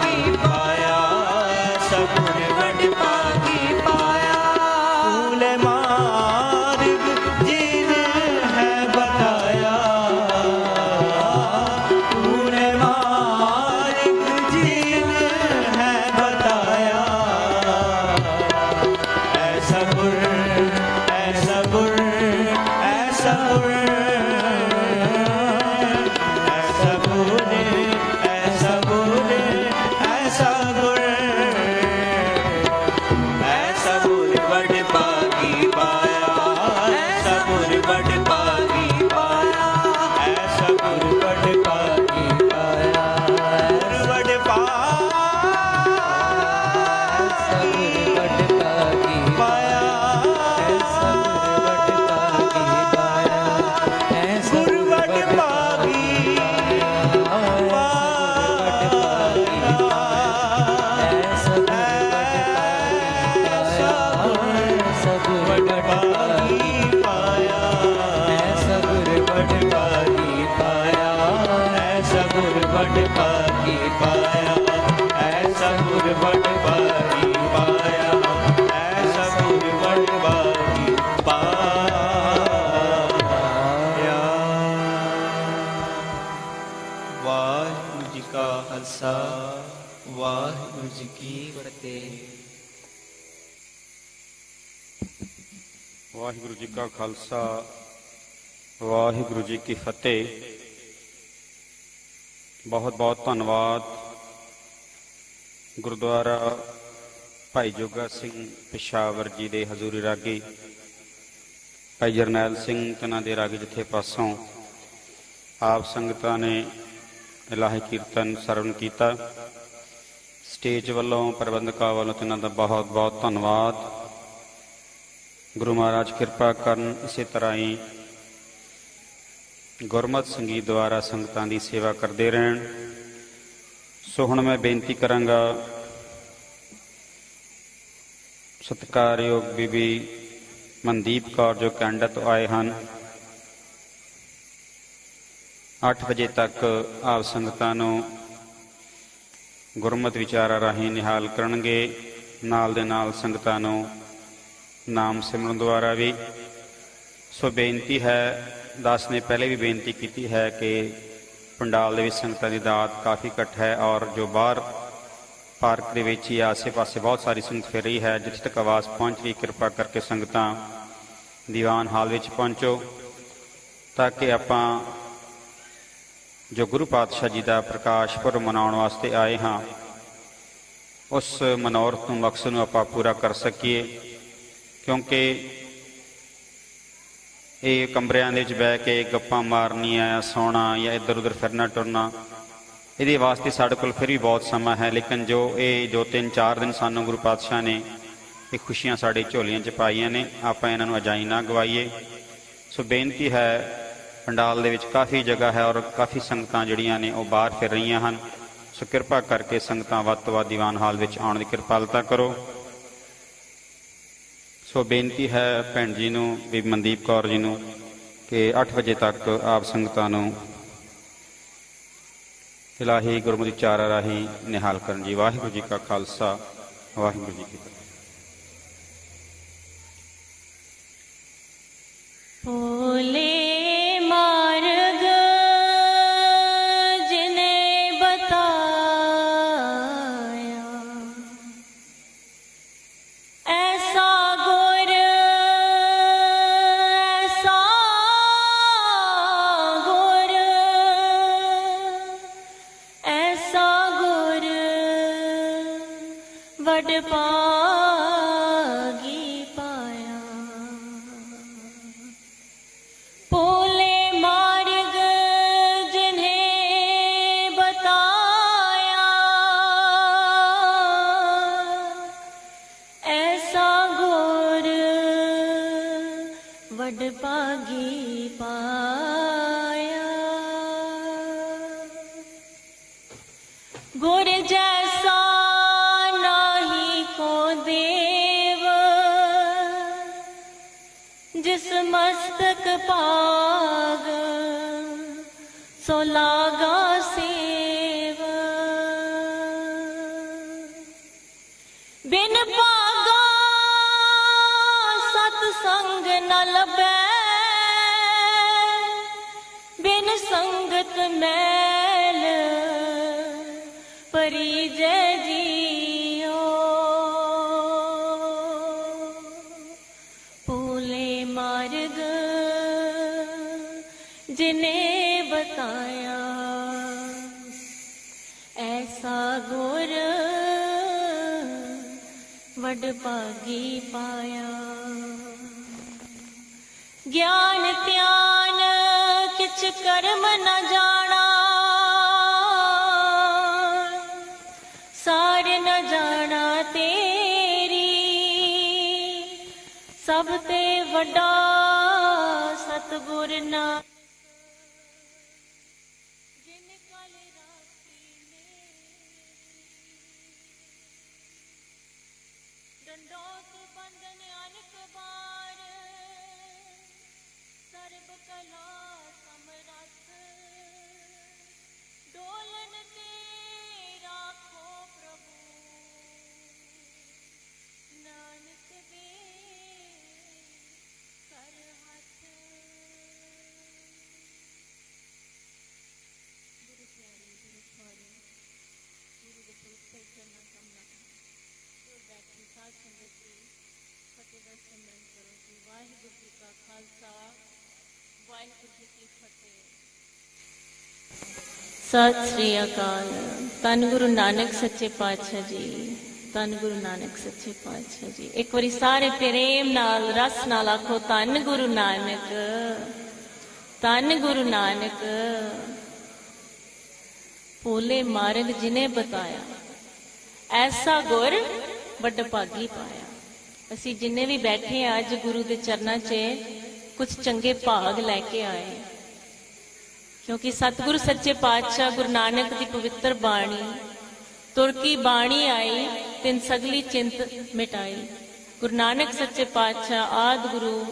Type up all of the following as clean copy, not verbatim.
भागी पाया, ऐसा गुर बड़ भागी पाया। फूल मार्ग जिन है बताया, फूल मार्ग जिन है बताया। ऐसा गुर, ऐसा गुर, ऐसा गुर, ऐसा गुर, ऐसा गुर, ऐसा गुर, ऐसा गुर बड़ भागी पाया, ऐसा गुर बड़ भागी पाया, ऐसा गुर बड़ भागी पाया, गुर बड़ भागी पाया, ऐसा गुर बड़ भागी पाया, ऐसा गुर बड़ भागी पाया, ऐसा गुर बड़ भागी पाया, ऐसा गुर बड़ भागी पाया, ऐसा गुर बड़ भागी पाया, ऐसा गुर बड़ भागी पाया, ऐसा गुर बड़ भागी पाया। वाहिगुरू जी का खालसा, वाहिगुरू जी की फतेह। ਵਾਹਿਗੁਰੂ ਜੀ ਕਾ ਖਾਲਸਾ, ਵਾਹਿਗੁਰੂ ਜੀ ਕੀ ਫਤਿਹ। ਬਹੁਤ ਬਹੁਤ ਧੰਨਵਾਦ ਗੁਰਦੁਆਰਾ ਭਾਈ ਜੋਗਾ ਸਿੰਘ ਪਿਸ਼ਾਵਰ ਜੀ ਦੇ ਹਜ਼ੂਰੀ ਰਾਗੀ ਭਾਈ ਜਰਨੈਲ ਸਿੰਘ ਤਨਾਂ ਦੇ ਰਾਗੀ ਜਿੱਥੇ ਪਾਸੋਂ ਆਪ ਸੰਗਤਾਂ ਨੇ ਇਲਾਹੀ ਕੀਰਤਨ ਸਰਵਣ ਕੀਤਾ। ਸਟੇਜ ਵੱਲੋਂ ਪ੍ਰਬੰਧਕਾਂ ਵੱਲੋਂ ਤਨਾਂ ਦਾ ਬਹੁਤ ਬਹੁਤ ਧੰਨਵਾਦ। ਗੁਰੂ ਮਹਾਰਾਜ ਕਿਰਪਾ ਕਰਨ ਇਸੇ ਤਰ੍ਹਾਂ ਹੀ ਗੁਰਮਤਿ ਸੰਗੀਤ ਦੁਆਰਾ ਸੰਗਤਾਂ ਦੀ ਸੇਵਾ ਕਰਦੇ ਰਹਿਣ। ਸੋ ਹੁਣ ਮੈਂ ਬੇਨਤੀ ਕਰਾਂਗਾ ਸਤਿਕਾਰਯੋਗ ਬੀਬੀ ਮਨਦੀਪ ਕੌਰ ਜੋ ਕੈਨੇਡਾ ਤੋਂ ਆਏ ਹਨ, 8 ਵਜੇ ਤੱਕ ਆਪ ਸੰਗਤਾਂ ਨੂੰ ਗੁਰਮਤਿ ਵਿਚਾਰਾਂ ਰਾਹੀਂ ਨਿਹਾਲ ਕਰਨਗੇ। ਨਾਲ ਦੇ ਨਾਲ ਸੰਗਤਾਂ ਨੂੰ ਨਾਮ ਸਿਮਰਨ ਦੁਆਰਾ ਵੀ। ਸੋ ਬੇਨਤੀ ਹੈ, ਦਾਸ ਨੇ ਪਹਿਲੇ ਵੀ ਬੇਨਤੀ ਕੀਤੀ ਹੈ ਕਿ ਪੰਡਾਲ ਦੇ ਵਿੱਚ ਸੰਗਤਾਂ ਦੀ ਦਾਤ ਕਾਫੀ ਘੱਟ ਹੈ ਔਰ ਜੋ ਬਾਹਰ ਪਾਰਕ ਦੇ ਵਿੱਚ ਹੀ ਆਸੇ ਪਾਸੇ ਬਹੁਤ ਸਾਰੀ ਸੰਗਤ ਫਿਰ ਰਹੀ ਹੈ। ਜਿੱਥੇ ਤੱਕ ਆਵਾਜ਼ ਪਹੁੰਚ ਰਹੀ, ਕਿਰਪਾ ਕਰਕੇ ਸੰਗਤਾਂ ਦੀਵਾਨ ਹਾਲ ਵਿੱਚ ਪਹੁੰਚੋ ਤਾਂ ਕਿ ਆਪਾਂ ਜੋ ਗੁਰੂ ਪਾਤਸ਼ਾਹ ਜੀ ਦਾ ਪ੍ਰਕਾਸ਼ ਪੁਰਬ ਮਨਾਉਣ ਵਾਸਤੇ ਆਏ ਹਾਂ, ਉਸ ਮਨੋਰਥ ਨੂੰ, ਮਕਸਦ ਨੂੰ ਆਪਾਂ ਪੂਰਾ ਕਰ ਸਕੀਏ। ਕਿਉਂਕਿ ਇਹ ਕਮਰਿਆਂ ਦੇ ਵਿੱਚ ਬਹਿ ਕੇ ਗੱਪਾਂ ਮਾਰਨੀਆਂ, ਸੌਣਾ ਜਾਂ ਇੱਧਰ ਉੱਧਰ ਫਿਰਨਾ ਟੁਰਨਾ, ਇਹਦੇ ਵਾਸਤੇ ਸਾਡੇ ਕੋਲ ਫਿਰ ਵੀ ਬਹੁਤ ਸਮਾਂ ਹੈ। ਲੇਕਿਨ ਜੋ ਇਹ 2-3-4 ਦਿਨ ਸਾਨੂੰ ਗੁਰੂ ਪਾਤਸ਼ਾਹ ਨੇ ਇਹ ਖੁਸ਼ੀਆਂ ਸਾਡੇ ਝੋਲੀਆਂ 'ਚ ਪਾਈਆਂ ਨੇ, ਆਪਾਂ ਇਹਨਾਂ ਨੂੰ ਅਜਾਈ ਨਾ ਗਵਾਈਏ। ਸੋ ਬੇਨਤੀ ਹੈ, ਪੰਡਾਲ ਦੇ ਵਿੱਚ ਕਾਫੀ ਜਗ੍ਹਾ ਹੈ ਔਰ ਕਾਫੀ ਸੰਗਤਾਂ ਜਿਹੜੀਆਂ ਨੇ ਉਹ ਬਾਹਰ ਫਿਰ ਰਹੀਆਂ ਹਨ। ਸੋ ਕਿਰਪਾ ਕਰਕੇ ਸੰਗਤਾਂ ਵੱਧ ਤੋਂ ਵੱਧ ਦੀਵਾਨ ਹਾਲ ਵਿੱਚ ਆਉਣ ਦੀ ਕਿਰਪਾਲਤਾ ਕਰੋ। ਸੋ ਬੇਨਤੀ ਹੈ ਭੈਣ ਜੀ ਨੂੰ, ਬੀਬੀ ਮਨਦੀਪ ਕੌਰ ਜੀ ਨੂੰ, ਕਿ 8 ਵਜੇ ਤੱਕ ਆਪ ਸੰਗਤਾਂ ਨੂੰ ਇਲਾਹੀ ਗੁਰਮਤਿ ਵਿਚਾਰਾਂ ਰਾਹੀਂ ਨਿਹਾਲ ਕਰਨ ਜੀ। ਵਾਹਿਗੁਰੂ ਜੀ ਕਾ ਖਾਲਸਾ, ਵਾਹਿਗੁਰੂ ਜੀ ਕੀ ਫਤਿਹ। ਭੋਲੇ ਮਾਰਗ ਜਿਨੇ ਬਤਾਇਆ, ਐਸਾ ਗੁਰ, ਐਸਾ ਗੁਰ, ਐਸਾ ਗੁਰ ਵਡ ਭਾਗੀ ਪਾਇਆ। ਭੋਲੇ ਮਾਰਗ ਜਿਨ੍ਹੇ ਬਤਾਇਆ, ਐਸਾ ਗੁਰ ਵਡ ਭਾਗੀ ਪਾਇਆ। ਗੁਰ ਜੈਸਾ ਨਾਹੀ ਕੋ ਦੇਵ, जिस मस्तक पाग सो लागा सेव। ਬਿਨ ਭਾਗਾ ਸਤ ਸੰਗ ਨ ਲਭੈ, ਬਿਨ ਸੰਗਤ ਮੈਲ ਪਰੀਜੈ ਜੀਓ। ਭੂਲੇ ਮਾਰਗ ਜਿਨੇ ਬਤਾਇਆ, ਐਸਾ ਗੁਰ ਵਡ ਭਾਗੀ ਪਾਇਆ। ਗਿਆਨ ਧਿਆਨ ਕਿਛ ਕਰਮ ਨ ਜਾਣਾ, ਸਾਰ ਨ ਜਾਣਾ ਤੇਰੀ, ਸਭ ਤੇ ਵੱਡਾ ਸਤਿਗੁਰ ਨਾ। ਡੰਡੋਤ ਬੰਧਨ ਅਨਕ ਬਾਰ, ਸਰਬ ਕਲਾ ਸਮਰੱਥ, ਡੋਲਨ ਤੇ ਰਾਖੋ ਪ੍ਰਭੂ, ਨਾਨਕ ਦੇ ਕਰ ਹੱਥ। ਗੁਰੂ ਪਿਆਰੇ ਗੁਰੂ ਸਵਾਰੀ, ਗੁਰੂ ਦੇ ਪਵਿੱਤਰ ਚਰਨਾਂ ਕਮਲਾਂ ਬੈਠੀ ਸਾਧ ਸੰਗਤ ਜੀ, ਫਤਿਹ ਦਾ ਸਿਮਰਨ ਕਰੋ ਜੀ। ਵਾਹਿਗੁਰੂ ਜੀ ਕਾ ਖਾਲਸਾ, ਵਾਹਿਗੁਰੂ ਜੀ ਕੀ ਫਤਿਹ। ਸਤਿ ਸ੍ਰੀ ਅਕਾਲ। ਧੰਨ ਗੁਰੂ ਨਾਨਕ ਸੱਚੇ ਪਾਤਸ਼ਾਹ ਜੀ, ਧੰਨ ਗੁਰੂ ਨਾਨਕ ਸੱਚੇ ਪਾਤਸ਼ਾਹ ਜੀ। ਇੱਕ ਵਾਰੀ ਸਾਰੇ ਪ੍ਰੇਮ ਨਾਲ ਰਸ ਨਾਲ ਆਖੋ, ਧੰਨ ਗੁਰੂ ਨਾਨਕ, ਧੰਨ ਗੁਰੂ ਨਾਨਕ। ਭੋਲੇ ਮਾਰਗ ਜਿਨੇ ਬਤਾਇਆ, ਐਸਾ ਗੁਰ ਵੱਡ ਭਾਗੀ ਪਾਇਆ। ਅਸੀਂ ਜਿੰਨੇ ਵੀ ਬੈਠੇ ਆ ਅੱਜ ਗੁਰੂ ਦੇ ਚਰਨਾਂ 'ਚ ਕੁਝ ਚੰਗੇ ਭਾਗ ਲੈ ਕੇ ਆਏ, ਕਿਉਂਕਿ ਸਤਿਗੁਰੂ ਸੱਚੇ ਪਾਤਸ਼ਾਹ ਗੁਰੂ ਨਾਨਕ ਦੀ ਪਵਿੱਤਰ ਬਾਣੀ, ਤੁਰ ਕੀ ਬਾਣੀ ਆਈ ਤਿਨ ਸਗਲੀ ਚਿੰਤ ਮਿਟਾਈ। ਗੁਰੂ ਨਾਨਕ ਸੱਚੇ ਪਾਤਸ਼ਾਹ ਆਦਿ ਗੁਰੂ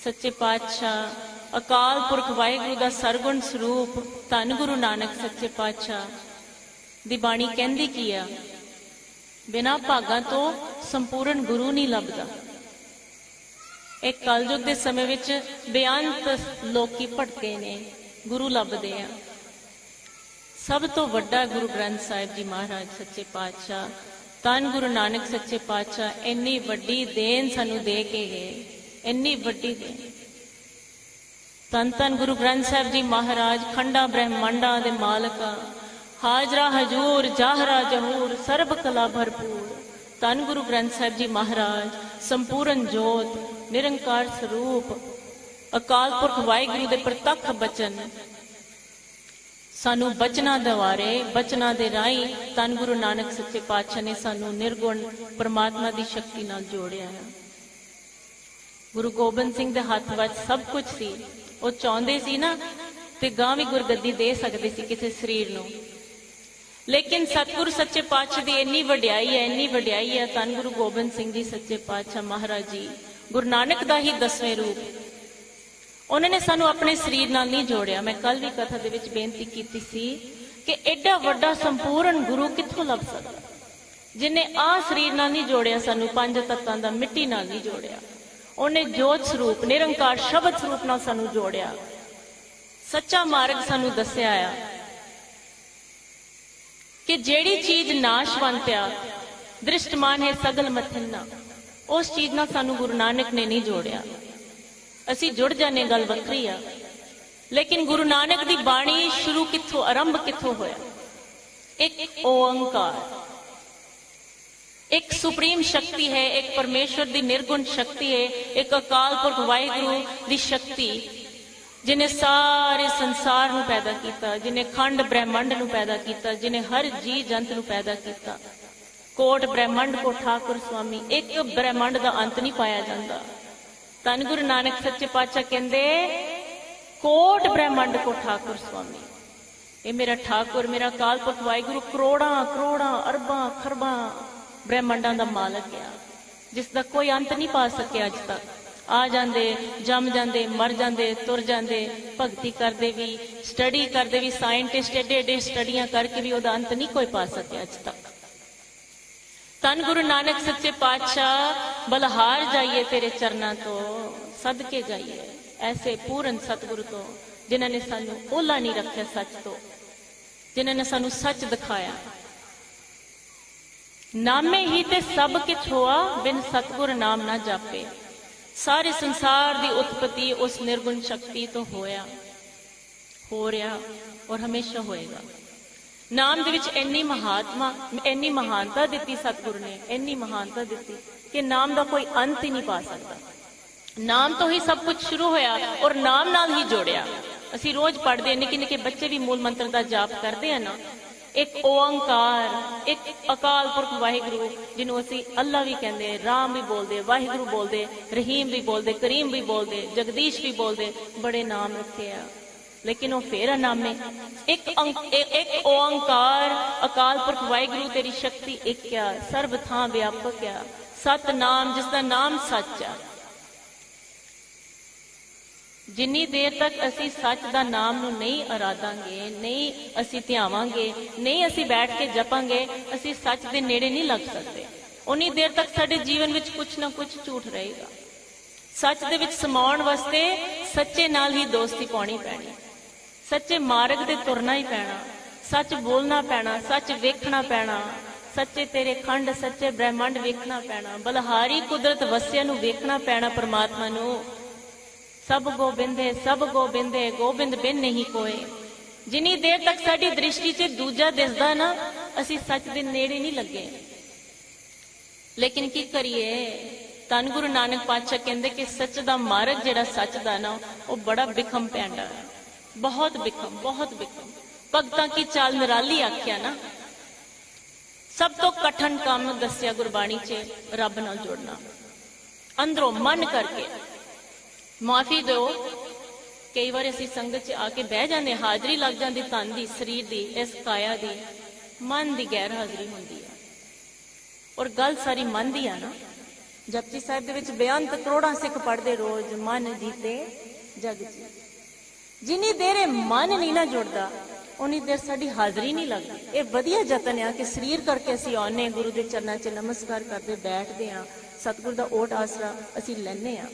ਸੱਚੇ ਪਾਤਸ਼ਾਹ ਅਕਾਲ ਪੁਰਖ ਵਾਹਿਗੁਰੂ ਦਾ ਸਰਗੁਣ ਸਰੂਪ ਧੰਨ ਗੁਰੂ ਨਾਨਕ ਸੱਚੇ ਪਾਤਸ਼ਾਹ ਦੀ ਬਾਣੀ ਕਹਿੰਦੀ ਕੀ ਆ? ਬਿਨਾਂ ਭਾਗਾਂ ਤੋਂ ਸੰਪੂਰਨ ਗੁਰੂ ਨਹੀਂ ਲੱਭਦਾ। ਇਹ ਕਲਯੁਗ ਦੇ ਸਮੇਂ ਵਿੱਚ ਬੇਅੰਤ ਲੋਕੀ ਭਟਕੇ ਨੇ, ਗੁਰੂ ਲੱਭਦੇ ਆ। ਸਭ ਤੋਂ ਵੱਡਾ ਗੁਰੂ ਗ੍ਰੰਥ ਸਾਹਿਬ ਜੀ ਮਹਾਰਾਜ ਸੱਚੇ ਪਾਤਸ਼ਾਹ, ਧੰਨ ਗੁਰੂ ਨਾਨਕ ਸੱਚੇ ਪਾਤਸ਼ਾਹ ਇੰਨੀ ਵੱਡੀ ਦੇਣ ਸਾਨੂੰ ਦੇ ਕੇ ਗਏ, ਇੰਨੀ ਵੱਡੀ ਦੇਣ। ਧੰਨ ਧੰਨ ਗੁਰੂ ਗ੍ਰੰਥ ਸਾਹਿਬ ਜੀ ਮਹਾਰਾਜ ਖੰਡਾਂ ਬ੍ਰਹਮੰਡਾਂ ਦੇ ਮਾਲਕ, ਹਾਜ਼ਰਾ ਹਜੂਰ ਜਾਹਰਾ ਜਹੂਰ ਸਰਬ ਕਲਾ ਭਰਪੂਰ। ਧੰਨ ਗੁਰੂ ਗ੍ਰੰਥ ਸਾਹਿਬ ਜੀ ਮਹਾਰਾਜ ਸੰਪੂਰਨ ਜੋਤ, ਨਿਰੰਕਾਰ ਸਰੂਪ, ਅਕਾਲ ਪੁਰਖ ਵਾਹਿਗੁਰੂ ਦੇ ਪ੍ਰਤੱਖ ਬਚਨ, ਸਾਨੂੰ ਬਚਨਾਂ ਦੁਆਰੇ, ਬਚਨਾਂ ਦੇ ਰਾਹੀਂ ਧੰਨ ਗੁਰੂ ਨਾਨਕ ਸੱਚੇ ਪਾਤਸ਼ਾਹ ਨੇ ਸਾਨੂੰ ਨਿਰਗੁਣ ਪਰਮਾਤਮਾ ਦੀ ਸ਼ਕਤੀ ਨਾਲ ਜੋੜਿਆ ਹੈ। ਗੁਰੂ ਗੋਬਿੰਦ ਸਿੰਘ ਦੇ ਹੱਥ ਵਿੱਚ ਸਭ ਕੁਝ ਸੀ। ਉਹ ਚਾਹੁੰਦੇ ਸੀ ਨਾ ਤੇ ਗਾਂ ਵੀ ਗੁਰਗੱਦੀ ਦੇ ਸਕਦੇ ਸੀ ਕਿਸੇ ਸਰੀਰ ਨੂੰ, ਲੇਕਿਨ ਸਤਿਗੁਰੂ ਸੱਚੇ ਪਾਤਸ਼ਾਹ ਦੀ ਇੰਨੀ ਵਡਿਆਈ ਹੈ, ਇੰਨੀ ਵਡਿਆਈ ਹੈ। ਧੰਨ ਗੁਰੂ ਗੋਬਿੰਦ ਸਿੰਘ ਜੀ ਸੱਚੇ ਪਾਤਸ਼ਾਹ ਮਹਾਰਾਜ ਜੀ ਗੁਰੂ ਨਾਨਕ ਦਾ ਹੀ 10ਵੇਂ ਰੂਪ, ਉਹਨਾਂ ਨੇ ਸਾਨੂੰ ਆਪਣੇ ਸਰੀਰ ਨਾਲ ਨਹੀਂ ਜੋੜਿਆ। ਮੈਂ ਕੱਲ ਵੀ ਕਥਾ ਦੇ ਵਿੱਚ ਬੇਨਤੀ ਕੀਤੀ ਸੀ ਕਿ ਐਡਾ ਵੱਡਾ ਸੰਪੂਰਨ ਗੁਰੂ ਕਿੱਥੋਂ ਲੱਭ ਸਕਦਾ, ਜਿਹਨੇ ਆਹ ਸਰੀਰ ਨਾਲ ਨਹੀਂ ਜੋੜਿਆ ਸਾਨੂੰ, 5 ਤੱਤਾਂ ਦਾ ਮਿੱਟੀ ਨਾਲ ਨਹੀਂ ਜੋੜਿਆ। ਉਹਨੇ ਜੋਤ ਸਰੂਪ ਨਿਰੰਕਾਰ ਸ਼ਬਦ ਸਰੂਪ ਨਾਲ ਸਾਨੂੰ ਜੋੜਿਆ, ਸੱਚਾ ਮਾਰਗ ਸਾਨੂੰ ਦੱਸਿਆ ਆ ਕਿ ਜਿਹੜੀ ਚੀਜ਼ ਨਾਸ਼ਵੰਤ ਆ, ਦ੍ਰਿਸ਼ਟਮਾਨ ਹੈ ਸਗਲ ਮਥਿਨਾ, ਉਸ ਚੀਜ਼ ਨਾਲ ਸਾਨੂੰ ਗੁਰੂ ਨਾਨਕ ਨੇ ਨਹੀਂ ਜੋੜਿਆ। ਅਸੀਂ ਜੁੜ ਜਾਣੇ, ਗੱਲ ਵੱਖਰੀ ਆ, ਲੇਕਿਨ ਗੁਰੂ ਨਾਨਕ ਦੀ ਬਾਣੀ ਸ਼ੁਰੂ ਕਿੱਥੋਂ, ਆਰੰਭ ਕਿੱਥੋਂ ਹੋਇਆ? ਇੱਕ ਓੰਕਾਰ, ਇੱਕ ਸੁਪਰੀਮ ਸ਼ਕਤੀ ਹੈ, ਇੱਕ ਪਰਮੇਸ਼ਵਰ ਦੀ ਨਿਰਗੁਣ ਸ਼ਕਤੀ ਹੈ, ਇੱਕ ਅਕਾਲ ਪੁਰਖ ਵਾਹਿਗੁਰੂ ਦੀ ਸ਼ਕਤੀ, ਜਿਨੇ ਸਾਰੇ ਸੰਸਾਰ ਨੂੰ ਪੈਦਾ ਕੀਤਾ, ਜਿਨੇ ਖੰਡ ਬ੍ਰਹਿਮੰਡ ਨੂੰ ਪੈਦਾ ਕੀਤਾ, ਜਿਨੇ ਹਰ ਜੀ ਜੰਤ ਨੂੰ ਪੈਦਾ ਕੀਤਾ। ਕੋਟ ਬ੍ਰਹਿਮੰਡ ਕੋ ਠਾਕੁਰ ਸੁਆਮੀ, ਇੱਕ ਬ੍ਰਹਿਮੰਡ ਦਾ ਅੰਤ ਨਹੀਂ ਪਾਇਆ ਜਾਂਦਾ। ਧੰਨ ਗੁਰੂ ਨਾਨਕ ਸੱਚੇ ਪਾਤਸ਼ਾਹ ਕਹਿੰਦੇ ਕੋਟ ਬ੍ਰਹਿਮੰਡ ਕੋ ਠਾਕੁਰ ਸੁਆਮੀ, ਇਹ ਮੇਰਾ ਠਾਕੁਰ, ਮੇਰਾ ਅਕਾਲ ਪੁਰਖ ਵਾਹਿਗੁਰੂ ਕਰੋੜਾਂ ਕਰੋੜਾਂ ਅਰਬਾਂ ਖਰਬਾਂ ਬ੍ਰਹਿਮੰਡਾਂ ਦਾ ਮਾਲਕ ਆ, ਜਿਸ ਦਾ ਕੋਈ ਅੰਤ ਨਹੀਂ ਪਾ ਸਕਿਆ ਅੱਜ ਤੱਕ। ਆ ਜਾਂਦੇ, ਜੰਮ ਜਾਂਦੇ, ਮਰ ਜਾਂਦੇ, ਤੁਰ ਜਾਂਦੇ, ਭਗਤੀ ਕਰਦੇ ਵੀ, ਸਟੱਡੀ ਕਰਦੇ ਵੀ, ਸਾਇੰਟਿਸਟ ਏਡੇ ਏਡੇ ਸਟੱਡੀਆਂ ਕਰਕੇ ਵੀ ਉਹਦਾ ਅੰਤ ਨਹੀਂ ਕੋਈ ਪਾ ਸਕਿਆ ਅੱਜ ਤੱਕ। ਧੰਨ ਗੁਰੂ ਨਾਨਕ ਸੱਚੇ ਪਾਤਸ਼ਾਹ, ਬਲਹਾਰ ਜਾਈਏ ਤੇਰੇ ਚਰਨਾਂ ਤੋਂ, ਸਦਕੇ ਜਾਈਏ ਐਸੇ ਪੂਰਨ ਸਤਿਗੁਰੂ ਤੋਂ, ਜਿਨ੍ਹਾਂ ਨੇ ਸਾਨੂੰ ਓਹਲਾ ਨਹੀਂ ਰੱਖਿਆ ਸੱਚ ਤੋਂ, ਜਿਨ੍ਹਾਂ ਨੇ ਸਾਨੂੰ ਸੱਚ ਦਿਖਾਇਆ। ਨਾਮੇ ਹੀ ਤੇ ਸਭ ਕਿਛ ਹੋਆ, ਬਿਨ ਸਤਿਗੁਰ ਨਾਮ ਨਾ ਜਾਪੇ। ਸਾਰੇ ਸੰਸਾਰ ਦੀ ਉਤਪਤੀ ਉਸ ਨਿਰਗੁਣ ਸ਼ਕਤੀ ਤੋਂ ਹੋਇਆ, ਹੋ ਰਿਹਾ ਔਰ ਹਮੇਸ਼ਾ ਹੋਏਗਾ। ਨਾਮ ਦੇ ਵਿੱਚ ਇੰਨੀ ਮਹਾਨਤਾ ਦਿੱਤੀ ਸਤਿਗੁਰੂ ਨੇ, ਇੰਨੀ ਮਹਾਨਤਾ ਦਿੱਤੀ ਕਿ ਨਾਮ ਦਾ ਕੋਈ ਅੰਤ ਹੀ ਨਹੀਂ ਪਾ ਸਕਦਾ। ਨਾਮ ਤੋਂ ਹੀ ਸਭ ਕੁਝ ਸ਼ੁਰੂ ਹੋਇਆ ਔਰ ਨਾਮ ਨਾਲ ਹੀ ਜੋੜਿਆ। ਅਸੀਂ ਰੋਜ਼ ਪੜ੍ਹਦੇ, ਨਿੱਕੇ ਨਿੱਕੇ ਬੱਚੇ ਵੀ ਮੂਲ ਮੰਤਰ ਦਾ ਜਾਪ ਕਰਦੇ ਆ ਨਾ, ਇੱਕ ਓੰਕਾਰ, ਇੱਕ ਅਕਾਲ ਪੁਰਖ ਵਾਹਿਗੁਰੂ, ਜਿਹਨੂੰ ਅਸੀਂ ਅੱਲਾ ਵੀ ਕਹਿੰਦੇ, ਰਾਮ ਵੀ ਬੋਲਦੇ, ਵਾਹਿਗੁਰੂ ਬੋਲਦੇ, ਰਹੀਮ ਵੀ ਬੋਲਦੇ, ਕਰੀਮ ਵੀ ਬੋਲਦੇ, ਜਗਦੀਸ਼ ਵੀ ਬੋਲਦੇ, ਬੜੇ ਨਾਮ ਰੱਖੇ ਆ, ਲੇਕਿਨ ਉਹ ਫੇਰ ਅਨਾਮੇ। ਇੱਕ ਓੰਕਾਰ ਅਕਾਲ ਪੁਰਖ ਵਾਹਿਗੁਰੂ, ਤੇਰੀ ਸ਼ਕਤੀ ਇੱਕ ਆ, ਸਰਬ ਥਾਂ ਵਿਆਪਕ ਆ। ਸਤਨਾਮ, ਜਿਸ ਦਾ ਨਾਮ ਸੱਚ ਆ। ਜਿੰਨੀ ਦੇਰ ਤੱਕ ਅਸੀਂ ਸੱਚ ਦਾ ਨਾਮ ਨੂੰ ਨਹੀਂ ਅਰਾਧਾਂਗੇ, ਨਹੀਂ ਅਸੀਂ ਧਿਆਵਾਂਗੇ, ਨਹੀਂ ਅਸੀਂ ਬੈਠ ਕੇ ਜਪਾਂਗੇ, ਅਸੀਂ ਸੱਚ ਦੇ ਨੇੜੇ ਨਹੀਂ ਲੱਗ ਸਕਦੇ। ਉਨੀ ਦੇਰ ਤੱਕ ਸਾਡੇ ਜੀਵਨ ਵਿੱਚ ਕੁਛ ਨਾ ਕੁਛ ਝੂਠ ਰਹੇਗਾ। ਸੱਚ ਦੇ ਵਿੱਚ ਸਮਾਉਣ ਵਾਸਤੇ ਸੱਚੇ ਨਾਲ ਹੀ ਦੋਸਤੀ ਪਾਉਣੀ ਪੈਣੀ, ਸੱਚੇ ਮਾਰਗ ਤੇ ਤੁਰਨਾ ਹੀ ਪੈਣਾ, ਸੱਚ ਬੋਲਣਾ ਪੈਣਾ, ਸੱਚ ਵੇਖਣਾ ਪੈਣਾ, ਸੱਚੇ ਤੇਰੇ ਖੰਡ, ਸੱਚੇ ਬ੍ਰਹਿਮੰਡ ਵੇਖਣਾ ਪੈਣਾ, ਬਲਹਾਰੀ ਕੁਦਰਤ ਵਸਿਆ ਨੂੰ ਵੇਖਣਾ ਪੈਣਾ, ਪਰਮਾਤਮਾ ਨੂੰ। ਸਭ ਗੋਬਿੰਦੇ, ਸਭ ਗੋਬਿੰਦੇ, ਗੋਬਿੰਦ ਬਿਨ ਨਹੀਂ ਕੋਏ। ਜਿੰਨੀ ਦੇਰ ਤੱਕ ਸਾਡੀ ਦ੍ਰਿਸ਼ਟੀ 'ਚ ਦੂਜਾ ਦਿਸਦਾ ਨਾ, ਅਸੀਂ ਸੱਚ ਦੇ ਨੇੜੇ ਨਹੀਂ ਲੱਗੇ। ਲੇਕਿਨ ਕੀ ਕਰੀਏ, ਧੰਨ ਗੁਰੂ ਨਾਨਕ ਪਾਤਸ਼ਾਹ ਕਹਿੰਦੇ ਕਿ ਸੱਚ ਦਾ ਮਾਰਗ ਜਿਹੜਾ ਸੱਚ ਦਾ ਨਾ, ਉਹ ਬੜਾ ਬਿਖਮ ਪੈਂਦਾ ਹੈ, ਬਹੁਤ ਬਿਖਮ, ਬਹੁਤ ਬਿਖਮ। ਭਗਤਾਂ ਕੀ ਚਾਲ ਨਿਰਾਲੀ ਆਖਿਆ ਨਾ। ਸਭ ਤੋਂ ਕਠਨ ਕੰਮ ਦੱਸਿਆ ਗੁਰਬਾਣੀ 'ਚ, ਰੱਬ ਨਾਲ ਜੁੜਨਾ, ਅੰਦਰੋਂ ਮਨ ਕਰਕੇ। ਮਾਫੀ ਦਿਓ, ਕਈ ਵਾਰ ਅਸੀਂ ਸੰਗਤ 'ਚ ਆ ਕੇ ਬਹਿ ਜਾਂਦੇ, ਹਾਜ਼ਰੀ ਲੱਗ ਜਾਂਦੀ ਤਨ ਦੀ, ਸਰੀਰ ਦੀ, ਇਸ ਕਾਇਆ ਦੀ, ਮਨ ਦੀ ਗੈਰ ਹਾਜ਼ਰੀ ਹੁੰਦੀ ਆ। ਔਰ ਗੱਲ ਸਾਰੀ ਮਨ ਦੀ ਆ ਨਾ। ਜਪਜੀ ਸਾਹਿਬ ਦੇ ਵਿੱਚ ਬੇਅੰਤ ਕਰੋੜਾਂ ਸਿੱਖ ਪੜ੍ਹਦੇ ਰੋਜ਼, ਮਨ ਜੀਤੇ ਜਗ ਜੀ। ਜਿੰਨੀ ਦੇਰ ਇਹ ਮਨ ਨਹੀਂ ਨਾ ਜੁੜਦਾ, ਉਨੀ ਦੇਰ ਸਾਡੀ ਹਾਜ਼ਰੀ ਨਹੀਂ ਲੱਗਦੀ। ਇਹ ਵਧੀਆ ਯਤਨ ਆ ਕਿ ਸਰੀਰ ਕਰਕੇ ਅਸੀਂ ਆਉਂਦੇ, ਗੁਰੂ ਦੇ ਚਰਨਾਂ 'ਚ ਨਮਸਕਾਰ ਕਰਦੇ ਬੈਠਦੇ ਆ, ਸਤਿਗੁਰ ਦਾ ਓਟ ਆਸਰਾ ਅਸੀਂ ਲੈਂਦੇ ਆ।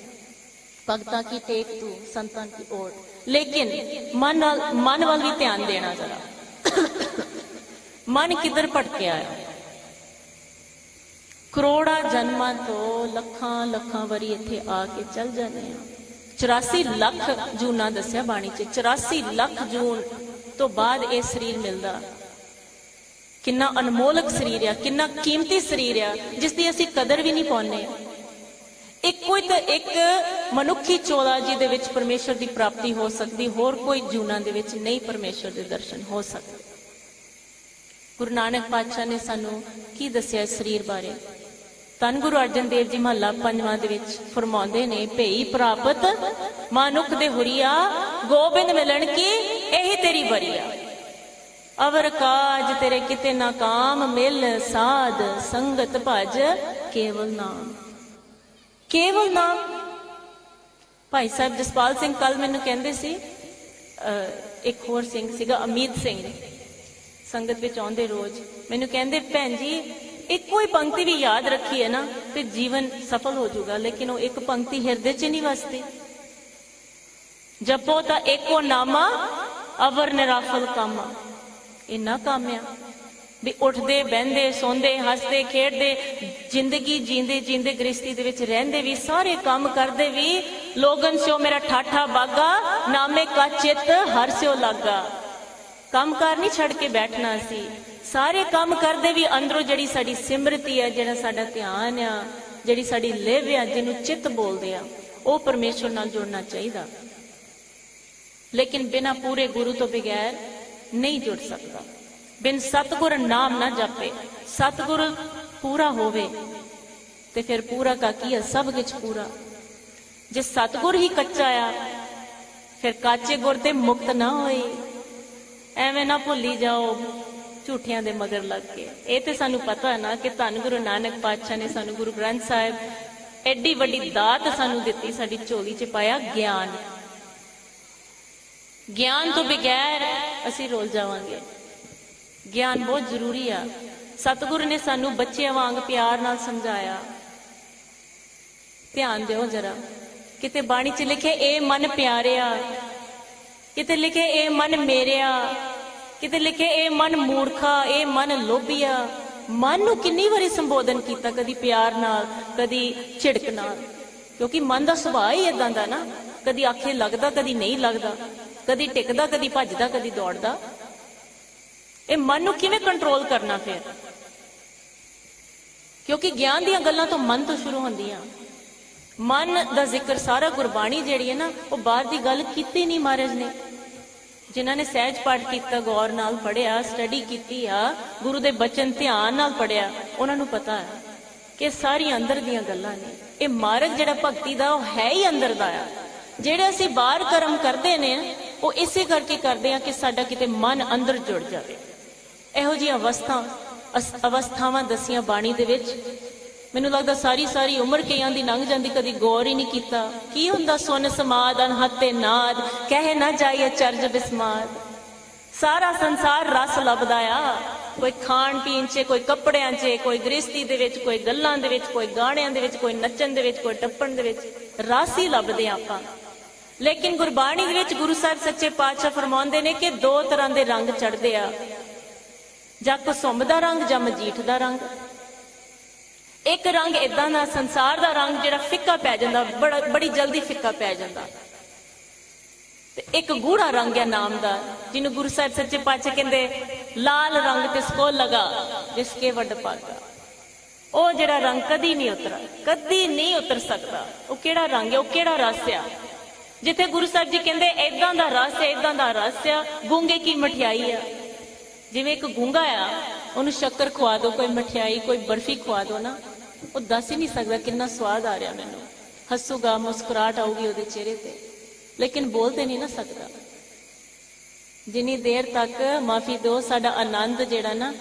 ਭਗਤਾਂ ਕੀ ਟੇਕ ਤੂੰ, ਸੰਤਾਂ ਕੀ ਓਟ। ਲੇਕਿਨ ਮਨ ਵੱਲ ਵੀ ਧਿਆਨ ਦੇਣਾ ਜ਼ਰਾ। ਮਨ ਕਿੱਧਰ ਭਟਕਿਆ ਹੈ? ਕਰੋੜਾਂ ਜਨਮਾਂ ਤੋਂ ਲੱਖਾਂ ਲੱਖਾਂ ਵਾਰੀ ਇੱਥੇ ਆ ਕੇ ਚੱਲ ਜਾਂਦੇ ਆ। 84 ਲੱਖ ਜੂਨਾਂ ਦੱਸਿਆ ਬਾਣੀ 'ਚ, 84 ਲੱਖ ਜੂਨ ਤੋਂ ਬਾਅਦ ਇਹ ਸਰੀਰ ਮਿਲਦਾ। ਕਿੰਨਾ ਅਨਮੋਲਕ ਸਰੀਰ ਆ, ਕਿੰਨਾ ਕੀਮਤੀ ਸਰੀਰ ਆ, ਜਿਸ ਦੀ ਅਸੀਂ ਕਦਰ ਵੀ ਨਹੀਂ ਪਾਉਂਦੇ। ਇੱਕੋ ਇੱਕ ਮਨੁੱਖੀ ਚੋਲਾ ਜਿਹਦੇ ਵਿੱਚ ਪਰਮੇਸ਼ਰ ਦੀ ਪ੍ਰਾਪਤੀ ਹੋ ਸਕਦੀ, ਹੋਰ ਕੋਈ ਜੂਨਾਂ ਦੇ ਵਿੱਚ ਨਹੀਂ ਪਰਮੇਸ਼ਰ ਦੇ ਦਰਸ਼ਨ ਹੋ ਸਕਦੇ। ਗੁਰੂ ਨਾਨਕ ਪਾਤਸ਼ਾਹ ਨੇ ਸਾਨੂੰ ਕੀ ਦੱਸਿਆ ਇਸ ਸਰੀਰ ਬਾਰੇ? ਧੰਨ ਗੁਰੂ ਅਰਜਨ ਦੇਵ ਜੀ ਮਹੱਲਾ 5ਵਾਂ ਦੇ ਵਿੱਚ ਫਰਮਾਉਂਦੇ ਨੇ, ਭਈ ਪ੍ਰਾਪਤ ਮਾਨੁਖ ਦੇ ਹੁਰੀਆ, ਗੋਬਿੰਦ ਮਿਲਣ ਕੀ ਇਹੀ ਤੇਰੀ ਬਰੀਆ। ਅਵਰ ਕਾਜ ਤੇਰੇ ਕਿਤੇ ਨਾ ਕਾਮ, ਮਿਲ ਸਾਧ ਸੰਗਤ ਭਜ ਕੇਵਲ ਨਾਮ। ਕੇਵਲ ਨਾਮ। ਭਾਈ ਸਾਹਿਬ ਜਸਪਾਲ ਸਿੰਘ ਕੱਲ ਮੈਨੂੰ ਕਹਿੰਦੇ ਸੀ, ਇੱਕ ਹੋਰ ਸਿੰਘ ਸੀਗਾ ਅਮੀਤ ਸਿੰਘ, ਸੰਗਤ ਵਿੱਚ ਆਉਂਦੇ ਰੋਜ਼, ਮੈਨੂੰ ਕਹਿੰਦੇ ਭੈਣ ਜੀ ਇੱਕੋ ਹੀ ਪੰਕਤੀ ਵੀ ਯਾਦ ਰੱਖੀ ਹੈ ਨਾ ਤੇ ਜੀਵਨ ਸਫਲ ਹੋ ਜਾਊਗਾ, ਲੇਕਿਨ ਉਹ ਇੱਕ ਪੰਕਤੀ ਹਿਰਦੇ 'ਚ ਨਹੀਂ ਵਸਦੀ। ਜਪੋ ਤਾਂ ਏਕੋ ਨਾਮਾ, ਅਵਰ ਨਿਰਾਫਲ ਕਾਮਾ। ਇੰਨਾ ਕੰਮ ਆ ਵੀ ਉੱਠਦੇ ਬਹਿੰਦੇ ਸੌਂਦੇ ਹੱਸਦੇ ਖੇਡਦੇ ਜ਼ਿੰਦਗੀ ਜੀਂਦੇ ਜੀਂਦੇ ਗ੍ਰਸਤੀ ਦੇ ਵਿੱਚ ਰਹਿੰਦੇ ਵੀ, ਸਾਰੇ ਕੰਮ ਕਰਦੇ ਵੀ, ਲੋਗਨ ਸਿਓ ਮੇਰਾ ਠਾਠਾ ਬਾਗਾ, ਨਾਮੇ ਕਾ ਚਿੱਤ ਹਰ ਸਿਓ ਲਾਗਾ। ਕੰਮ ਕਾਰ ਨਹੀਂ ਛੱਡ ਕੇ ਬੈਠਣਾ ਸੀ, ਸਾਰੇ ਕੰਮ ਕਰਦੇ ਵੀ ਅੰਦਰੋਂ ਜਿਹੜੀ ਸਾਡੀ ਸਿਮਰਤੀ ਹੈ, ਜਿਹੜਾ ਸਾਡਾ ਧਿਆਨ ਆ, ਜਿਹੜੀ ਸਾਡੀ ਲਿਵ ਆ, ਜਿਹਨੂੰ ਚਿੱਤ ਬੋਲਦੇ ਆ, ਉਹ ਪਰਮੇਸ਼ਰ ਨਾਲ ਜੁੜਨਾ ਚਾਹੀਦਾ। ਲੇਕਿਨ ਬਿਨਾਂ ਪੂਰੇ ਗੁਰੂ ਤੋਂ ਬਗੈਰ ਨਹੀਂ ਜੁੜ ਸਕਦਾ। ਬਿਨ ਸਤਿਗੁਰ ਨਾਮ ਨਾ ਜਪੇ, ਸਤਿਗੁਰ ਪੂਰਾ ਹੋਵੇ ਤੇ ਫਿਰ ਪੂਰਾ ਕਾ ਕੀ ਹੈ? ਸਭ ਕੁਝ ਪੂਰਾ। ਜੇ ਸਤਿਗੁਰ ਹੀ ਕੱਚਾ ਆ, ਫਿਰ ਕਾਚੇ ਗੁਰ ਤੇ ਮੁਕਤ ਨਾ ਹੋਏ। ਐਵੇਂ ਨਾ ਭੁੱਲੀ ਜਾਓ ਝੂਠਿਆਂ ਦੇ ਮਗਰ ਲੱਗ ਕੇ। ਇਹ ਤੇ ਸਾਨੂੰ ਪਤਾ ਹੈ ਨਾ ਕਿ ਧੰਨ ਗੁਰੂ ਨਾਨਕ ਪਾਤਸ਼ਾਹ ਨੇ ਸਾਨੂੰ ਗੁਰੂ ਗ੍ਰੰਥ ਸਾਹਿਬ ਐਡੀ ਵੱਡੀ ਦਾਤ ਸਾਨੂੰ ਦਿੱਤੀ, ਸਾਡੀ ਝੋਲੀ 'ਚ ਪਾਇਆ ਗਿਆਨ। ਗਿਆਨ ਤੋਂ ਬਗੈਰ ਅਸੀਂ ਰੋਲ ਜਾਵਾਂਗੇ। ਗਿਆਨ ਬਹੁਤ ਜ਼ਰੂਰੀ ਆ। ਸਤਿਗੁਰੂ ਨੇ ਸਾਨੂੰ ਬੱਚਿਆਂ ਵਾਂਗ ਪਿਆਰ ਨਾਲ ਸਮਝਾਇਆ। ਧਿਆਨ ਦਿਓ ਜਰਾ, ਕਿਤੇ ਬਾਣੀ 'ਚ ਲਿਖੇ ਇਹ ਮਨ ਪਿਆਰਿਆ, ਕਿਤੇ ਲਿਖੇ ਇਹ ਮਨ ਮੇਰਿਆ, ਕਿਤੇ ਲਿਖੇ ਇਹ ਮਨ ਮੂਰਖਾ, ਇਹ ਮਨ ਲੋਭੀਆ। ਮਨ ਨੂੰ ਕਿੰਨੀ ਵਾਰੀ ਸੰਬੋਧਨ ਕੀਤਾ, ਕਦੀ ਪਿਆਰ ਨਾਲ, ਕਦੀ ਝਿੜਕ ਨਾਲ, ਕਿਉਂਕਿ ਮਨ ਦਾ ਸੁਭਾਅ ਹੀ ਇਦਾਂ ਦਾ ਨਾ, ਕਦੀ ਆਖੇ ਲੱਗਦਾ, ਕਦੀ ਨਹੀਂ ਲੱਗਦਾ, ਕਦੀ ਟਿਕਦਾ, ਕਦੀ ਭੱਜਦਾ, ਕਦੀ ਦੌੜਦਾ। ਇਹ ਮਨ ਨੂੰ ਕਿਵੇਂ ਕੰਟਰੋਲ ਕਰਨਾ ਫਿਰ? ਕਿਉਂਕਿ ਗਿਆਨ ਦੀਆਂ ਗੱਲਾਂ ਤੋਂ ਮਨ ਤੋਂ ਸ਼ੁਰੂ ਹੁੰਦੀਆਂ। ਮਨ ਦਾ ਜ਼ਿਕਰ ਸਾਰਾ ਗੁਰਬਾਣੀ ਜਿਹੜੀ ਹੈ ਨਾ, ਉਹ ਬਾਹਰ ਦੀ ਗੱਲ ਕੀਤੀ ਨਹੀਂ ਮਹਾਰਾਜ ਨੇ। ਜਿਨ੍ਹਾਂ ਨੇ ਸਹਿਜ ਪਾਠ ਕੀਤਾ, ਗੌਰ ਨਾਲ ਪੜਿਆ, ਸਟੱਡੀ ਕੀਤੀ ਆ, ਗੁਰੂ ਦੇ ਬਚਨ ਧਿਆਨ ਨਾਲ ਪੜਿਆ, ਉਹਨਾਂ ਨੂੰ ਪਤਾ ਹੈ ਕਿ ਸਾਰੀਆਂ ਅੰਦਰ ਦੀਆਂ ਗੱਲਾਂ ਨੇ। ਇਹ ਮਾਰਗ ਜਿਹੜਾ ਭਗਤੀ ਦਾ, ਉਹ ਹੈ ਹੀ ਅੰਦਰ ਦਾ ਆ। ਜਿਹੜੇ ਅਸੀਂ ਬਾਹਰ ਕਰਮ ਕਰਦੇ ਨੇ, ਉਹ ਇਸੇ ਕਰਕੇ ਕਰਦੇ ਆ ਕਿ ਸਾਡਾ ਕਿਤੇ ਮਨ ਅੰਦਰ ਜੁੜ ਜਾਵੇ। ਇਹੋ ਜਿਹੀਆਂ ਅਵਸਥਾਵਾਂ ਦਸੀਆਂ ਬਾਣੀ ਦੇ ਵਿੱਚ। ਮੈਨੂੰ ਲੱਗਦਾ ਸਾਰੀ ਉਮਰ ਕਈਆਂ ਦੀ ਲੰਘ ਜਾਂਦੀ, ਕਦੀ ਗੌਰ ਹੀ ਨਹੀਂ ਕੀਤਾ ਕੀ ਹੁੰਦਾ। ਸੁਨ ਸਮਾਦ ਅਨਹਦ ਤੇ ਨਾਦ, ਕਹਿ ਨਾ ਜਾਈਏ ਚਰਜ ਬਿਸਮਾਦ। ਸਾਰਾ ਸੰਸਾਰ ਰਸ ਲੱਭਦਾ ਆ, ਕੋਈ ਖਾਣ ਪੀਣ 'ਚ, ਕੋਈ ਕੱਪੜਿਆਂ 'ਚ, ਕੋਈ ਗ੍ਰਸਤੀ ਦੇ ਵਿੱਚ, ਕੋਈ ਗੱਲਾਂ ਦੇ ਵਿੱਚ, ਕੋਈ ਗਾਣਿਆਂ ਦੇ ਵਿੱਚ, ਕੋਈ ਨੱਚਣ ਦੇ ਵਿੱਚ, ਕੋਈ ਟੱਪਣ ਦੇ ਵਿੱਚ। ਰਸ ਹੀ ਲੱਭਦੇ ਆਪਾਂ। ਲੇਕਿਨ ਗੁਰਬਾਣੀ ਦੇ ਵਿੱਚ ਗੁਰੂ ਸਾਹਿਬ ਸੱਚੇ ਪਾਤਸ਼ਾਹ ਫਰਮਾਉਂਦੇ ਨੇ ਕਿ ਦੋ ਤਰ੍ਹਾਂ ਦੇ ਰੰਗ ਚੜ੍ਹਦੇ ਆ, ਜਾਂ ਕੁਸੁੰਭ ਦਾ ਰੰਗ, ਜਾਂ ਮਜੀਠ ਦਾ ਰੰਗ। ਇੱਕ ਰੰਗ ਏਦਾਂ ਦਾ ਸੰਸਾਰ ਦਾ ਰੰਗ ਜਿਹੜਾ ਫਿੱਕਾ ਪੈ ਜਾਂਦਾ, ਬੜੀ ਜਲਦੀ ਫਿੱਕਾ ਪੈ ਜਾਂਦਾ। ਤੇ ਇੱਕ ਗੂੜਾ ਰੰਗ ਹੈ ਨਾਮ ਦਾ, ਜਿਹਨੂੰ ਗੁਰੂ ਸਾਹਿਬ ਸੱਚੇ ਪਾਤਸ਼ਾਹ ਕਹਿੰਦੇ ਲਾਲ ਰੰਗ ਤਿਸਕੋ ਲਗਾ ਜਿਸਕੇ ਵੱਡ ਪਾਗਾ। ਉਹ ਜਿਹੜਾ ਰੰਗ ਕਦੀ ਨਹੀਂ ਉਤਰਾ, ਕਦੀ ਨਹੀਂ ਉਤਰ ਸਕਦਾ। ਉਹ ਕਿਹੜਾ ਰੰਗ ਹੈ, ਉਹ ਕਿਹੜਾ ਰਸ ਆ? ਜਿੱਥੇ ਗੁਰੂ ਸਾਹਿਬ ਜੀ ਕਹਿੰਦੇ ਏਦਾਂ ਦਾ ਰਸ ਹੈ, ਏਦਾਂ ਦਾ ਰਸ ਆ, ਗੂੰਗੇ ਕੀ ਮਠਿਆਈ ਆ। ਜਿਵੇਂ ਇੱਕ ਗੂੰਗਾ ਆ, ਉਹਨੂੰ ਸ਼ੱਕਰ ਖਵਾ ਦੋ, ਕੋਈ ਮਠਿਆਈ, ਕੋਈ ਬਰਫੀ ਖਵਾ ਦੋ ਨਾ, ਉਹ ਦੱਸ ਹੀ ਨਹੀਂ ਸਕਦਾ ਕਿੰਨਾ ਸਵਾਦ ਆ ਰਿਹਾ ਮੈਨੂੰ। ਹੱਸੂਗਾ, ਮੁਸਕਰਾਹਟ ਆਊਗੀ ਉਹਦੇ ਚਿਹਰੇ ਤੇ, ਲੇਕਿਨ ਬੋਲ ਤੇ ਨਹੀਂ ਨਾ ਸਕਦਾ। ਜਿੰਨੀ ਦੇਰ ਤੱਕ, ਮਾਫੀ ਦਿਓ, ਸਾਡਾ ਆਨੰਦ ਜਿਹੜਾ ਨਾ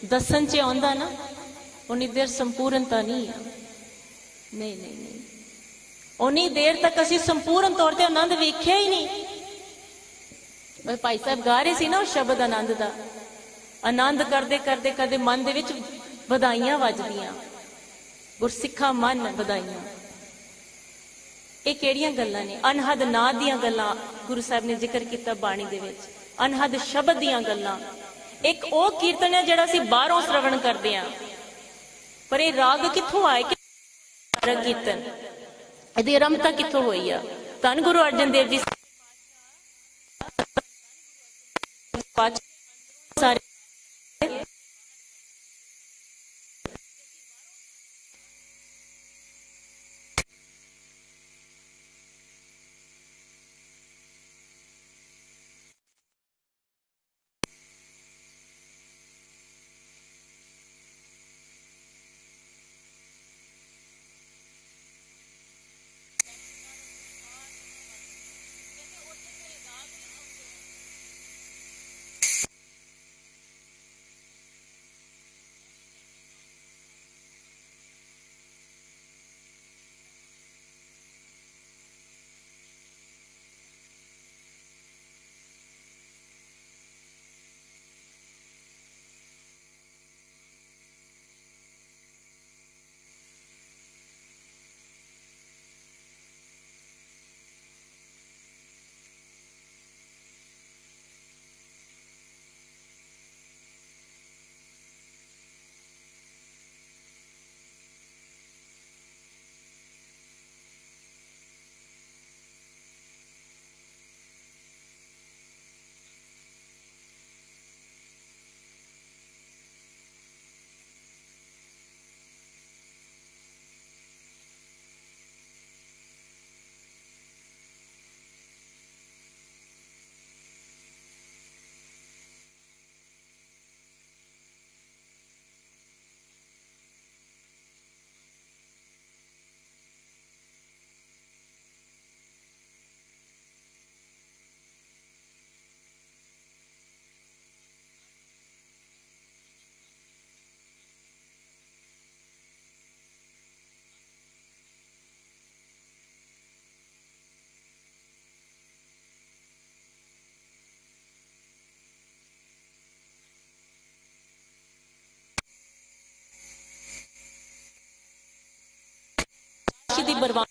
ਦੱਸਣ 'ਚ ਆਉਂਦਾ ਨਾ, ਉਨੀ ਦੇਰ ਸੰਪੂਰਨਤਾ ਨਹੀਂ ਆ। ਨਹੀਂ ਨਹੀਂ ਨਹੀਂ, ਉਨੀ ਦੇਰ ਤੱਕ ਅਸੀਂ ਸੰਪੂਰਨ ਤੌਰ ਤੇ ਆਨੰਦ ਵੇਖਿਆ ਹੀ ਨਹੀਂ। ਭਾਈ ਸਾਹਿਬ ਗਾ ਰਹੇ ਸੀ ਨਾ ਉਹ ਸ਼ਬਦ ਆਨੰਦ ਦਾ। ਆਨੰਦ ਕਰਦੇ ਕਰਦੇ ਕਰਦੇ ਮਨ ਦੇ ਵਿੱਚ ਵਧਾਈਆਂ ਵੱਜਦੀਆਂ, ਗੁਰਸਿੱਖਾ ਮਨ ਵਧਾਈਆਂ। ਇਹ ਕਿਹੜੀਆਂ ਗੱਲਾਂ ਨੇ? ਅਨਹਦ ਨਾਦ ਦੀਆਂ ਗੱਲਾਂ ਗੁਰੂ ਸਾਹਿਬ ਨੇ ਜ਼ਿਕਰ ਕੀਤਾ ਬਾਣੀ ਦੇ ਵਿੱਚ, ਅਨਹਦ ਸ਼ਬਦ ਦੀਆਂ ਗੱਲਾਂ। ਇੱਕ ਉਹ ਕੀਰਤਨ ਹੈ ਜਿਹੜਾ ਅਸੀਂ ਬਾਹਰੋਂ ਸ਼ਰਵਣ ਕਰਦੇ ਆ, ਪਰ ਇਹ ਰਾਗ ਕਿੱਥੋਂ ਆਏ? ਰਾਗ ਕੀਰਤਨ, ਇਹਦੀ ਆਰੰਭਤਾ ਕਿੱਥੋਂ ਹੋਈ ਆ? ਧੰਨ ਗੁਰੂ ਅਰਜਨ ਦੇਵ ਜੀ ਸਾਰੇ ਬਰਬਾਦ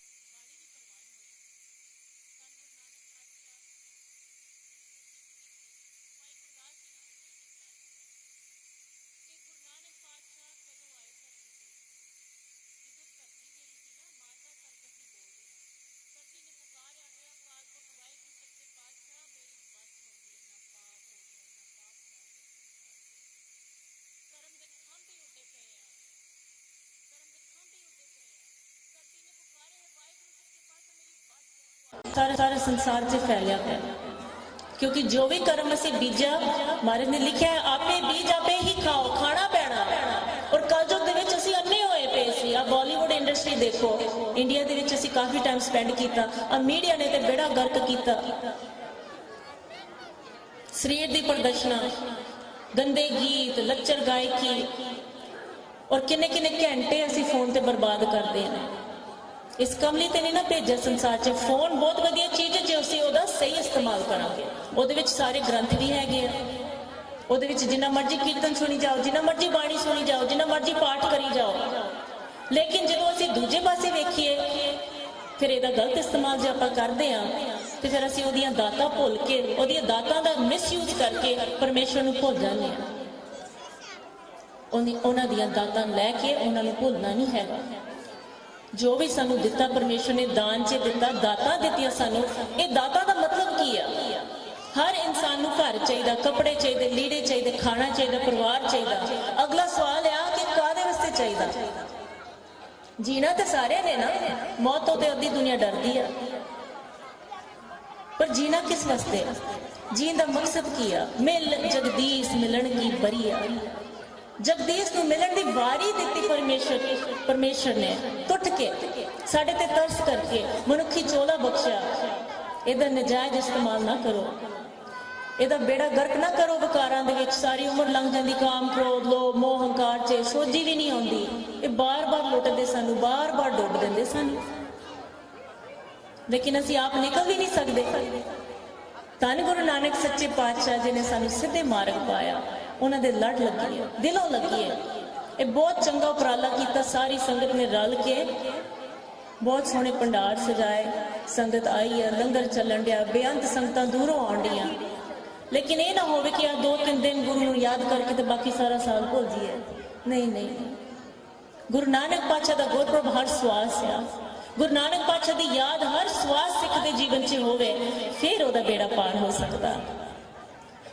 सारे संसार से फैलिया है, क्योंकि जो भी कर्म असी बीजा महाराज ने लिखा है आपे बीज आपे ही खाओ, खाना पैना। और कलयुग दे विच असी अन्ने होए पे सी। आ बॉलीवुड इंडस्ट्री देखो, इंडिया दे विच असी काफी टाइम स्पेंड कीता, आ मीडिया ने ते बेड़ा गर्क कीता। शरीर दी प्रदर्शना, गंदे गीत, लच्चर गायकी, और किन्ने किन्ने घंटे असी फोन ते बर्बाद करते हैं। इस कमली ते नहीं ना भेजा संसार च। फोन बहुत वधिया चीज है जे असीं ओहदा सही इस्तेमाल करांगे। ओहदे विच सारे ग्रंथ भी हैगे आ, ओहदे विच जिन्ना मर्जी कीर्तन सुनी जाओ, जिन्ना मर्जी बाणी सुनी जाओ, जिन्ना मर्जी पाठ करी जाओ। लेकिन जदों असीं दूजे पासे वेखीए फिर इहदा गलत इस्तेमाल जे आपां करदे आ ते फिर असीं ओहदियां दातां भुल के, ओहदियां दातां दा मिसयूज करके परमेश्वर नूं भुल जांदे आ। उन्हां दियां दातां लैके उन्हां नूं भुलना नहीं हैगा। जो भी सानू दिता परमेश्वर ने दान च दिता, दातां दित्तियां सानू। ये दातां दा मतलब की है? हर इंसान नूं घर चाहिए, कपड़े चाहिए, लीड़े चाहिए, खाना चाहिए, परिवार चाहिए। अगला सवाल है कि काहदे वास्ते चाहिए? जीना तो सारे ने ना, मौत तो अद्धी दुनिया डरदी है, पर जीना किस वास्ते? जीन दा मकसद की है? मिल जगदीश मिलन की बरिया। जगदीश नूं मिलन दी वारी दित्ती परमेश्वर ने, टुट के साडे ते तरस करके मनुखी चोला बख्शिया। इहदा नजायज इस्तेमाल ना करो, इहदा बेड़ा गर्क ना करो विकारां दे विच। सारी उम्र लंघ जांदी काम क्रोध लोभ मोह हंकार च, सोझी भी नहीं आउंदी। ये बार बार लुटदे सानू, बार बार डुब दिंदे सानू, लेकिन असीं आप निकल भी नहीं सकदे। धन गुरु नानक सच्चे पातशाह जी ने सानू सीधे मार्ग पाया, उन्हां दे लड़ लगी है, दिलों लगी है। ये बहुत चंगा उपराला किया, सारी संगत ने रल के बहुत सोहने भंडार सजाए, संगत आई है, लंगर चलन दिया, बेअंत संगतां दूरों आउण दियां। लेकिन ये ना होवे कि 2-3 दिन गुरु नूं याद करके तो बाकी सारा साल भुल जाइए। नहीं नहीं, गुरु नानक पातशाह दा गुरपुरब हर सवास है। गुरु नानक पातशाह दी याद हर सवास सिख दे जीवन च होवे, फिर ओहदा बेड़ा पार हो सकता।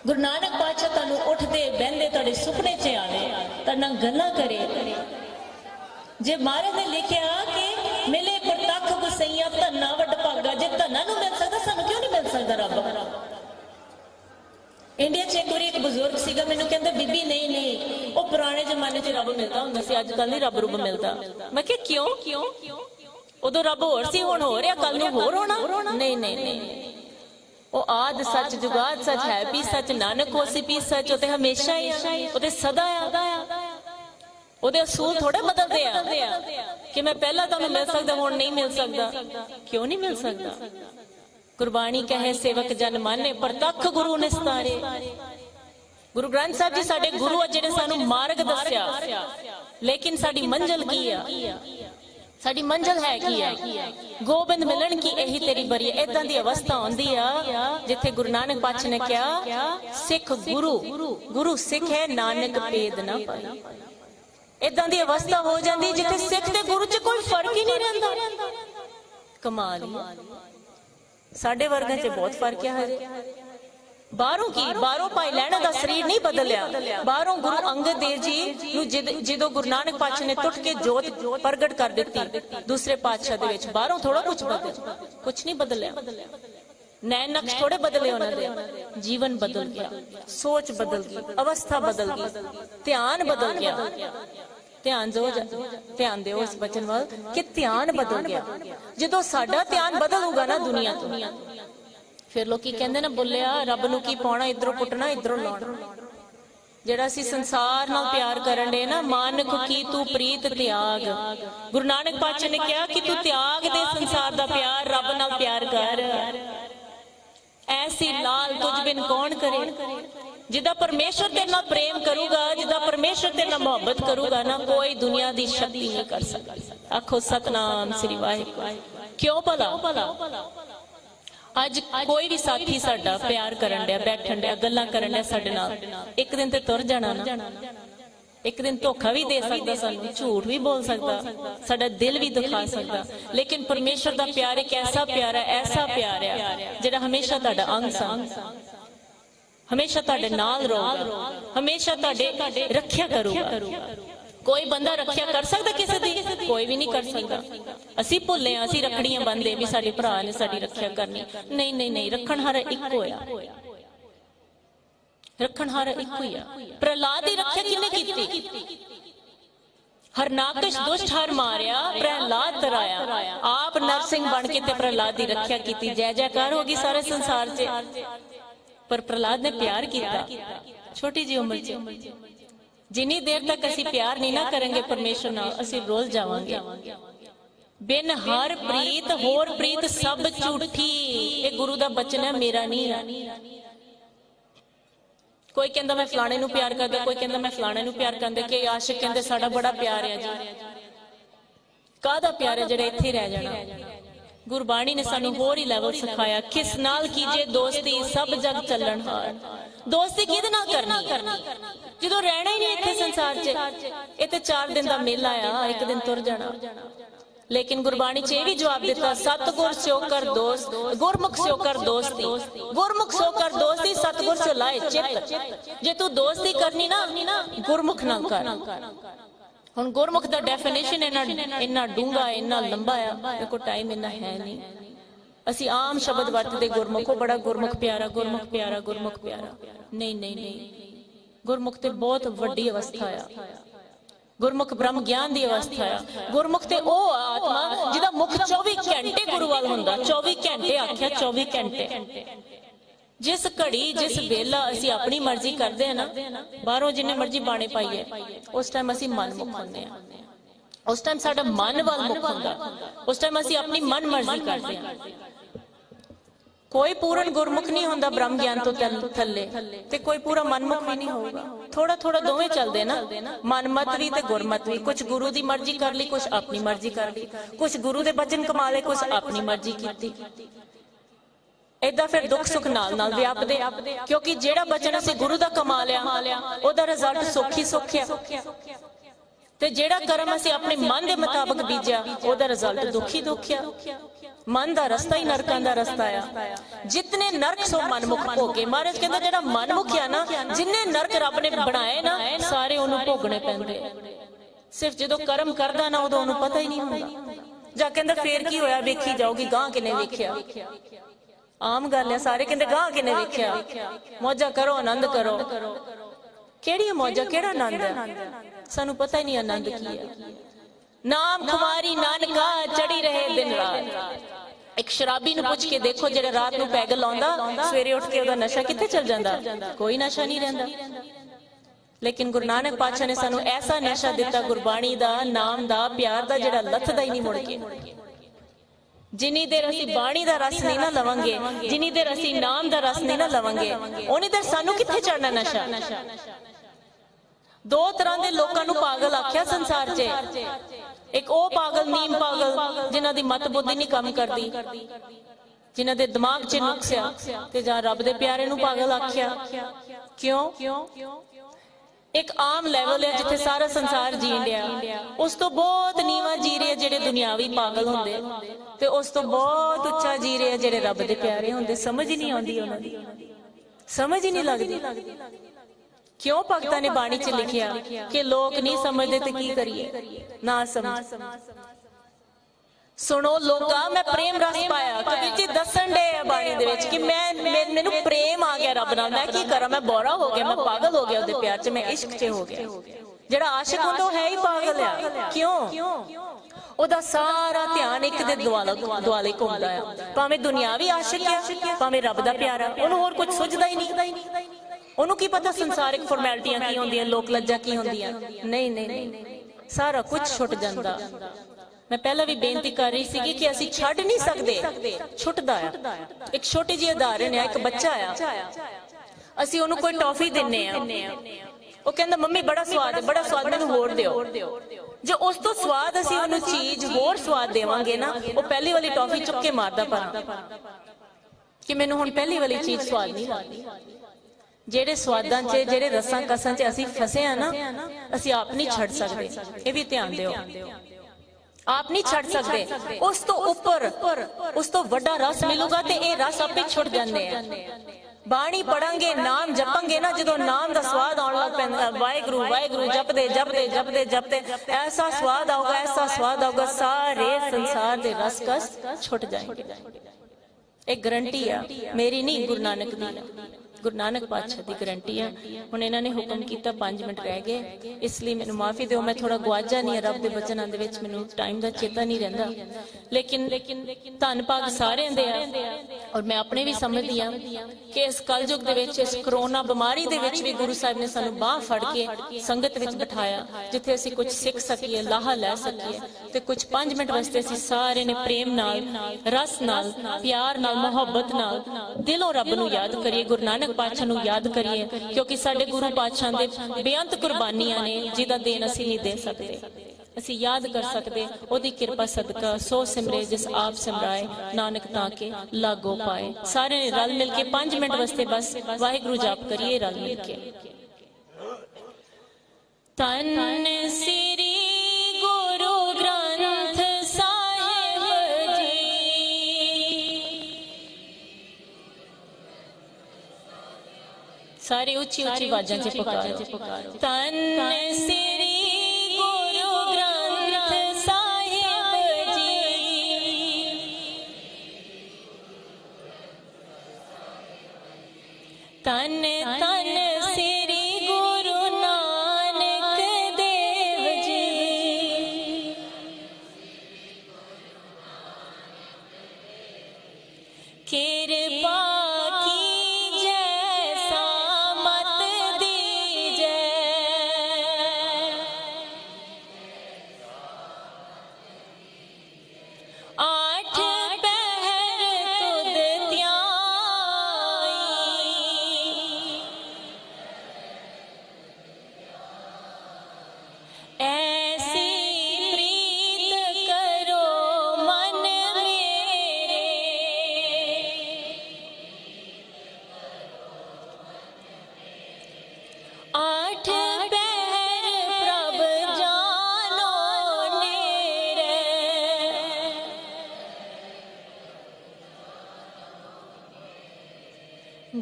गुरु नानक पातशाह तुहानूं उठदे बहंदे तुहाडे सुपने च आवे, तुहाडे नाल गल्लां करे। जे महाराज ने लिखिया कि मिले प्रतख गुसैया धन्ना वड भागा, जे धन्ना नूं मिल सकदा सानूं क्यों नहीं मिल सकदा रब? इंडिया च एक बारी एक बजुर्ग सीगा, मैनूं कहंदा बीबी नहीं नहीं वो पुराने जमाने च रब मिलदा हुंदा सी, अजकल नहीं रब रूप मिलदा। मैं कहा क्यों? उदों रब होर सी, हुण हो रिहा, कल नूं होर होना? नहीं नहीं नहीं, वो आद सच जुगाद सच है भी सच, नानक होसी भी सच, वो हमेशा ही है, वो सदा है। ਉਹਦੇ ਅਸੂਲ ਥੋੜੇ ਬਦਲਦੇ ਆ ਕਿ ਮੈਂ ਪਹਿਲਾਂ ਤੁਹਾਨੂੰ ਮਿਲ ਸਕਦਾ ਹੁਣ ਨਹੀਂ ਮਿਲ ਸਕਦਾ। ਕਿਉਂ ਨਹੀਂ ਮਿਲ ਸਕਦਾ? ਗੁਰਬਾਣੀ ਕਹੇ ਸੇਵਕ ਜਨ ਮਾਨੇ ਪ੍ਰਤੱਖ ਗੁਰੂ ਨੇ ਸਤਾਰੇ। ਗੁਰੂ ਗ੍ਰੰਥ ਸਾਹਿਬ ਜੀ ਸਾਡੇ ਗੁਰੂ ਆ ਜਿਹੜੇ ਸਾਨੂੰ ਮਾਰਗ ਦੱਸਿਆ, ਲੇਕਿਨ ਸਾਡੀ ਮੰਜ਼ਿਲ ਕੀ ਆ? ਸਾਡੀ ਮੰਜ਼ਿਲ ਹੈ ਕੀ ਆ? ਗੋਬਿੰਦ ਮਿਲਣ ਕੀ ਇਹੀ ਤੇਰੀ ਬਰੀ। ਇਦਾਂ ਦੀ ਅਵਸਥਾ ਆਉਂਦੀ ਆ ਜਿੱਥੇ ਗੁਰੂ ਨਾਨਕ ਪਾਤਸ਼ਾਹ ਨੇ ਕਿਹਾ ਸਿੱਖ ਗੁਰੂ ਸਿੱਖ ਹੈ ਨਾਨਕ ਭੇਦ ਨਾ ਪਾਈ। ਇਦਾਂ ਦੀ ਅਵਸਥਾ ਹੋ ਜਾਂਦੀ ਜਿੱਥੇ ਸਿੱਖ ਤੇ ਗੁਰੂ 'ਚ ਕੋਈ ਫਰਕ ਹੀ ਨਹੀਂ ਰਹਿੰਦਾ। ਕਮਾਲ ਹੀ। ਸਾਡੇ ਵਰਗਾਂ 'ਚ ਬਹੁਤ ਫਰਕ ਹੈ ਹਜੇ। ਬਾਹਰੋਂ ਕੀ ਬਾਹਰੋਂ ਭਾਈ ਲੈਣਾ ਦਾ ਸਰੀਰ ਨਹੀਂ ਬਦਲਿਆ। ਬਾਹਰੋਂ ਗੁਰੂ ਅੰਗਦ ਦੇਵ ਜੀ ਨੂੰ ਜਦੋਂ ਗੁਰੂ ਨਾਨਕ ਪਾਤਸ਼ਾਹ ਨੇ ਟੁੱਟ ਕੇ ਜੋਤ ਪ੍ਰਗਟ ਕਰ ਦਿੱਤੀ ਦੂਸਰੇ ਪਾਤਸ਼ਾਹ ਦੇ ਵਿੱਚ, ਬਾਹਰੋਂ ਥੋੜਾ ਕੁਝ ਨਹੀਂ ਬਦਲਿਆ। ਨੈਣ ਨਕਸ਼ ਥੋੜੇ ਬਦਲੇ ਉਹਨਾਂ ਦੇ, ਜੀਵਨ ਬਦਲ ਗਿਆ, ਸੋਚ ਬਦਲ ਗਈ, ਅਵਸਥਾ ਬਦਲ ਗਈ, ਧਿਆਨ ਬਦਲ ਗਿਆ। ਧਿਆਨ ਦਿਓ ਇਸ ਬਚਨ ਵੱਲ ਕਿ ਧਿਆਨ ਬਦਲ ਗਿਆ। ਜਦੋਂ ਸਾਡਾ ਧਿਆਨ ਬਦਲੂਗਾ ਨਾ ਦੁਨੀਆ ਤੋਂ, ਫਿਰ ਲੋਕੀ ਕਹਿੰਦੇ ਨਾ ਬੋਲਿਆ ਰੱਬ ਨੂੰ ਕੀ ਪਾਉਣਾ, ਇਧਰੋਂ ਪੁੱਟਣਾ ਇਧਰੋਂ ਲਾਉਣਾ। ਜਿਹੜਾ ਅਸੀਂ ਸੰਸਾਰ ਨਾਲ ਪਿਆਰ ਕਰਨ ਦੇ ਨਾ, ਮਾਨਕ ਕੀ ਤੂੰ ਪ੍ਰੀਤ ਤਿਆਗ। ਗੁਰੂ ਨਾਨਕ ਪਾਤਸ਼ਾਹ ਨੇ ਕਿਹਾ ਕਿ ਤੂੰ ਤਿਆਗ ਦੇ ਸੰਸਾਰ ਦਾ ਪਿਆਰ, ਰੱਬ ਨਾਲ ਪਿਆਰ ਕਰ। ਐਸੀ ਲਾਲ ਤੁਝ ਬਿਨ ਕੌਣ ਕਰੇ। जिदा परमेश्वर तेरे नाल प्रेम करूगा, जिदा परमेश्वर तेरे नाल मोहब्बत करूगा ना, कोई दुनिया दी शक्ति नहीं कर सकती। आखो सतनाम श्री वाहिगुरू। क्यों भला? अज कोई भी साथी साडा प्यार करन दिया, बैठन दिया, गल्लां करन दिया साडे नाल, एक दिन ते तुर जाना ना। एक दिन धोखा भी दे सकता, सानू झूठ भी बोल सकता, साडा दिल भी दुखा सकता, लेकिन परमेश्वर दा प्यार एक ऐसा प्यार है, ऐसा प्यार है जिहड़ा हमेशा तुहाडा अंग संग, हमेशा तुहाडे नाल रहूगा, हमेशा तुहाडे रखिया करूगा। कोई बंदा रखिया कर सकता किसी दी? कोई भी नहीं कर सकता। असी भुले हां, असी रखड़ियां बंदे भी साडे भरा ने साडी रखिया करनी। नहीं नहीं नहीं, रखणहार इक्को होया, रखणहार इक्को ही आ। प्रहलाद दी रखिया किने कीती? हरनाकश दुष्ट हर मारिया, प्रहलाद तराया, आप नरसिंह बन के ते प्रहलाद दी रखिया कीती। जय जयकार होगी सारे संसार च। पर प्रहलाद ने प्यार किया छोटी जी उम्र च। जिन्नी देर तक असी प्यार नहीं ना करेंगे परमेश्वर नाल, असी रोल जावांगे। बिन हर प्रीत होर प्रीत सब झूठी, ये गुरु दा बचन है, मेरा नहीं है। कोई कहंदा मैं फलाणे नूं प्यार करदा, कोई कहंदा मैं फलाणे नूं प्यार करदा, कि आशिक कहंदे साडा बड़ा प्यार है जी। काहदा प्यार है जिहड़ा इत्थे रह जाना? गुरबाणी ने सानू होर ही लैवल सिखाया। किस नाल कीजे दोस्ती सब जग चलन हार। दोस्ती किहदे नाल करनी जदों रहना ही नहीं इत्थे संसार च? ये ते 4 दिन दा मेला आ, एक दिन तुर जाना। लेकिन गुरबाणी च भी जवाब दिता, सतगुर स्यो कर दोस्त, गुरमुख स्यो कर दोस्ती, गुरमुख स्यो कर दोस्ती, सतगुर स्यो लाए चित। जे तू दोस्ती करनी ना, गुरमुख ना कर। हुण गुरमुख दा डेफिनेशन इन्ना डूंगा, इन्ना लंबा आ, मेरे को टाइम इन्ना है नहीं। असी आम शब्द वरतदे गुरमुख, बड़ा गुरमुख प्यारा, गुरमुख प्यारा, गुरमुख प्यारा। नहीं नहीं नहीं, गुरमुख ते बहुत वड्डी अवस्था आ। गुरमुख ब्रह्म ज्ञान दी अवस्था है। गुरमुख ते ओ आत्मा जिहदा मुख 24 घंटे गुरु वाल हुंदा। 24 घंटे आख्या, 24 घंटे। जिस घड़ी जिस वेला असी अपनी मर्जी करते हैं ना, बाहरों जिन्ने मर्जी बाणे पाइए, उस टाइम असी मनमुख होंदे हां। उस टाइम साडा मन वाल मुख हुंदा, उस टाइम असी अपनी मन मर्जी करते हैं। कोई पूर्ण गुरमुख नहीं होंदा ब्रह्म ज्ञान तो थल्ले, ते कोई पूरा मनमुख भी नहीं होगा। थोड़ा थोड़ा दोवें चलदे ना, मनमत भी ते गुरमत भी। कुछ गुरु दी मर्जी कर ली, कुछ अपनी मर्जी कर ली, कुछ गुरु दे बचन कमा ले, कुछ अपनी मर्जी कीती। ऐदा फिर दुख सुख नाल नाल व्यापदे, क्योंकि जेड़ा बचन असी गुरु दा कमा लिया, ओदा रिजल्ट सुख ही सुख है। ते जेड़ा कर्म असी अपने मन दे मुताबिक बीजा, ओदा रिजल्ट दुख ही दुख है। मन दा रस्ता ही नरकां दा रस्ता आ। जितने नरक सो मनमुख भोगे। महाराज कहंदा जेड़ा मनमुख है ना, जिन्ने नरक रब ने बनाए ना, सारे ओनू भोगने पैंदे। सिर्फ जदों कर्म करदा ना, उदों ओनू पता ही नहीं हुंदा। जा कहंदा फेर की होया, वेखी जाओगी, गां किने वेखिया। आम गल है, सारे कहंदे गां किने वेखिया। मौजा करो, आनंद करो। केड़ी मौजा, केड़ा आनंद है? सानू पता ही नहीं आनंद की है। नाम खुमारी नानका चढ़ी रहे दिन रात। एक शराबी नूं पुछ के देखो, जेड़ा रात नूं पैग लाउंदा, सवेरे उठ के ओदा नशा कित्थे चल जांदा? कोई नशा नहीं रहिंदा। लेकिन गुरु नानक पातशाह ने सानू ऐसा नशा दिता गुरबाणी दा, नाम दा, प्यार दा, जेड़ा लथदा ही नहीं मुड़ के। जिन्नी देर असी बाणी दा रस नहीं ना लवांगे, जिन्नी देर असी नाम दा रस नहीं ना लवांगे, उन्नी देर सानू कित्थे चढ़ना नशा। दो तरह के लोगों को पागल आख्या संसार च। एक ओ पागल, नीम पागल, जिन्हां दी मत बुद्धि नहीं काम करती, जिन्हां दे दिमाग च नुक्स आ, ते जां रब दे प्यारे नूं पागल आख्या। क्यों? एक आम लैवल है जिथे सारा संसार जीन दिया, उस तो बहुत नीवा जी रहे जेड़े दुनियावी पागल होंदे, ते उस तो बहुत उच्चा जी रहे जेड़े रब दे प्यारे होंदे। समझ ही नहीं आउंदी उन्हां दी, समझ ही नहीं लगदी। क्यों भगतां ने बाणी च लिखिया कि लोग नहीं समझते ते की करिए? ना समझ। सुनो लोका, मैं प्रेम रस पाया। कबीर जी दसन डे बाणी दे विच कि मैनू प्रेम आ गया रब नाल। मैं की करा? मैं बोरा हो गया, मैं पागल हो गया उहदे प्यार च, मैं इश्क च हो गया। जेड़ा आशिक हुंदा ओह है ही पागल है। क्यों? ओदा सारा ध्यान एक दे दुआले घुमदा है। भावें दुनियावी आशिक है, भावें रब दा प्यारा, ओनू होर कुछ सुझदा ही नहीं। ओनू की पता संसारिक फॉर्मैलिटियां की होंदियां, लोक लज्जा की होंदियां। नहीं, सारा कुछ छुट जांदा। मैं पहला भी बेनती कर रही थी कि असी छड़ नहीं सकते, छुटदा है। एक छोटी जी उदाहरण है, एक बच्चा आया, ਅਸੀਂ ਉਹਨੂੰ ਕੋਈ ਟੌਫੀ ਦਿੰਨੇ ਆ, ਉਹ ਕਹਿੰਦਾ ਮੰਮੀ ਬੜਾ ਸਵਾਦ ਹੈ, ਬੜਾ ਸਵਾਦ, ਮੈਨੂੰ ਹੋਰ ਦਿਓ। ਜੇ ਉਸ ਤੋਂ ਸਵਾਦ ਅਸੀਂ ਉਹਨੂੰ ਚੀਜ਼ ਹੋਰ ਸਵਾਦ ਦੇਵਾਂਗੇ ਨਾ, ਉਹ ਪਹਿਲੀ ਵਾਲੀ ਟੌਫੀ ਚੁੱਕ ਕੇ ਮਾਰਦਾ ਪਰ ਕਿ ਮੈਨੂੰ ਹੁਣ ਪਹਿਲੀ ਵਾਲੀ ਚੀਜ਼ ਸਵਾਦ ਨਹੀਂ ਲੱਗਦੀ। ਜਿਹੜੇ ਸਵਾਦਾਂ 'ਚ, ਜਿਹੜੇ ਰਸਾਂ ਕਸਾਂ 'ਚ ਅਸੀਂ ਫਸੇ ਆ ਨਾ, ਅਸੀਂ ਆਪ ਨਹੀਂ ਛੱਡ ਸਕਦੇ। ਇਹ ਵੀ ਧਿਆਨ ਦਿਓ, ਆਪ ਨਹੀਂ ਛੱਡ ਸਕਦੇ। ਉਸ ਤੋਂ ਉੱਪਰ, ਉਸ ਤੋਂ ਵੱਡਾ ਰਸ ਮਿਲੂਗਾ ਤੇ ਇਹ ਰਸ ਆਪੇ ਛੁੱਟ ਜਾਂਦੇ ਆ। ਬਾਣੀ ਪੜਾਂਗੇ, ਨਾਮ ਜਪਾਂਗੇ ਨਾ, ਜਦੋਂ ਨਾਮ ਦਾ ਸਵਾਦ ਆਉਣ ਲੱਗ ਪੈਂਦਾ, ਵਾਹਿਗੁਰੂ ਵਾਹਿਗੁਰੂ ਜਪਦੇ ਜਪਦੇ ਜਪਦੇ ਜਪਦੇ ਐਸਾ ਸਵਾਦ ਆਊਗਾ, ਐਸਾ ਸਵਾਦ ਆਊਗਾ, ਸਾਰੇ ਸੰਸਾਰ ਦੇ ਰਸ ਕਸ ਛੁੱਟ ਜਾਣਗੇ। ਇਹ ਗਰੰਟੀ ਆ, ਮੇਰੀ ਨਹੀਂ, ਗੁਰੂ ਨਾਨਕ ਦੀ, ਗੁਰੂ ਨਾਨਕ ਪਾਤਸ਼ਾਹ ਦੀ ਗਰੰਟੀ ਆ। ਹੁਣ ਇਹਨਾਂ ਨੇ ਹੁਕਮ ਕੀਤਾ 5 ਮਿੰਟ ਰਹਿ ਗਏ, ਇਸ ਲਈ ਮੈਨੂੰ ਮਾਫੀ ਦਿਓ, ਮੈਂ ਥੋੜਾ ਗਵਾਜਾ ਨਹੀਂ, ਰੱਬ ਦੇ ਬਚਨਾਂ ਦੇ ਵਿੱਚ ਮੈਨੂੰ ਟਾਈਮ ਦਾ ਚੇਤਾ ਨਹੀਂ ਰਹਿੰਦਾ। ਲੇਕਿਨ ਧੰਨ ਭਾਗ ਸਾਰਿਆਂ ਦੇ ਆ, ਔਰ ਮੈਂ ਆਪਣੇ ਵੀ ਸਮਝਦੀ ਆ ਕਿ ਇਸ ਕਲਯੁਗ ਦੇ ਵਿੱਚ, ਇਸ ਕਰੋਨਾ ਬਿਮਾਰੀ ਦੇ ਵਿੱਚ ਵੀ ਗੁਰੂ ਸਾਹਿਬ ਨੇ ਸਾਨੂੰ ਬਾਹ ਫੜ ਕੇ ਸੰਗਤ ਵਿੱਚ ਬਿਠਾਇਆ, ਜਿੱਥੇ ਅਸੀਂ ਕੁਝ ਸਿੱਖ ਸਕੀਏ, ਲਾਹਾ ਲੈ ਸਕੀਏ। ਤੇ ਕੁਝ 5 ਮਿੰਟ ਵਾਸਤੇ ਅਸੀਂ ਸਾਰੇ ਨੇ ਪ੍ਰੇਮ ਨਾਲ, ਰਸ ਨਾਲ, ਪਿਆਰ ਨਾਲ, ਮੁਹੱਬਤ ਨਾਲ ਦਿਲੋਂ ਰੱਬ ਨੂੰ ਯਾਦ ਕਰੀਏ, ਗੁਰੂ ਨਾਨਕ ਪਾਤਸ਼ਾਹ ਨੂੰ ਯਾਦ ਕਰੀਏ, ਕਿਉਂਕਿ ਸਾਡੇ ਗੁਰੂ ਪਾਤਸ਼ਾਹ ਦੇ ਬੇਅੰਤ ਕੁਰਬਾਨੀਆਂ ਨੇ, ਜਿਹਦਾ ਦੇਣ ਅਸੀਂ ਨਹੀਂ ਦੇ ਸਕਦੇ। ਅਸੀਂ ਯਾਦ ਕਰ ਸਕਦੇ, ਉਹਦੀ ਕਿਰਪਾ ਸਦਕਾ ਸੋ ਸਿਮਰੇ ਜਿਸ ਆਪ ਸਿਮਰਾਏ, ਨਾਨਕ ਤਾਂ ਕੇ ਲਾਗੋ ਪਾਏ। ਸਾਰੇ ਨੇ ਰਲ ਮਿਲ ਕੇ 5 ਮਿੰਟ ਵਾਸਤੇ ਬਸ ਵਾਹਿਗੁਰੂ ਜਾਪ ਕਰੀਏ ਰਲ ਮਿਲ ਕੇ। ਤਨ ਸ੍ਰੀ ਗੁਰੂ ਗ੍ਰੰਥ ਸਾਹਿਬ ਜੀ, ਸਾਰੇ ਉੱਚੀ ਉੱਚੀ ਆਵਾਜ਼ਾਂ 'ਚ ਪੁਕਾਰੋ, ਤਨ ਸ੍ਰੀ ਗੁਰੂ ਗ੍ਰੰਥ ਸਾਹਿਬ ਜੀ, ਤਨ ਤਨ ਸ੍ਰੀ ਗੁਰੂ ਨਾਨਕ ਦੇਵ ਜੀ, ਕਿਰਪਾ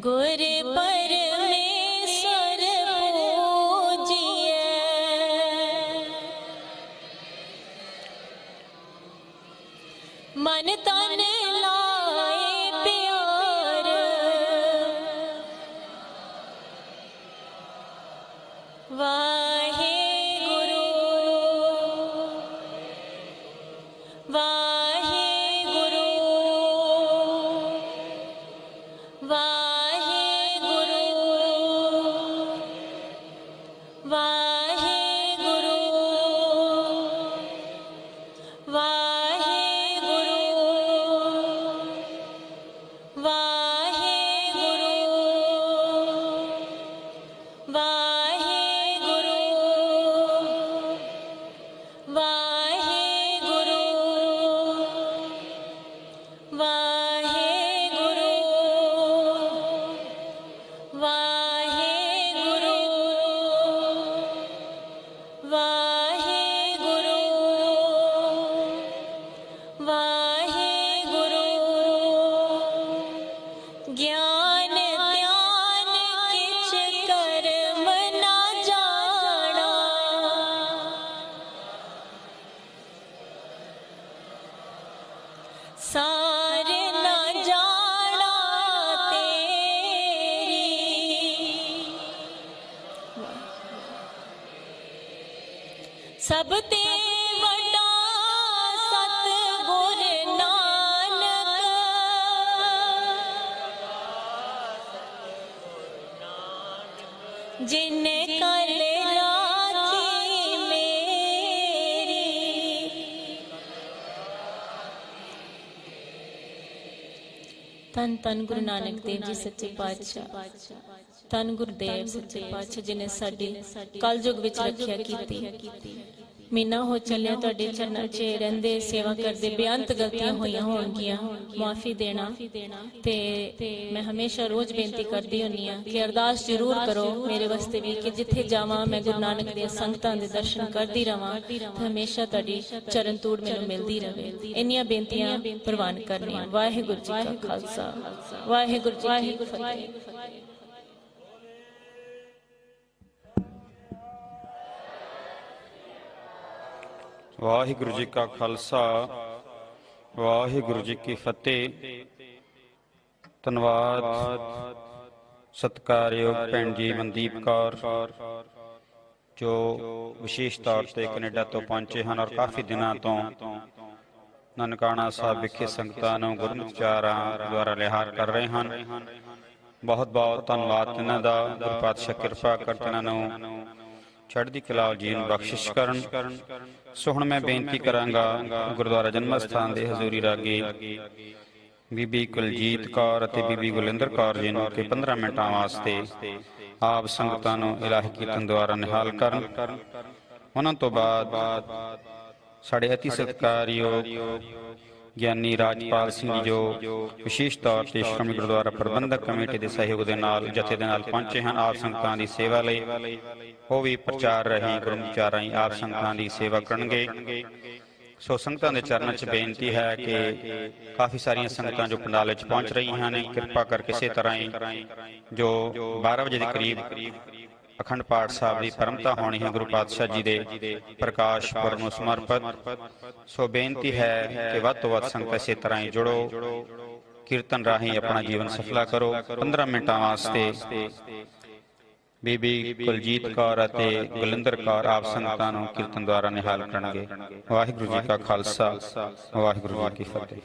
गुर परमेश्वर पूजिए, मन तन लाए प्यार, वाहे गुरु वाहे गुरु वाहे सार न जाना तेरी, सब ते वड्डा सतगुर नानक, जिन्ने कर राखी मेरी, ਧੰਨ ਧੰਨ ਗੁਰੂ ਨਾਨਕ ਦੇਵ ਜੀ ਸੱਚੇ ਪਾਤਸ਼ਾਹ, ਧੰਨ ਗੁਰਦੇਵ ਸੱਚੇ ਪਾਤਸ਼ਾਹ ਜਿਨੇ ਸਾਡੀ ਕਲਯੁਗ ਵਿੱਚ ਰੱਖਿਆ ਕੀਤੀ। ਮਹੀਨਾ ਹੋ ਚੱਲਿਆ ਤੁਹਾਡੇ ਚਰਨਾਂ 'ਚ ਰਹਿੰਦੇ, ਸੇਵਾ ਕਰਦੇ, ਬੇਅੰਤ ਗਲਤੀਆਂ ਹੋਈਆਂ ਹੋਣਗੀਆਂ, ਮਾਫੀ ਦੇਣਾ। ਤੇ ਮੈਂ ਹਮੇਸ਼ਾ ਰੋਜ਼ ਬੇਨਤੀ ਕਰਦੀ ਹੁੰਦੀ ਹਾਂ ਕਿ ਅਰਦਾਸ ਜ਼ਰੂਰ ਕਰੋ ਮੇਰੇ ਵਾਸਤੇ ਵੀ, ਕਿ ਜਿੱਥੇ ਜਾਵਾਂ ਮੈਂ ਗੁਰੂ ਨਾਨਕ ਦੀਆਂ ਸੰਗਤਾਂ ਦੇ ਦਰਸ਼ਨ ਕਰਦੀ ਰਵਾਂ ਤੇ ਹਮੇਸ਼ਾ ਤੁਹਾਡੀ ਚਰਨ ਧੂੜ ਮੈਨੂੰ ਮਿਲਦੀ ਰਹੇ। ਇੰਨੀਆਂ ਬੇਨਤੀਆਂ ਪ੍ਰਵਾਨ ਕਰਨੀਆਂ। ਵਾਹਿਗੁਰੂ ਜੀ ਕਾ ਖਾਲਸਾ, ਵਾਹਿਗੁਰੂ ਜੀ ਕੀ ਫਤਿਹ। ਵਾਹਿਗੁਰੂ ਜੀ ਕਾ ਖਾਲਸਾ, ਵਾਹਿਗੁਰੂ ਜੀ ਕੀ ਫਤਿਹ। ਧੰਨਵਾਦ ਸਤਿਕਾਰਯੋਗ ਭੈਣ ਜੀ ਮਨਦੀਪ ਕੌਰ, ਜੋ ਵਿਸ਼ੇਸ਼ ਤੌਰ ਤੇ ਕੈਨੇਡਾ ਤੋਂ ਪਹੁੰਚੇ ਹਨ ਔਰ ਕਾਫੀ ਦਿਨਾਂ ਤੋਂ ਨਨਕਾਣਾ ਸਾਹਿਬ ਵਿਖੇ ਸੰਗਤਾਂ ਨੂੰ ਗੁਰਮਤਿ ਉਚਾਰਾਂ ਦੁਆਰਾ ਲਿਹਾਜ਼ ਕਰ ਰਹੇ ਹਨ। ਬਹੁਤ ਬਹੁਤ ਧੰਨਵਾਦ ਇਹਨਾਂ ਦਾ। ਗੁਰੂ ਪਾਤਸ਼ਾਹ ਕਿਰਪਾ ਕਰਕੇ ਇਹਨਾਂ ਨੂੰ ਚੜ੍ਹਦੀ ਕਲਾ ਜੀਵਨ ਬਖਸ਼ਿਸ਼ ਕਰਨ। ਸੋ ਹੁਣ ਮੈਂ ਬੇਨਤੀ ਕਰਾਂਗਾ ਗੁਰਦੁਆਰਾ ਜਨਮ ਸਥਾਨ ਦੇ ਹਜ਼ੂਰੀ ਰਾਗੀ ਬੀਬੀ ਕੁਲਜੀਤ ਕੌਰ ਅਤੇ ਬੀਬੀ ਗੁਲਿੰਦਰ ਕੌਰ ਜੀ ਨੂੰ ਕਿ 15 ਮਿੰਟਾਂ ਵਾਸਤੇ ਆਪ ਸੰਗਤਾਂ ਨੂੰ ਇਲਾਹੀ ਕੀਰਤਨ ਦੁਆਰਾ ਨਿਹਾਲ ਕਰਨ। ਉਹਨਾਂ ਤੋਂ ਬਾਅਦ ਸਾਡੇ ਅਤੀ ਸਤਿਕਾਰਯੋਗ ਗਿਆਨੀ ਰਾਜਪਾਲ ਸਿੰਘ ਜੀ, ਜੋ ਵਿਸ਼ੇਸ਼ ਤੌਰ ਤੇ ਸ਼੍ਰੋਮਣੀ ਗੁਰਦੁਆਰਾ ਪ੍ਰਬੰਧਕ ਕਮੇਟੀ ਦੇ ਸਹਿਯੋਗ ਦੇ ਨਾਲ ਜਥੇ ਦੇ ਨਾਲ ਪਹੁੰਚੇ ਹਨ ਆਪ ਸੰਗਤਾਂ ਦੀ ਸੇਵਾ ਲਈ। ਉਹ ਵੀ ਪ੍ਰਚਾਰ ਰਾਹੀਂ ਗੁਰਮਤਿ ਉਚਾਰ ਰਾਹੀਂ ਆਪ ਸੰਗਤਾਂ ਦੀ ਸੇਵਾ ਕਰਨਗੇ। ਸੋ ਸੰਗਤਾਂ ਦੇ ਚਰਨਾਂ 'ਚ ਬੇਨਤੀ ਹੈ ਕਿ ਕਾਫੀ ਸਾਰੀਆਂ ਸੰਗਤਾਂ ਜੋ ਪੰਡਾਲ ਵਿੱਚ ਪਹੁੰਚ ਰਹੀਆਂ ਨੇ, ਕਿਰਪਾ ਕਰਕੇ ਇਸੇ ਤਰ੍ਹਾਂ ਹੀ ਜੋ 12 ਵਜੇ ਦੇ ਕਰੀਬ ਅਖੰਡ ਪਾਠ ਸਾਹਿਬ ਦੀ ਪਰੰਪਰਾ ਹੋਣੀ ਹੈ ਗੁਰੂ ਪਾਤਸ਼ਾਹ ਜੀ ਦੇ ਪ੍ਰਕਾਸ਼ ਪੁਰਬ ਨੂੰ ਸਮਰਪਿਤ। ਸੋ ਬੇਨਤੀ ਹੈ ਕਿ ਵੱਧ ਤੋਂ ਵੱਧ ਸੰਗਤ ਇਸੇ ਤਰ੍ਹਾਂ ਹੀ ਜੁੜੋ, ਕੀਰਤਨ ਰਾਹੀਂ ਆਪਣਾ ਜੀਵਨ ਸਫਲਾ ਕਰੋ। 15 ਮਿੰਟਾਂ ਵਾਸਤੇ ਬੀਬੀ ਕੁਲਜੀਤ ਕੌਰ ਅਤੇ ਗੁਲਿੰਦਰ ਕੌਰ ਆਪ ਸੰਗਤਾਂ ਨੂੰ ਕੀਰਤਨ ਦੁਆਰਾ ਨਿਹਾਲ ਕਰਨਗੇ। ਵਾਹਿਗੁਰੂ ਜੀ ਕਾ ਖਾਲਸਾ, ਵਾਹਿਗੁਰੂ ਜੀ ਕੀ ਫਤਿਹ।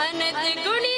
ਅਨੰਦ ਗੁਣੀ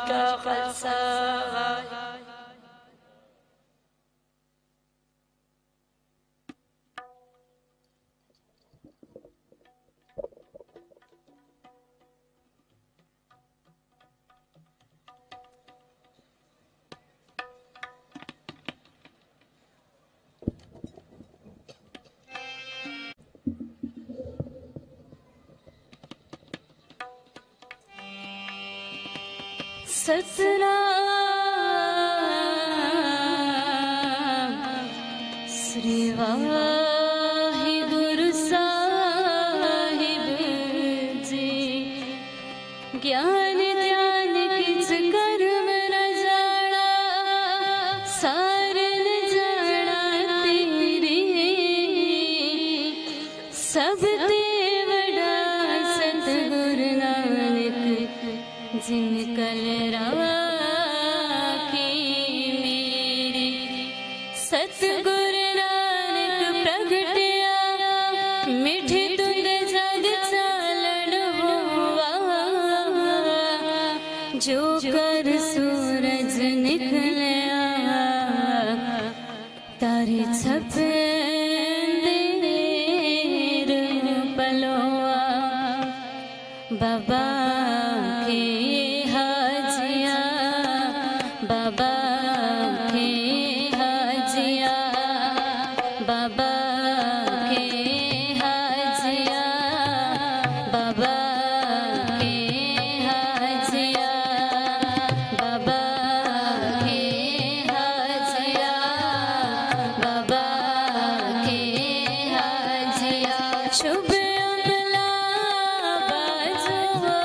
का खालसा सतनाम श्री वाहिगुरु साहिब जी। ज्ञान ध्यान किस कर्म न जाना, सार न जाना तेरी। सब ते बड़ा सतगुरु नानक जिन कल राखी मेरी। सतगुरु नानक प्रगटिया मिठी तुंद जग चालन हुआ। जो कर सूरज निकलया तारे छपे पलोआ। बाबा के हाजिया, बाबा के हाजिया, बाबा के हाजिया, बाबा के हाजिया, बाबा के हाजिया, बाबा के हाजिया। शुभ अमला बाजुआ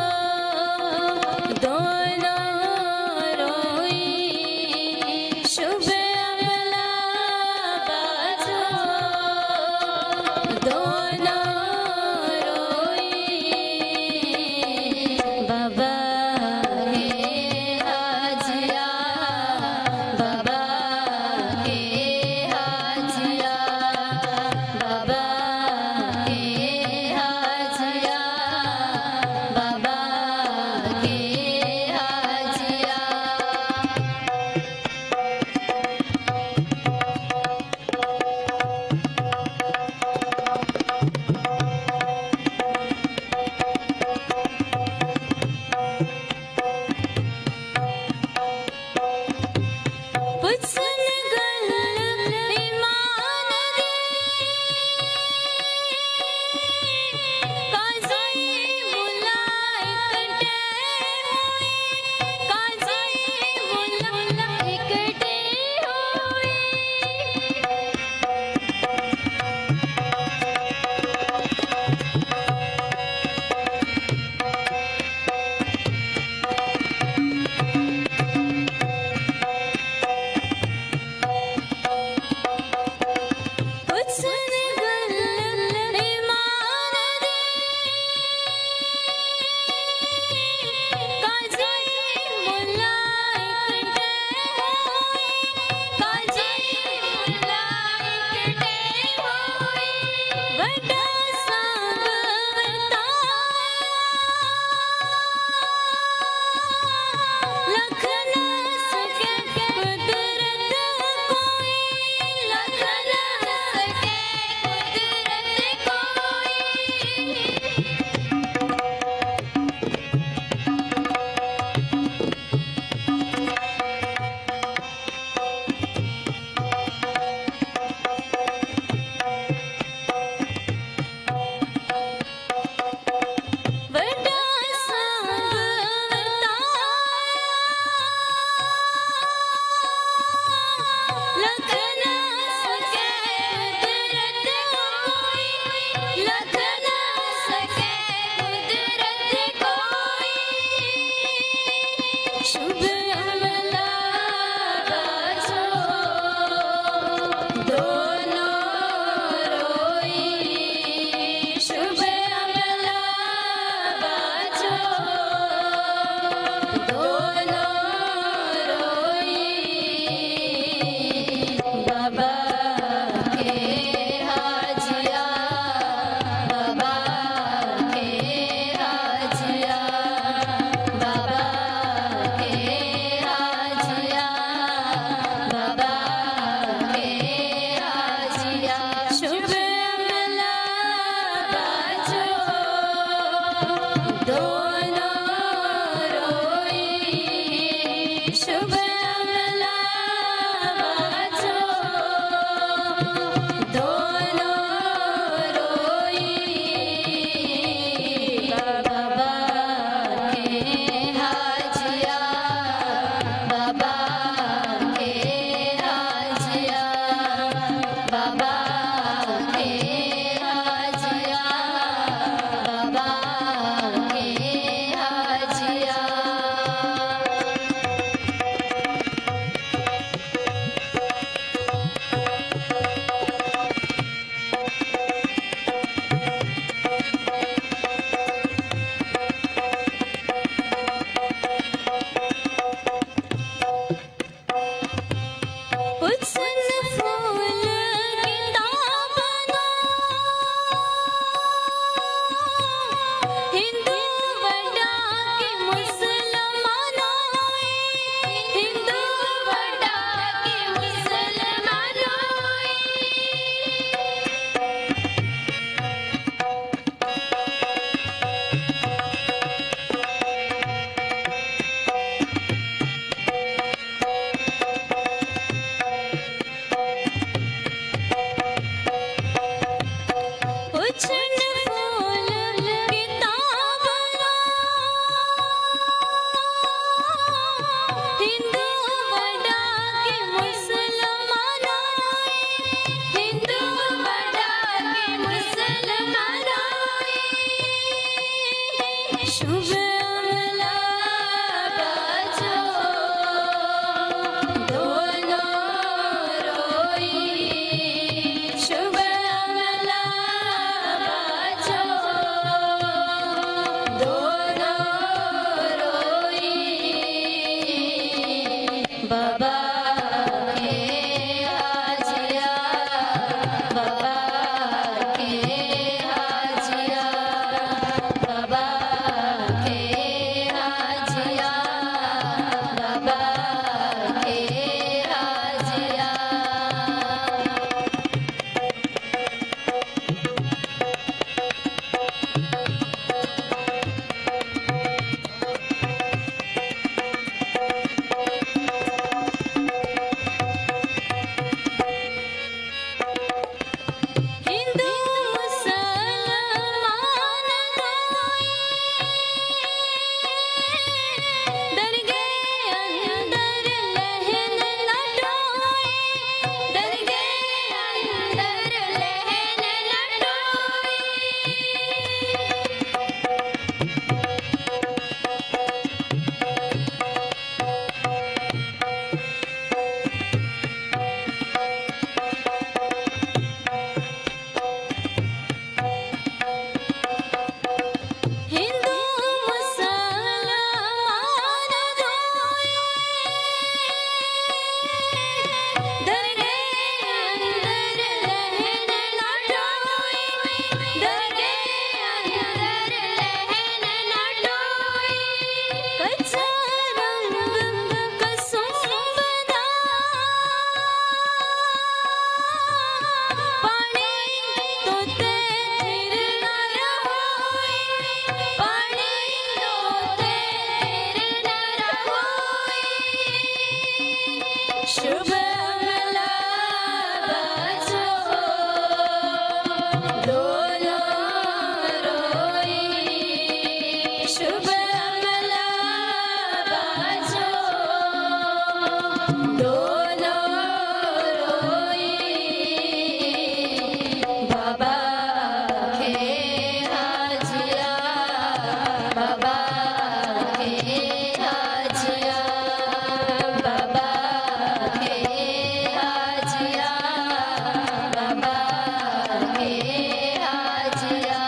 दोनों रोई शुभ अमला बाजो दोनों रोई बाबा के हाजिया बाबा के हाजिया बाबा के हाजिया बाबा के हाजिया हुस्न फूल किताबनो हिंदू वड़ा के मुसलमानो हिंदू वड़ा के मुसलमानो हुस्न फूल किताबनो हिंदू वड़ा के मुसलमानो हिंदू वड़ा के मुसलमानो शुभ अमला बाजो दोनों रोई शुभ अमला बाजो दोनों रोई बाबा के हाजिया बाबा के हाजिया बाबा के हाजिया बाबा के हाजिया हिंदू मुसलमान दरगे अंदर लहन लटोए दरगे अंदर लहन लटोए हिंदू मुसलमान दरगे अंदर लहन लटोए दरगे अंदर लहन लटोए कच्चा रंग कसुंबदा पानी तोते फिरना रहोए पानी तोते फिरना रहोए शुभ अमला बाजो दोनों रोई शुभ अमला बाजो दोनों रोई बाबा के हाजिया बाबा के हाजिया बाबा के हाजिया बाबा के हाजिया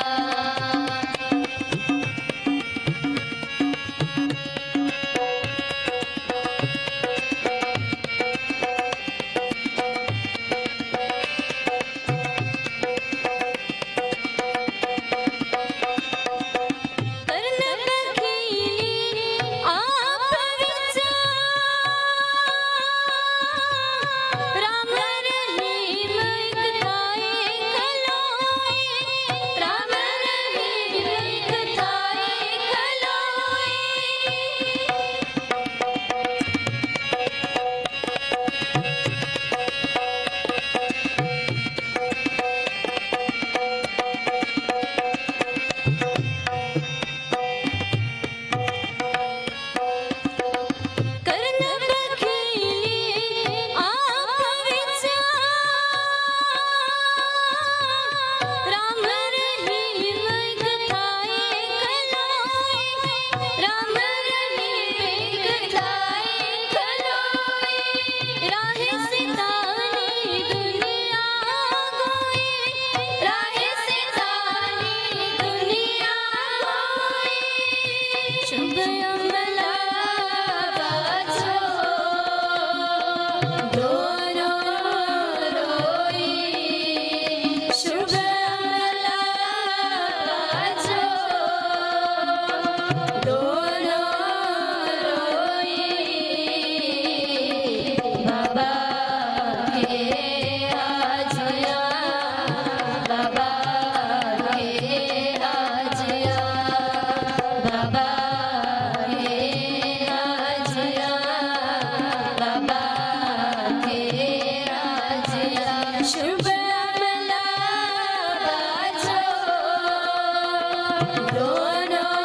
दोनों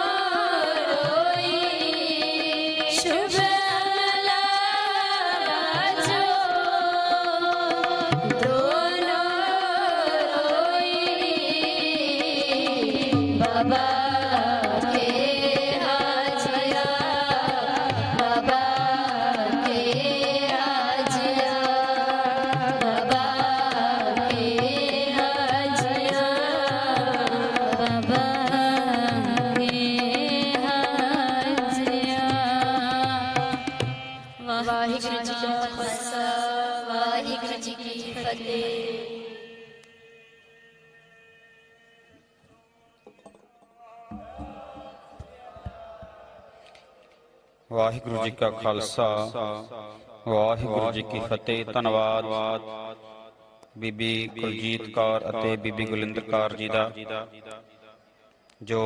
रोई शुभ अमला बाजो दोनों रोई बाबा के हाजिया बाबा के हाजिया बाबा के हाजिया बाबा के हाजिया वाहिगुरु जी का खालसा वाहिगुरु जी की फतेह। ਵਾਹਿਗੁਰੂ ਜੀ ਕਾ ਖਾਲਸਾ ਵਾਹਿਗੁਰੂ ਜੀ ਕੀ ਫਤਿਹ। ਧੰਨਵਾਦ ਬੀਬੀ ਕੁਲਜੀਤ ਕੌਰ ਅਤੇ ਬੀਬੀ ਗੁਲਿੰਦਰ ਕੌਰ ਜੀ ਦਾ, ਜੋ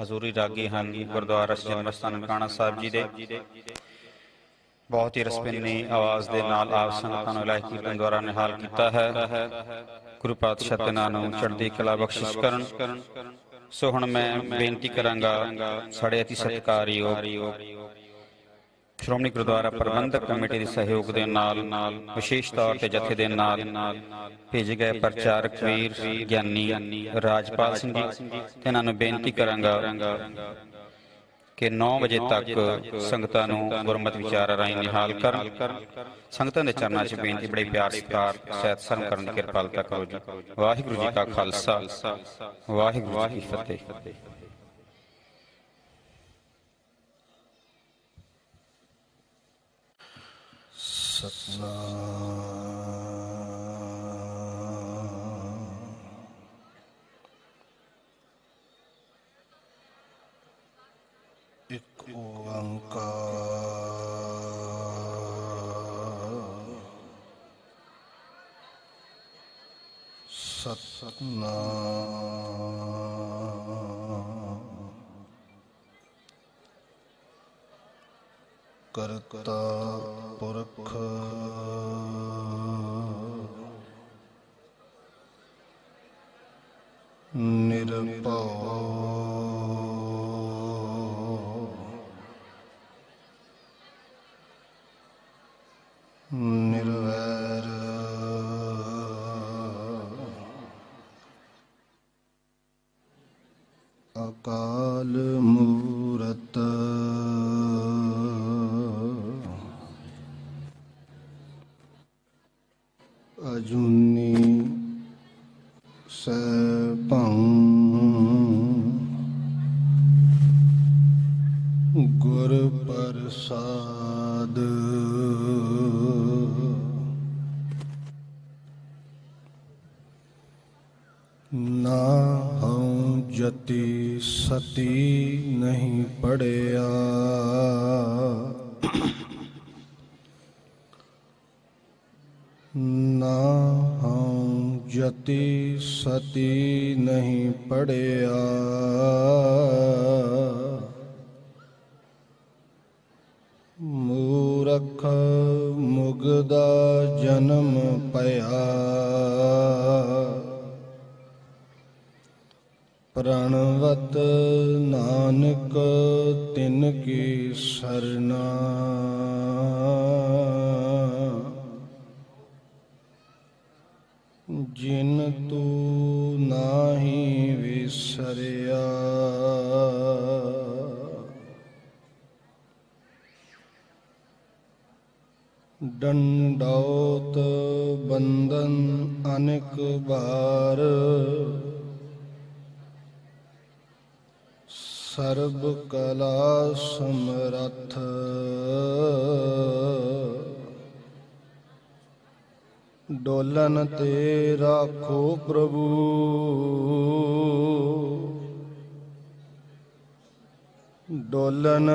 ਹਜ਼ੂਰੀ ਰਾਗੀ ਹਨ ਗੁਰਦੁਆਰਾ ਜਨਮ ਸਥਾਨ ਨਨਕਾਣਾ ਸਾਹਿਬ ਜੀ ਦੇ। ਬਹੁਤ ਹੀ ਰਸਪਿੰਨੀ ਆਵਾਜ਼ ਦੇ ਨਾਲ ਆਪ ਸੰਗਤਾਂ ਨੂੰ ਇਲਾਹੀ ਕੀਰਤਨ ਦੁਆਰਾ ਨਿਹਾਲ ਕੀਤਾ ਹੈ। ਗੁਰੂ ਪਾਤਸ਼ਾਹ ਤਿਨਾਂ ਨੂੰ ਚੜ੍ਹਦੀ ਕਲਾ ਬਖਸ਼ਿਸ਼ ਕਰਨ। ਸੋ ਹੁਣ ਮੈਂ ਬੇਨਤੀ ਕਰਾਂਗਾ ਸਾਡੇ ਅਤੀ ਸਤਿਕਾਰਯੋਗ ਸ਼੍ਰੋਮਣੀ ਗੁਰਦੁਆਰਾ ਪ੍ਰਬੰਧਕ ਕਮੇਟੀ ਦੇ ਸਹਿਯੋਗ ਦੇ ਨਾਲ ਵਿਸ਼ੇਸ਼ ਤੌਰ ਤੇ ਜਥੇ ਦੇ ਨਾਲ ਭੇਜੇ ਗਏ ਪ੍ਰਚਾਰਕ ਵੀਰ ਗਿਆਨੀ ਰਾਜਪਾਲ ਸਿੰਘ ਜੀ, ਇਹਨਾਂ ਨੂੰ ਬੇਨਤੀ ਕਰਾਂਗਾ ਕਿ 9 ਵਜੇ ਤੱਕ ਸੰਗਤਾਂ ਨੂੰ ਗੁਰਮਤਿ ਵਿਚਾਰ ਰਾਹੀਂ ਨਿਹਾਲ ਕਰਨ। ਸੰਗਤਾਂ ਦੇ ਚਰਨਾਂ 'ਚ ਬੇਨਤੀ ਬੜੇ ਪਿਆਰ ਸਤਿਕਾਰ ਸਹਿਤ ਸਰਮ ਕਰਨ ਦੀ ਕਿਰਪਾਲਤਾ ਕਰੋ ਜੀ। ਵਾਹਿਗੁਰੂ ਜੀ ਕਾ ਖਾਲਸਾ ਵਾਹਿਗੁਰੂ ਜੀ ਕੀ ਫਤਿਹ। ਇੱਕ ਓੰਕਾਰ ਸਤਿਨਾਮ ਕਰਤਾ ਪੁਰਖ ਨਿਰਭਉ ਨਿਰਵੈਰ ਅਕਾਲ ਮੂਰਤ ਅਜੂਨੀ ਸੈਭੰ ਗੁਰ ਪ੍ਰਸਾਦ ਨਾ ਹਉ ਜਤੀ ਸਤੀ ਨਹੀਂ ਪੜਿਆ ਨਾ ਹਉ ਜਤੀ ਸਤੀ ਨਹੀਂ ਪੜਿਆ ਮੂਰਖ ਮੁਗਦਾ ਜਨਮ ਪਿਆ ਪ੍ਰਣਵਤ ਨਾਨਕ ਤਿਨ ਕੀ ਸਰਨਾ ਜਿਨ ਤੂੰ ਨਾਹੀ ਵਿਸਰਿਆ ਡੰਡੌਤ ਬੰਦਨ ਅਨੇਕ ਬਾਰ ਸਰਬ ਕਲਾ ਸਮਰੱਥ ਡੋਲਨ ਤੇ ਰਾਖੋ ਪ੍ਰਭੂ ਡੋਲਨ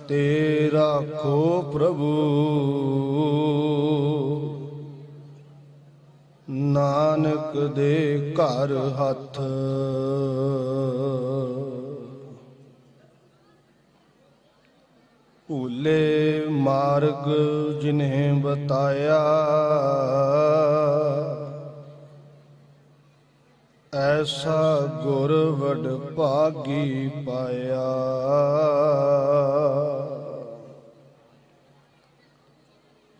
ਤੇ ਰਾਖੋ ਪ੍ਰਭੂ ਨਾਨਕ ਦੇ ਘਰ ਹੱਥ ਭੂਲੇ ਮਾਰਗ ਜਿਨਹਿ ਬਤਾਇਆ ਐਸਾ ਗੁਰ ਵਡ ਭਾਗੀ ਪਾਇਆ।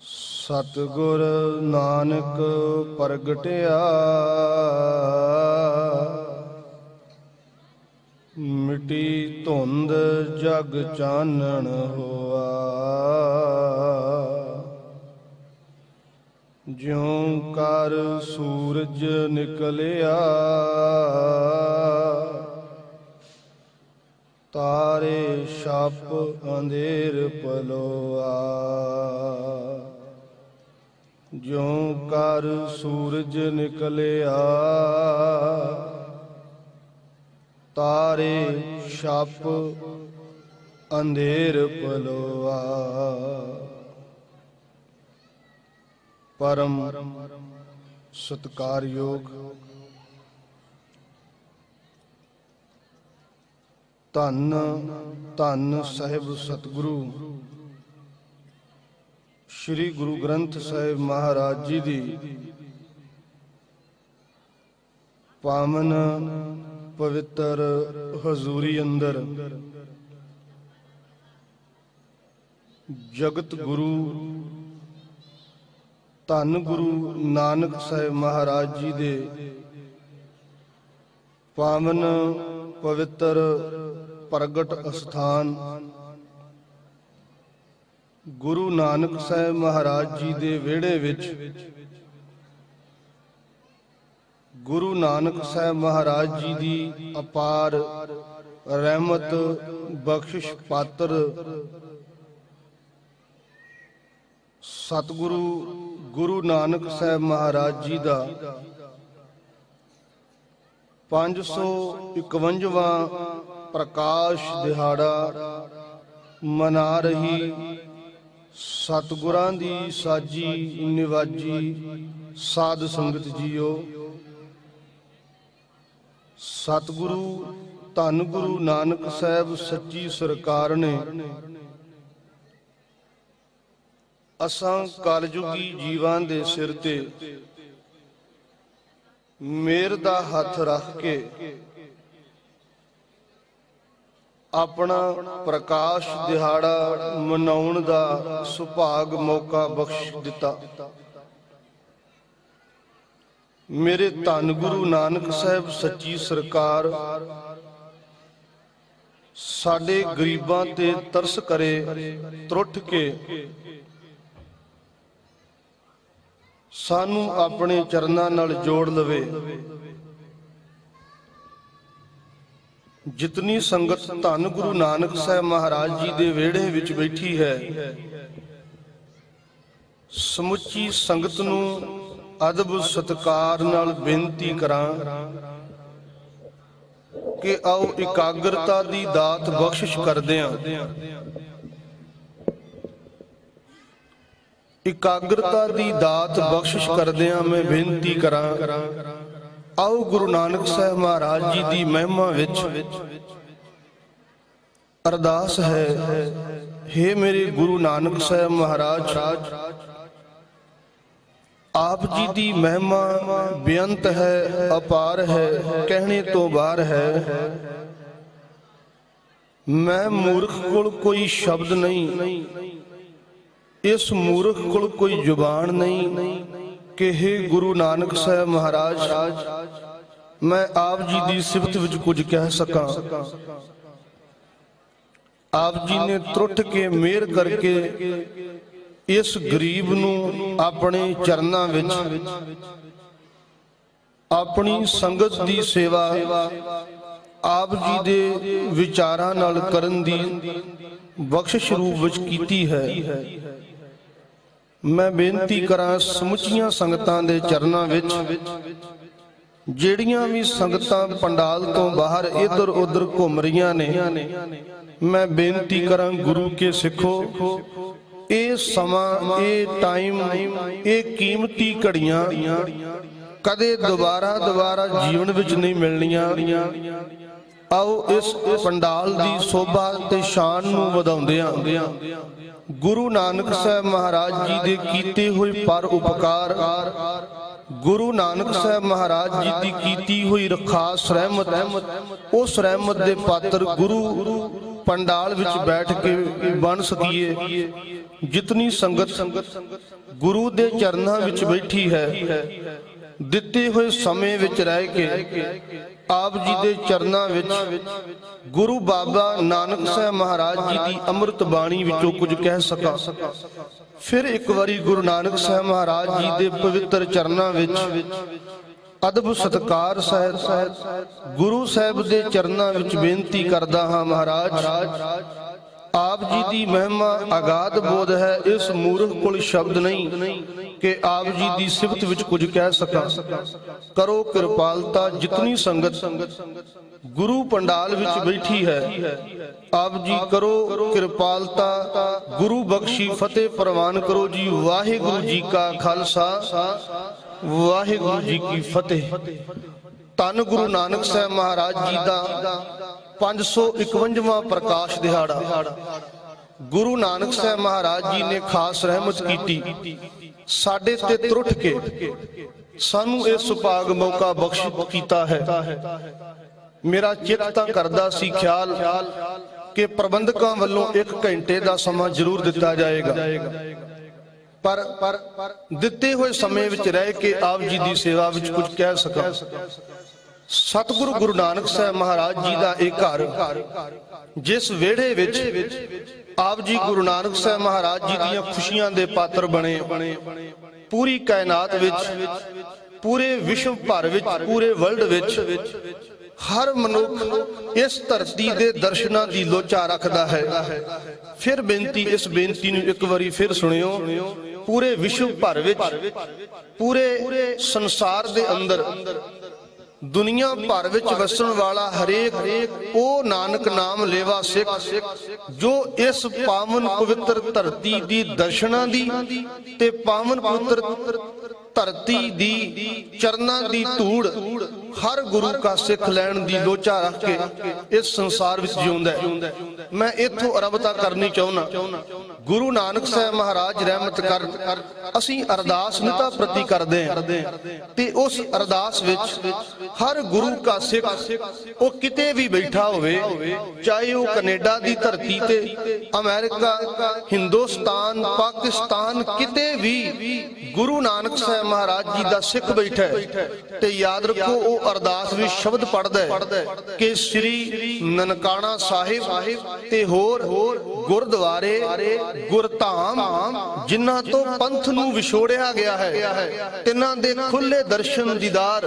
ਸਤਿਗੁਰ ਨਾਨਕ ਪ੍ਰਗਟਿਆ, ਮਿਟੀ ਧੁੰਦ ਜਗ ਚਾਨਣ ਹੋਆ। ਜਿਉ ਕਰ ਸੂਰਜ ਨਿਕਲਿਆ, ਤਾਰੇ ਛਪ ਅੰਧੇਰ ਪਲੋਆ। ਜਿਉ ਕਰ ਸੂਰਜ ਨਿਕਲਿਆ, ਤਾਰੇ ਛਪ ਅੰਧੇਰ ਪਲੋਆ। ਪਰਮ ਸਤਿਕਾਰਯੋਗ ਧੰਨ ਧੰਨ ਸਾਹਿਬ ਸਤਿਗੁਰੂ ਸ੍ਰੀ ਗੁਰੂ ਗ੍ਰੰਥ ਸਾਹਿਬ ਮਹਾਰਾਜ ਜੀ ਦੀ ਪਾਵਨ ਪਵਿੱਤਰ ਹਜ਼ੂਰੀ ਅੰਦਰ ਜਗਤ ਗੁਰੂ ਧੰਨ ਗੁਰੂ ਨਾਨਕ ਸਾਹਿਬ ਮਹਾਰਾਜ ਜੀ ਦੇ ਪਾਵਨ ਪਵਿੱਤਰ ਪ੍ਰਗਟ ਅਸਥਾਨ ਗੁਰੂ ਨਾਨਕ ਸਾਹਿਬ ਮਹਾਰਾਜ ਜੀ ਦੇ ਵਿਹੜੇ ਵਿੱਚ ਗੁਰੂ ਨਾਨਕ ਸਾਹਿਬ ਮਹਾਰਾਜ ਜੀ ਦੀ ਅਪਾਰ ਰਹਿਮਤ ਬਖਸ਼ਿਸ਼ ਪਾਤਰ ਸਤਿਗੁਰੂ ਗੁਰੂ ਨਾਨਕ ਸਾਹਿਬ ਮਹਾਰਾਜ ਜੀ ਦਾ 551ਵਾਂ ਪ੍ਰਕਾਸ਼ ਦਿਹਾੜਾ ਮਨਾ ਰਹੀ ਸਤਿਗੁਰਾਂ ਦੀ ਸਾਜੀ ਨਿਵਾਜੀ ਸਾਧ ਸੰਗਤ ਜੀਓ। ਸਤਿਗੁਰੂ ਧੰਨ ਗੁਰੂ ਨਾਨਕ ਸਾਹਿਬ ਸੱਚੀ ਸਰਕਾਰ ਨੇ ਅਸਾਂ ਕਲਯੁਗੀ ਜੀਵਾਂ ਦੇ ਸਿਰ ਤੇ ਮੇਰ ਦਾ ਹੱਥ ਰੱਖ ਕੇ ਆਪਣਾ ਪ੍ਰਕਾਸ਼ ਦਿਹਾੜਾ ਮਨਾਉਣ ਦਾ ਸੁਭਾਗ ਮੌਕਾ ਬਖਸ਼ ਦਿੱਤਾ। ਮੇਰੇ ਧੰਨ ਗੁਰੂ ਨਾਨਕ ਸਾਹਿਬ ਸੱਚੀ ਸਰਕਾਰ ਸਾਡੇ ਗਰੀਬਾਂ ਤੇ ਤਰਸ ਕਰੇ, ਤਰੁੱਠ ਕੇ ਸਾਨੂੰ ਆਪਣੇ ਚਰਨਾਂ ਨਾਲ ਜੋੜ ਲਵੇ। ਜਿਤਨੀ ਸੰਗਤ ਧੰਨ ਗੁਰੂ ਨਾਨਕ ਸਾਹਿਬ ਮਹਾਰਾਜ ਜੀ ਦੇ ਵਿਹੜੇ ਵਿੱਚ ਬੈਠੀ ਹੈ, ਸਮੁੱਚੀ ਸੰਗਤ ਨੂੰ ਅਦਬ ਸਤਿਕਾਰ ਨਾਲ ਬੇਨਤੀ ਕਰਾਂ ਕਿ ਆਓ ਇਕਾਗਰਤਾ ਦੀ ਦਾਤ ਬਖਸ਼ਿਸ਼ ਕਰਦੇ ਹਾਂ। ਇਕਾਗਰਤਾ ਦੀ ਦਾਤ ਬਖਸ਼ਿਸ਼ ਕਰਦਿਆਂ ਮੈਂ ਬੇਨਤੀ ਕਰਾਂ, ਆਓ ਗੁਰੂ ਨਾਨਕ ਸਾਹਿਬ ਮਹਾਰਾਜ ਜੀ ਦੀ ਮਹਿਮਾ ਵਿੱਚ ਅਰਦਾਸ ਹੈ। ਹੇ ਮੇਰੇ ਗੁਰੂ ਨਾਨਕ ਸਾਹਿਬ ਮਹਾਰਾਜ, ਆਪ ਜੀ ਦੀ ਮਹਿਮਾ ਬੇਅੰਤ ਹੈ, ਅਪਾਰ ਹੈ, ਕਹਿਣੇ ਤੋਂ ਬਾਹਰ ਹੈ। ਮੈਂ ਮੂਰਖ ਕੋਲ ਕੋਈ ਸ਼ਬਦ ਨਹੀਂ, ਇਸ ਮੂਰਖ ਕੋਲ ਕੋਈ ਜ਼ੁਬਾਨ ਨਹੀਂ ਕਿ ਹੇ ਗੁਰੂ ਨਾਨਕ ਸਾਹਿਬ ਮਹਾਰਾਜ, ਮੈਂ ਆਪ ਜੀ ਦੀ ਸਿਫਤ ਵਿੱਚ ਕੁਝ ਕਹਿ ਸਕਾਂ। ਆਪ ਜੀ ਨੇ ਤਰੁੱਠ ਕੇ ਮਿਹਰ ਕਰਕੇ ਇਸ ਗਰੀਬ ਨੂੰ ਆਪਣੇ ਚਰਨਾਂ ਵਿੱਚ ਆਪਣੀ ਸੰਗਤ ਦੀ ਸੇਵਾ ਆਪ ਜੀ ਦੇ ਵਿਚਾਰਾਂ ਨਾਲ ਕਰਨ ਦੀ ਬਖਸ਼ਿਸ਼ ਰੂਪ ਵਿੱਚ ਕੀਤੀ ਹੈ। ਮੈਂ ਬੇਨਤੀ ਕਰਾਂ ਸਮੁੱਚੀਆਂ ਸੰਗਤਾਂ ਦੇ ਚਰਨਾਂ ਵਿੱਚ, ਜਿਹੜੀਆਂ ਵੀ ਸੰਗਤਾਂ ਪੰਡਾਲ ਤੋਂ ਬਾਹਰ ਇੱਧਰ ਉੱਧਰ ਘੁੰਮ ਰਹੀਆਂ ਨੇ, ਮੈਂ ਬੇਨਤੀ ਕਰਾਂ ਗੁਰੂ ਕੇ ਸਿੱਖੋ, ਇਹ ਸਮਾਂ, ਇਹ ਟਾਈਮ, ਇਹ ਕੀਮਤੀ ਘੜੀਆਂ ਕਦੇ ਦੁਬਾਰਾ ਜੀਵਨ ਵਿੱਚ ਨਹੀਂ ਮਿਲਣੀਆਂ। ਆਓ ਇਸ ਪੰਡਾਲ ਦੀ ਸ਼ੋਭਾ ਤੇ ਸ਼ਾਨ ਨੂੰ ਵਧਾਉਂਦਿਆਂ ਗੁਰੂ ਨਾਨਕ ਸਾਹਿਬ ਮਹਾਰਾਜ ਜੀ ਦੇ ਕੀਤੇ ਹੋਏ ਪਰ ਉਪਕਾਰ ਗੁਰੂ ਨਾਨਕ ਸਾਹਿਬ ਮਹਾਰਾਜ ਜੀ ਦੀ ਕੀਤੀ ਹੋਈ ਖਾਸ ਰਹਿਮਤ, ਉਸ ਰਹਿਮਤ ਦੇ ਪਾਤਰ ਗੁਰੂ ਪੰਡਾਲ ਵਿੱਚ ਬੈਠ ਕੇ ਬਣ ਸਕੀਏ। ਜਿਤਨੀ ਸੰਗਤ ਗੁਰੂ ਦੇ ਚਰਨਾਂ ਵਿੱਚ ਬੈਠੀ ਹੈ, ਦਿੱਤੇ ਹੋਏ ਸਮੇਂ ਵਿੱਚ ਰਹਿ ਕੇ ਆਪ ਜੀ ਦੇ ਚਰਨਾਂ ਵਿੱਚ ਗੁਰੂ ਬਾਬਾ ਨਾਨਕ ਸਾਹਿਬ ਮਹਾਰਾਜ ਜੀ ਦੀ ਅੰਮ੍ਰਿਤ ਬਾਣੀ ਵਿੱਚੋਂ ਕੁਝ ਕਹਿ ਸਕਾਂ। ਫਿਰ ਇੱਕ ਵਾਰੀ ਗੁਰੂ ਨਾਨਕ ਸਾਹਿਬ ਮਹਾਰਾਜ ਜੀ ਦੇ ਪਵਿੱਤਰ ਚਰਨਾਂ ਵਿੱਚ ਅਦਬ ਸਤਿਕਾਰ ਸਹਿਤ ਗੁਰੂ ਸਾਹਿਬ ਦੇ ਚਰਨਾਂ ਵਿੱਚ ਬੇਨਤੀ ਕਰਦਾ ਹਾਂ, ਮਹਾਰਾਜ ਆਪ ਜੀ ਦੀ ਮਹਿਮਾ ਅਗਾਧ ਬੋਧ ਹੈ। ਇਸ ਮੂਰਖ ਕੋਲ ਸ਼ਬਦ ਨਹੀਂ ਕਿ ਆਪ ਜੀ ਦੀ ਸਿਫਤ ਵਿੱਚ ਕੁਝ ਕਹਿ ਸਕਾਂ। ਕਰੋ ਕਿਰਪਾਲਤਾ, ਜਿਤਨੀ ਸੰਗਤ ਗੁਰੂ ਪੰਡਾਲ ਵਿੱਚ ਬੈਠੀ ਹੈ, ਆਪ ਜੀ ਕਰੋ ਕਿਰਪਾਲਤਾ, ਗੁਰੂ ਬਖਸ਼ੀ ਫਤਿਹ ਪ੍ਰਵਾਨ ਕਰੋ ਜੀ। ਵਾਹਿਗੁਰੂ ਜੀ ਕਾ ਖਾਲਸਾ, ਵਾਹਿਗੁਰੂ ਜੀ ਕੀ ਫਤਿਹ। ਧੰਨ ਗੁਰੂ ਨਾਨਕ ਸਾਹਿਬ ਮਹਾਰਾਜ ਜੀ ਦਾ 551ਵਾਂ ਪ੍ਰਕਾਸ਼ ਦਿਹਾੜਾ। ਗੁਰੂ ਨਾਨਕ ਸਾਹਿਬ ਮਹਾਰਾਜ ਜੀ ਨੇ ਖਾਸ ਰਹਿਮਤ ਕੀਤੀ, ਸਾਡੇ ਤੇ ਤਰੁੱਠ ਕੇ ਸਾਨੂੰ ਇਹ ਸੁਭਾਗ ਮੌਕਾ ਬਖਸ਼ ਕੀਤਾ ਹੈ। ਮੇਰਾ ਚਿੱਤ ਤਾਂ ਕਰਦਾ ਸੀ ਖਿਆਲ ਕਿ ਪ੍ਰਬੰਧਕਾਂ ਵੱਲੋਂ 1 ਘੰਟੇ ਦਾ ਸਮਾਂ ਜ਼ਰੂਰ ਦਿੱਤਾ ਜਾਏਗਾ, ਪਰ ਦਿੱਤੇ ਹੋਏ ਸਮੇਂ ਵਿੱਚ ਰਹਿ ਕੇ ਆਪ ਜੀ ਦੀ ਸੇਵਾ ਵਿੱਚ ਕੁਝ ਕਹਿ ਸਕਾਂ। ਸਤਿਗੁਰੂ ਗੁਰੂ ਨਾਨਕ ਸਾਹਿਬ ਮਹਾਰਾਜ ਜੀ ਦਾ ਇਹ ਘਰ, ਜਿਸ ਵਿਹੜੇ ਵਿੱਚ ਆਪ ਜੀ ਗੁਰੂ ਨਾਨਕ ਸਾਹਿਬ ਮਹਾਰਾਜ ਜੀ ਦੀਆਂ ਖੁਸ਼ੀਆਂ ਦੇ ਪਾਤਰ ਬਣੇ, ਪੂਰੀ ਕਾਇਨਾਤ ਵਿੱਚ, ਪੂਰੇ ਵਿਸ਼ਵ ਭਰ ਵਿੱਚ, ਪੂਰੇ ਵਰਲਡ ਵਿੱਚ ਹਰ ਮਨੁੱਖ ਇਸ ਧਰਤੀ ਦੇ ਦਰਸ਼ਨਾਂ ਦੀ ਲੋਚਾ ਰੱਖਦਾ ਹੈ। ਫਿਰ ਬੇਨਤੀ, ਇਸ ਬੇਨਤੀ ਨੂੰ ਇੱਕ ਵਾਰੀ ਫਿਰ ਸੁਣਿਓ। ਪੂਰੇ ਵਿਸ਼ਵ ਭਰ ਵਿੱਚ, ਪੂਰੇ ਸੰਸਾਰ ਦੇ ਅੰਦਰ, ਦੁਨੀਆ ਭਰ ਵਿੱਚ ਵਸਣ ਵਾਲਾ ਹਰੇਕ ਉਹ ਨਾਨਕ ਨਾਮ ਲੇਵਾ ਸਿੱਖ ਜੋ ਇਸ ਪਾਵਨ ਪਵਿੱਤਰ ਧਰਤੀ ਦੀ ਦਰਸ਼ਨਾਂ ਦੀ ਤੇ ਪਾਵਨ ਪਵਿੱਤਰ ਧਰਤੀ ਦੀ ਚਰਨਾਂ ਦੀ ਧੂੜ ਹਰ ਗੁਰੂ ਕਾ ਸਿੱਖ ਲੈਣ ਦੀ ਲੋਚਾ ਰੱਖ ਕੇ ਇਸ ਸੰਸਾਰ ਵਿੱਚ ਜਿਉਂਦਾ ਹੈ। ਮੈਂ ਇੱਥੋਂ ਅਰਬਤਾ ਕਰਨੀ ਚਾਹੁੰਦਾ, ਗੁਰੂ ਨਾਨਕ ਸਾਹਿਬ ਮਹਾਰਾਜ ਰਹਿਮਤ ਕਰ। ਅਸੀਂ ਅਰਦਾਸ ਨਿਤਾ ਪ੍ਰਤੀ ਕਰਦੇ ਹਾਂ ਤੇ ਉਸ ਅਰਦਾਸ ਵਿੱਚ ਹਰ ਗੁਰੂ ਕਾ ਸਿੱਖ, ਉਹ ਕਿਤੇ ਵੀ ਬੈਠਾ ਹੋਵੇ, ਚਾਹੇ ਉਹ ਕੈਨੇਡਾ ਦੀ ਧਰਤੀ ਤੇ, ਅਮਰੀਕਾ, ਹਿੰਦੁਸਤਾਨ, ਪਾਕਿਸਤਾਨ, ਕਿਤੇ ਵੀ ਗੁਰੂ ਨਾਨਕ ਸਾਹਿਬ ਮਹਾਰਾਜ ਜੀ ਦਾ ਸਿੱਖ ਬੈਠਾ ਹੈ ਤੇ ਯਾਦ ਰੱਖੋ ਉਹ ਅਰਦਾਸ ਵਿੱਚ ਸ਼ਬਦ ਪੜਦਾ ਹੈ ਕਿ ਸ੍ਰੀ ਨਨਕਾਣਾ ਸਾਹਿਬ ਤੇ ਹੋਰ ਗੁਰਦੁਆਰੇ, ਗੁਰਧਾਮ ਜਿਨ੍ਹਾਂ ਤੋਂ ਪੰਥ ਨੂੰ ਵਿਛੋੜਿਆ ਗਿਆ ਹੈ, ਤਿੰਨਾਂ ਦੇ ਖੁੱਲੇ ਦਰਸ਼ਨ ਦੀਦਾਰ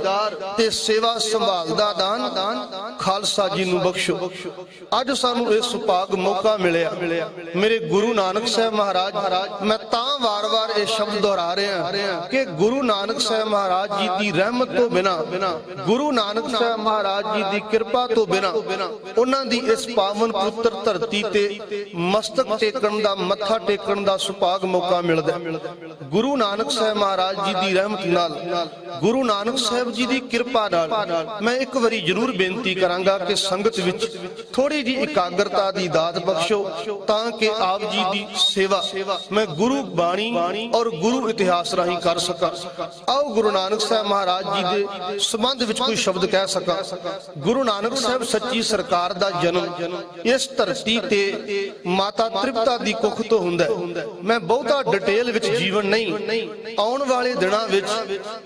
ਤੇ ਸੇਵਾ ਸੰਭਾਲ ਦਾ ਦਾਨ ਖਾਲਸਾ ਜੀ ਨੂੰ ਬਖਸ਼ੋ। ਅੱਜ ਸਾਨੂੰ ਇਹ ਸੁਭਾਗ ਮੌਕਾ ਮਿਲਿਆ। ਮੇਰੇ ਗੁਰੂ ਨਾਨਕ ਸਾਹਿਬ ਮਹਾਰਾਜ, ਮੈਂ ਤਾਂ ਵਾਰ-ਵਾਰ ਇਹ ਸ਼ਬਦ ਦੁਹਰਾ ਰਿਹਾ ਕਿ ਗੁਰੂ ਨਾਨਕ ਸਾਹਿਬ ਮਹਾਰਾਜ ਜੀ ਦੀ ਰਹਿਮਤ ਤੋਂ ਬਿਨਾਂ, ਗੁਰੂ ਨਾਨਕ ਸਾਹਿਬ ਮਹਾਰਾਜ ਜੀ ਦੀ ਕਿਰਪਾ ਤੋਂ ਬਿਨਾਂ, ਉਹਨਾਂ ਦੀ ਇਸ ਪਾਵਨ ਪਵਿੱਤਰ ਧਰਤੀ ਤੇ ਮਸਤਕ ਟੇਕਣ ਦਾ, ਮੱਥਾ ਟੇਕਣ ਦਾ ਸੁਭਾਗ ਮੌਕਾ ਮਿਲਦਾ। ਗੁਰੂ ਨਾਨਕ ਸਾਹਿਬ ਮਹਾਰਾਜ ਜੀ ਦੀ ਰਹਿਮਤ ਨਾਲ, ਗੁਰੂ ਨਾਨਕ ਸਾਹਿਬ ਜੀ ਦੀ ਕਿਰਪਾ ਨਾਲ ਮੈਂ ਇੱਕ ਵਾਰੀ ਜ਼ਰੂਰ ਬੇਨਤੀ ਕਰਾਂਗਾ ਕਿ ਸੰਗਤ ਵਿੱਚ ਥੋੜੀ ਜਿਹੀ ਇਕਾਗਰਤਾ ਦੀ ਦਾਤ ਬਖਸ਼ੋ ਤਾਂ ਕਿ ਆਪ ਜੀ ਦੀ ਸੇਵਾ ਮੈਂ ਗੁਰੂ ਬਾਣੀ ਔਰ ਗੁਰੂ ਇਤਿਹਾਸ ਰਾਹੀਂ ਕਰ ਸਕਾਂ। ਆਓ ਗੁਰੂ ਨਾਨਕ ਸਾਹਿਬ ਮਹਾਰਾਜ ਜੀ ਦੇ ਸੰਬੰਧ ਵਿੱਚ ਕੋਈ ਸ਼ਬਦ ਕਹਿ ਸਕਾਂ। ਗੁਰੂ ਨਾਨਕ ਸਾਹਿਬ ਸੱਚੀ ਸਰਕਾਰ ਦਾ ਜਨਮ ਇਸ ਧਰਤੀ ਤੇ ਮਾਤਾ ਤ੍ਰਿਪਤਾ ਦੀ ਕੁੱਖ ਤੋਂ ਹੁੰਦਾ ਹੈ। ਮੈਂ ਬਹੁਤਾ ਡਿਟੇਲ ਵਿੱਚ ਜੀਵਨ ਨਹੀਂ, ਆਉਣ ਵਾਲੇ ਦਿਨਾਂ ਵਿੱਚ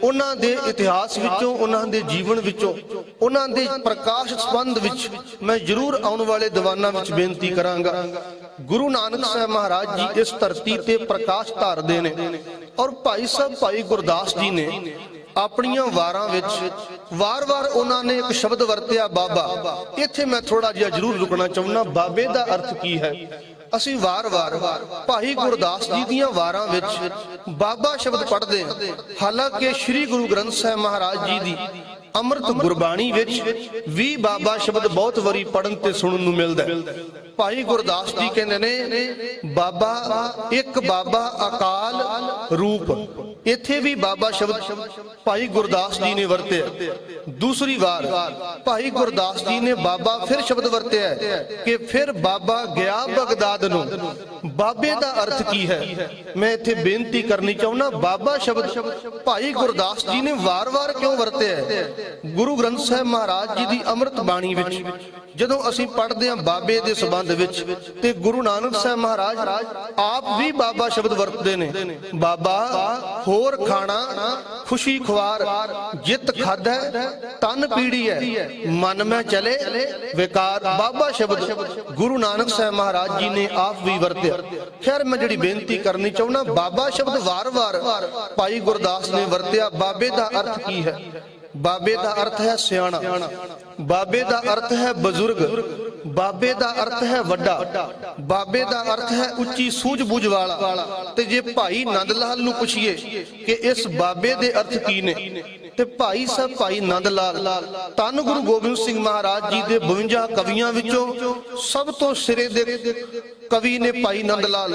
ਉਹਨਾਂ ਦੇ ਇਤਿਹਾਸ ਵਿੱਚੋਂ, ਉਹਨਾਂ ਦੇ ਜੀਵਨ ਵਿੱਚੋਂ, ਉਹਨਾਂ ਦੇ ਪ੍ਰਕਾਸ਼ ਸੰਬੰਧ ਵਿੱਚ ਮੈਂ ਜ਼ਰੂਰ ਆਉਣ ਵਾਲੇ ਦੀਵਾਨਾਂ ਵਿੱਚ ਬੇਨਤੀ ਕਰਾਂਗਾ। ਗੁਰੂ ਨਾਨਕ ਸਾਹਿਬ ਮਹਾਰਾਜ ਜੀ ਇਸ ਧਰਤੀ ਤੇ ਪ੍ਰਕਾਸ਼ ਧਾਰਦੇ ਨੇ ਔਰ ਭਾਈ ਸਾਹਿਬ ਭਾਈ ਗੁਰਦਾਸ ਜੀ ਨੇ ਆਪਣੀਆਂ ਵਾਰਾਂ ਵਿੱਚ ਵਾਰ-ਵਾਰ ਉਹਨਾਂ ਨੇ ਇੱਕ ਸ਼ਬਦ ਵਰਤਿਆ, ਬਾਬਾ। ਇੱਥੇ ਮੈਂ ਥੋੜਾ ਜਿਹਾ ਜ਼ਰੂਰ ਰੁਕਣਾ ਚਾਹੁੰਦਾ। ਬਾਬੇ ਦਾ ਅਰਥ ਕੀ ਹੈ? ਅਸੀਂ ਵਾਰ-ਵਾਰ ਭਾਈ ਗੁਰਦਾਸ ਜੀ ਦੀਆਂ ਵਾਰਾਂ ਵਿੱਚ ਬਾਬਾ ਸ਼ਬਦ ਪੜ੍ਹਦੇ ਹਾਂ, ਹਾਲਾਂਕਿ ਸ੍ਰੀ ਗੁਰੂ ਗ੍ਰੰਥ ਸਾਹਿਬ ਮਹਾਰਾਜ ਜੀ ਦੀ ਅੰਮ੍ਰਿਤ ਗੁਰਬਾਣੀ ਵਿੱਚ ਵੀ ਬਾਬਾ ਸ਼ਬਦ ਬਹੁਤ ਵਾਰੀ ਪੜਨ ਤੇ ਸੁਣਨ ਨੂੰ ਮਿਲਦਾ ਹੈ। ਭਾਈ ਗੁਰਦਾਸ ਜੀ ਕਹਿੰਦੇ ਨੇ ਬਾਬਾ ਇੱਕ ਬਾਬਾ ਅਕਾਲ ਰੂਪ। ਇੱਥੇ ਵੀ ਬਾਬਾ ਸ਼ਬਦ ਭਾਈ ਗੁਰਦਾਸ ਜੀ ਨੇ ਵਰਤਿਆ। ਦੂਸਰੀ ਵਾਰ ਭਾਈ ਗੁਰਦਾਸ ਜੀ ਨੇ ਬਾਬਾ ਫਿਰ ਸ਼ਬਦ ਵਰਤਿਆ ਕਿ ਫਿਰ ਬਾਬਾ ਗਿਆ ਬਗਦਾਦ ਨੂੰ। ਬਾਬੇ ਦਾ ਅਰਥ ਕੀ ਹੈ? ਮੈਂ ਇੱਥੇ ਬੇਨਤੀ ਕਰਨੀ ਚਾਹੁੰਦਾ, ਬਾਬਾ ਸ਼ਬਦ ਭਾਈ ਗੁਰਦਾਸ ਜੀ ਨੇ ਵਾਰ-ਵਾਰ ਕਿਉਂ ਵਰਤਿਆ? ਗੁਰੂ ਗ੍ਰੰਥ ਸਾਹਿਬ ਮਹਾਰਾਜ ਜੀ ਦੀ ਅੰਮ੍ਰਿਤ ਬਾਣੀ ਵਿੱਚ ਜਦੋਂ ਅਸੀਂ ਪੜ੍ਹਦੇ ਹਾਂ ਬਾਬੇ ਦੇ ਸੰਬੰਧ ਵਿੱਚ, ਤੇ ਗੁਰੂ ਨਾਨਕ ਸਾਹਿਬ ਮਹਾਰਾਜ ਆਪ ਵੀ ਬਾਬਾ ਸ਼ਬਦ ਵਰਤਦੇ ਨੇ। ਬਾਬਾ ਹੋਰ ਖਾਣਾ ਖੁਸ਼ੀ ਖੁਆਰ, ਜਿੱਤ ਖਾਧੈ ਤਨ ਪੀੜੀ ਹੈ, ਮਨ ਮੈਂ ਚਲੇ ਵਿਕਾਰ। ਬਾਬਾ ਸ਼ਬਦ ਗੁਰੂ ਨਾਨਕ ਸਾਹਿਬ ਮਹਾਰਾਜ ਜੀ ਨੇ ਆਪ ਵੀ ਵਰਤਿਆ। ਖੈਰ ਮੈਂ ਜਿਹੜੀ ਬੇਨਤੀ ਕਰਨੀ ਚਾਹੁੰਦਾ, ਬਾਬਾ ਸ਼ਬਦ ਵਾਰ-ਵਾਰ ਭਾਈ ਗੁਰਦਾਸ ਨੇ ਵਰਤਿਆ। ਬਾਬੇ ਦਾ ਅਰਥ ਕੀ ਹੈ? ਬਾਬੇ ਦਾ ਅਰਥ ਹੈ ਸਿਆਣਾ, ਬਾਬੇ ਦਾ ਅਰਥ ਹੈ ਬਜ਼ੁਰਗ, ਬਾਬੇ ਦਾ ਅਰਥ ਹੈ ਵੱਡਾ, ਬਾਬੇ ਦਾ ਅਰਥ ਹੈ ਉੱਚੀ ਸੂਝ-ਬੂਝ ਵਾਲਾ। ਤੇ ਜੇ ਭਾਈ ਨੰਦ ਲਾਲ ਨੂੰ ਪੁੱਛੀਏ ਕਿ ਇਸ ਬਾਬੇ ਦੇ ਅਰਥ ਕੀ ਨੇ, ਤੇ ਭਾਈ ਸਾਹਿਬ ਭਾਈ ਨੰਦ ਲਾਲ ਧੰਨ ਗੁਰੂ ਗੋਬਿੰਦ ਸਿੰਘ ਮਹਾਰਾਜ ਜੀ ਦੇ 52 ਕਵੀਆਂ ਵਿੱਚੋਂ ਸਭ ਤੋਂ ਸਿਰੇ ਦੇ ਕਵੀ ਨੇ ਭਾਈ ਨੰਦ ਲਾਲ।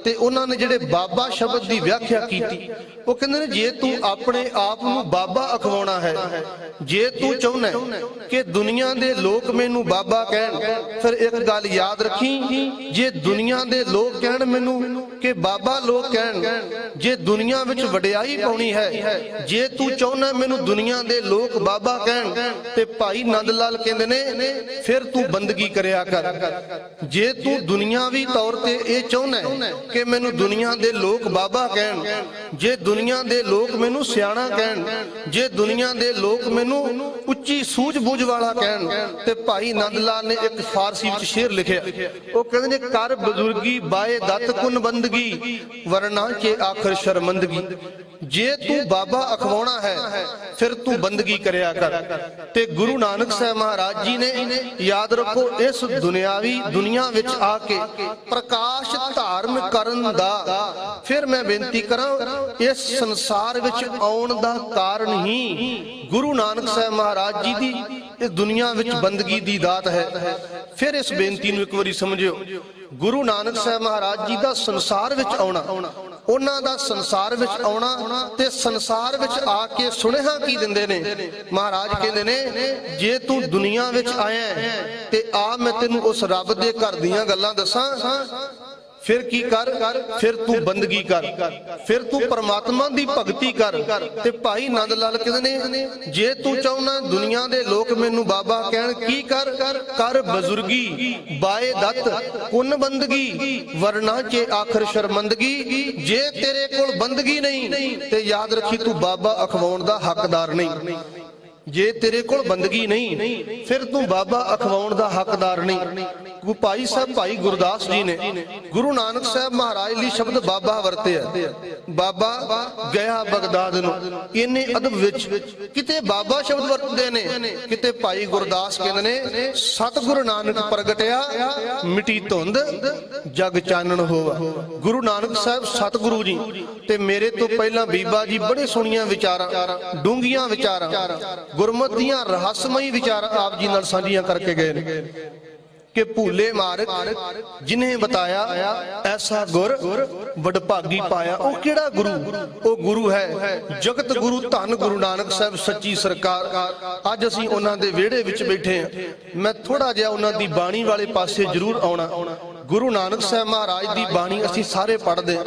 ਤੇ ਉਹਨਾਂ ਨੇ ਜਿਹੜੇ ਬਾਬਾ ਸ਼ਬਦ ਦੀ ਵਿਆਖਿਆ ਕੀਤੀ, ਉਹ ਕਹਿੰਦੇ ਨੇ ਜੇ ਤੂੰ ਆਪਣੇ ਆਪ ਨੂੰ ਬਾਬਾ ਅਖਵਾਉਣਾ ਹੈ, ਜੇ ਤੂੰ ਚਾਹੁੰਦਾ ਕਿ ਦੁਨੀਆ ਦੇ ਲੋਕ ਮੈਨੂੰ ਬਾਬਾ ਕਹਿਣ, ਫਿਰ ਇੱਕ ਗੱਲ ਯਾਦ ਰੱਖੀ, ਜੇ ਦੁਨੀਆ ਦੇ ਲੋਕ ਕਹਿਣ ਮੈਨੂੰ ਕਿ ਬਾਬਾ ਲੋਕ ਕਹਿਣ, ਜੇ ਦੁਨੀਆ ਵਿੱਚ ਵਡਿਆਈ ਪਾਉਣੀ ਹੈ, ਜੇ ਤੂੰ ਚਾਹੁੰਦਾ ਮੈਨੂੰ ਦੁਨੀਆ ਦੇ ਲੋਕ ਬਾਬਾ ਕਹਿਣ, ਤੇ ਭਾਈ ਨੰਦ ਲਾਲ ਕਹਿੰਦੇ ਨੇ ਫਿਰ ਤੂੰ ਬੰਦਗੀ ਕਰਿਆ ਕਰ। ਜੇ ਤੂੰ ਦੁਨੀਆਵੀ ਤੌਰ ਤੇ ਇਹ ਚਾਹੁੰਦਾ ਕਿ ਮੈਨੂੰ ਦੁਨੀਆ ਦੇ ਲੋਕ ਬਾਬਾ ਕਹਿਣ, ਜੇ ਦੁਨੀਆ ਦੇ ਲੋਕ ਮੈਨੂੰ ਸਿਆਣਾ ਕਹਿਣ, ਜੇ ਦੁਨੀਆ ਦੇ ਲੋਕ ਮੈਨੂੰ ਉੱਚੀ ਸੂਝ-ਬੂਝ ਵਾਲਾ ਕਹਿਣ, ਤੇ ਭਾਈ ਨੰਦ ਲਾਲ ਨੇ ਇੱਕ ਫਾਰਸੀ ਵਿੱਚ ਸ਼ੇਰ ਲਿਖਿਆ। ਉਹ ਕਹਿੰਦੇ ਨੇ ਕਰ ਬਜ਼ੁਰਗੀ ਬਾਏ ਦਤ ਕੁਨ ਬੰਦਗੀ, ਵਰਨਾ ਕੇ ਆਖਰ ਸ਼ਰਮੰਦਗੀ। ਜੇ ਤੂੰ ਬਾਬਾ ਅਖਵਾਉਣਾ ਹੈ ਫਿਰ ਤੂੰ ਬੰਦਗੀ ਕਰਿਆ ਕਰ। ਤੇ ਗੁਰੂ ਨਾਨਕ ਸਾਹਿਬ ਮਹਾਰਾਜ ਜੀ ਨੇ ਯਾਦ ਰੱਖੋ, ਇਸ ਦੁਨੀਆ ਵਿੱਚ ਆ ਕੇ ਪ੍ਰਕਾਸ਼ ਧਾਰਨ ਕਰਨ ਦਾ, ਫਿਰ ਮੈਂ ਬੇਨਤੀ ਕਰਾਂ, ਇਸ ਸੰਸਾਰ ਵਿੱਚ ਆਉਣ ਦਾ ਕਾਰਨ ਹੀ ਗੁਰੂ ਨਾਨਕ ਸਾਹਿਬ ਮਹਾਰਾਜ ਜੀ ਦੀ ਇਸ ਦੁਨੀਆ ਵਿੱਚ ਬੰਦਗੀ ਦੀ ਦਾਤ ਹੈ। ਫਿਰ ਇਸ ਬੇਨਤੀ ਨੂੰ ਇੱਕ ਵਾਰੀ ਸਮਝਿਓ, ਗੁਰੂ ਨਾਨਕ ਸਾਹਿਬ ਮਹਾਰਾਜ ਜੀ ਦਾ ਸੰਸਾਰ ਵਿੱਚ ਆਉਣਾ, ਉਹਨਾਂ ਦਾ ਸੰਸਾਰ ਵਿੱਚ ਆਉਣਾ, ਤੇ ਸੰਸਾਰ ਵਿੱਚ ਆ ਕੇ ਸੁਨੇਹਾ ਕੀ ਦਿੰਦੇ ਨੇ? ਮਹਾਰਾਜ ਕਹਿੰਦੇ ਨੇ ਜੇ ਤੂੰ ਦੁਨੀਆ ਵਿੱਚ ਆਇਆ ਤੇ ਆ ਮੈਂ ਤੈਨੂੰ ਉਸ ਰੱਬ ਦੇ ਘਰ ਦੀਆਂ ਗੱਲਾਂ ਦੱਸਾਂ, ਫਿਰ ਕੀ ਕਰ? ਫਿਰ ਤੂੰ ਬੰਦਗੀ ਕਰ, ਫਿਰ ਤੂੰ ਪਰਮਾਤਮਾ ਦੀ ਭਗਤੀ ਕਰ। ਤੇ ਭਾਈ ਨੰਦ ਲਾਲ ਕਹਿੰਦੇ ਨੇ ਜੇ ਤੂੰ ਚਾਹੁੰਦਾ ਦੁਨੀਆ ਦੇ ਲੋਕ ਮੈਨੂੰ ਬਾਬਾ ਕਹਿਣ, ਕੀ ਕਰ? ਕਰ ਬਜ਼ੁਰਗੀ ਬਾਏ ਦਤ ਕੁਨ ਬੰਦਗੀ, ਵਰਨਾ ਕੇ ਆਖਰ ਸ਼ਰਮੰਦਗੀ। ਜੇ ਤੇਰੇ ਕੋਲ ਬੰਦਗੀ ਨਹੀਂ ਤੇ ਯਾਦ ਰੱਖੀ ਤੂੰ ਬਾਬਾ ਅਖਵਾਉਣ ਦਾ ਹੱਕਦਾਰ ਨਹੀਂ। ਜੇ ਤੇਰੇ ਕੋਲ ਬੰਦਗੀ ਨਹੀਂ ਫਿਰ ਤੂੰ ਬਾਬਾ ਅਖਵਾਉਣ ਦਾ ਹੱਕਦਾਰ ਨਹੀਂ। ਭਾਈ ਸਾਹਿਬ ਭਾਈ ਗੁਰਦਾਸ ਜੀ ਨੇ ਗੁਰੂ ਨਾਨਕ ਸਾਹਿਬ ਮਹਾਰਾਜ ਲਈ ਸ਼ਬਦ ਬਾਬਾ ਵਰਤਿਆ। ਬਾਬਾ ਗਿਆ ਬਗਦਾਦ ਨੂੰ, ਇੰਨੇ ਅਦਬ ਵਿੱਚ ਕਿਤੇ ਬਾਬਾ ਸ਼ਬਦ ਵਰਤਦੇ ਨੇ, ਕਿਤੇ ਭਾਈ ਗੁਰਦਾਸ ਕਹਿੰਦੇ ਨੇ ਸਤਿਗੁਰੂ ਨਾਨਕ ਪ੍ਰਗਟਿਆ ਮਿਟੀ ਧੁੰਦ ਜਗ ਚਾਨਣ ਹੋਵਾ। ਗੁਰੂ ਨਾਨਕ ਸਾਹਿਬ ਸਤਿਗੁਰੂ ਜੀ ਤੇ ਮੇਰੇ ਤੋਂ ਪਹਿਲਾਂ ਬੀਬਾ ਜੀ ਬੜੇ ਸੋਹਣੀਆਂ ਵਿਚਾਰਾਂ, ਡੂੰਘੀਆਂ ਵਿਚਾਰਾਂ, ਗੁਰਮਤਿ ਦੀਆਂ ਰਹੱਸਮਈ ਵਿਚਾਰਾਂ ਆਪ ਜੀ ਨਾਲ ਸਾਂਝੀਆਂ ਕਰਕੇ ਗਏ ਨੇ ਕਿ ਭੂਲੇ ਮਾਰਗ ਜਿਨੇ ਬਤਾਇਆ ਐਸਾ ਗੁਰ ਵਡਭਾਗੀ ਪਾਇਆ। ਉਹ ਕਿਹੜਾ ਗੁਰੂ? ਉਹ ਗੁਰੂ ਹੈ ਜਗਤ ਗੁਰੂ ਧੰਨ ਗੁਰੂ ਨਾਨਕ ਸਾਹਿਬ ਸੱਚੀ ਸਰਕਾਰ। ਅੱਜ ਅਸੀਂ ਉਹਨਾਂ ਦੇ ਵਿਹੜੇ ਵਿੱਚ ਬੈਠੇ ਹਾਂ। ਮੈਂ ਥੋੜਾ ਜਿਹਾ ਉਹਨਾਂ ਦੀ ਬਾਣੀ ਵਾਲੇ ਪਾਸੇ ਜ਼ਰੂਰ ਆਉਣਾ। ਗੁਰੂ ਨਾਨਕ ਸਾਹਿਬ ਮਹਾਰਾਜ ਦੀ ਬਾਣੀ ਅਸੀਂ ਸਾਰੇ ਪੜ੍ਹਦੇ,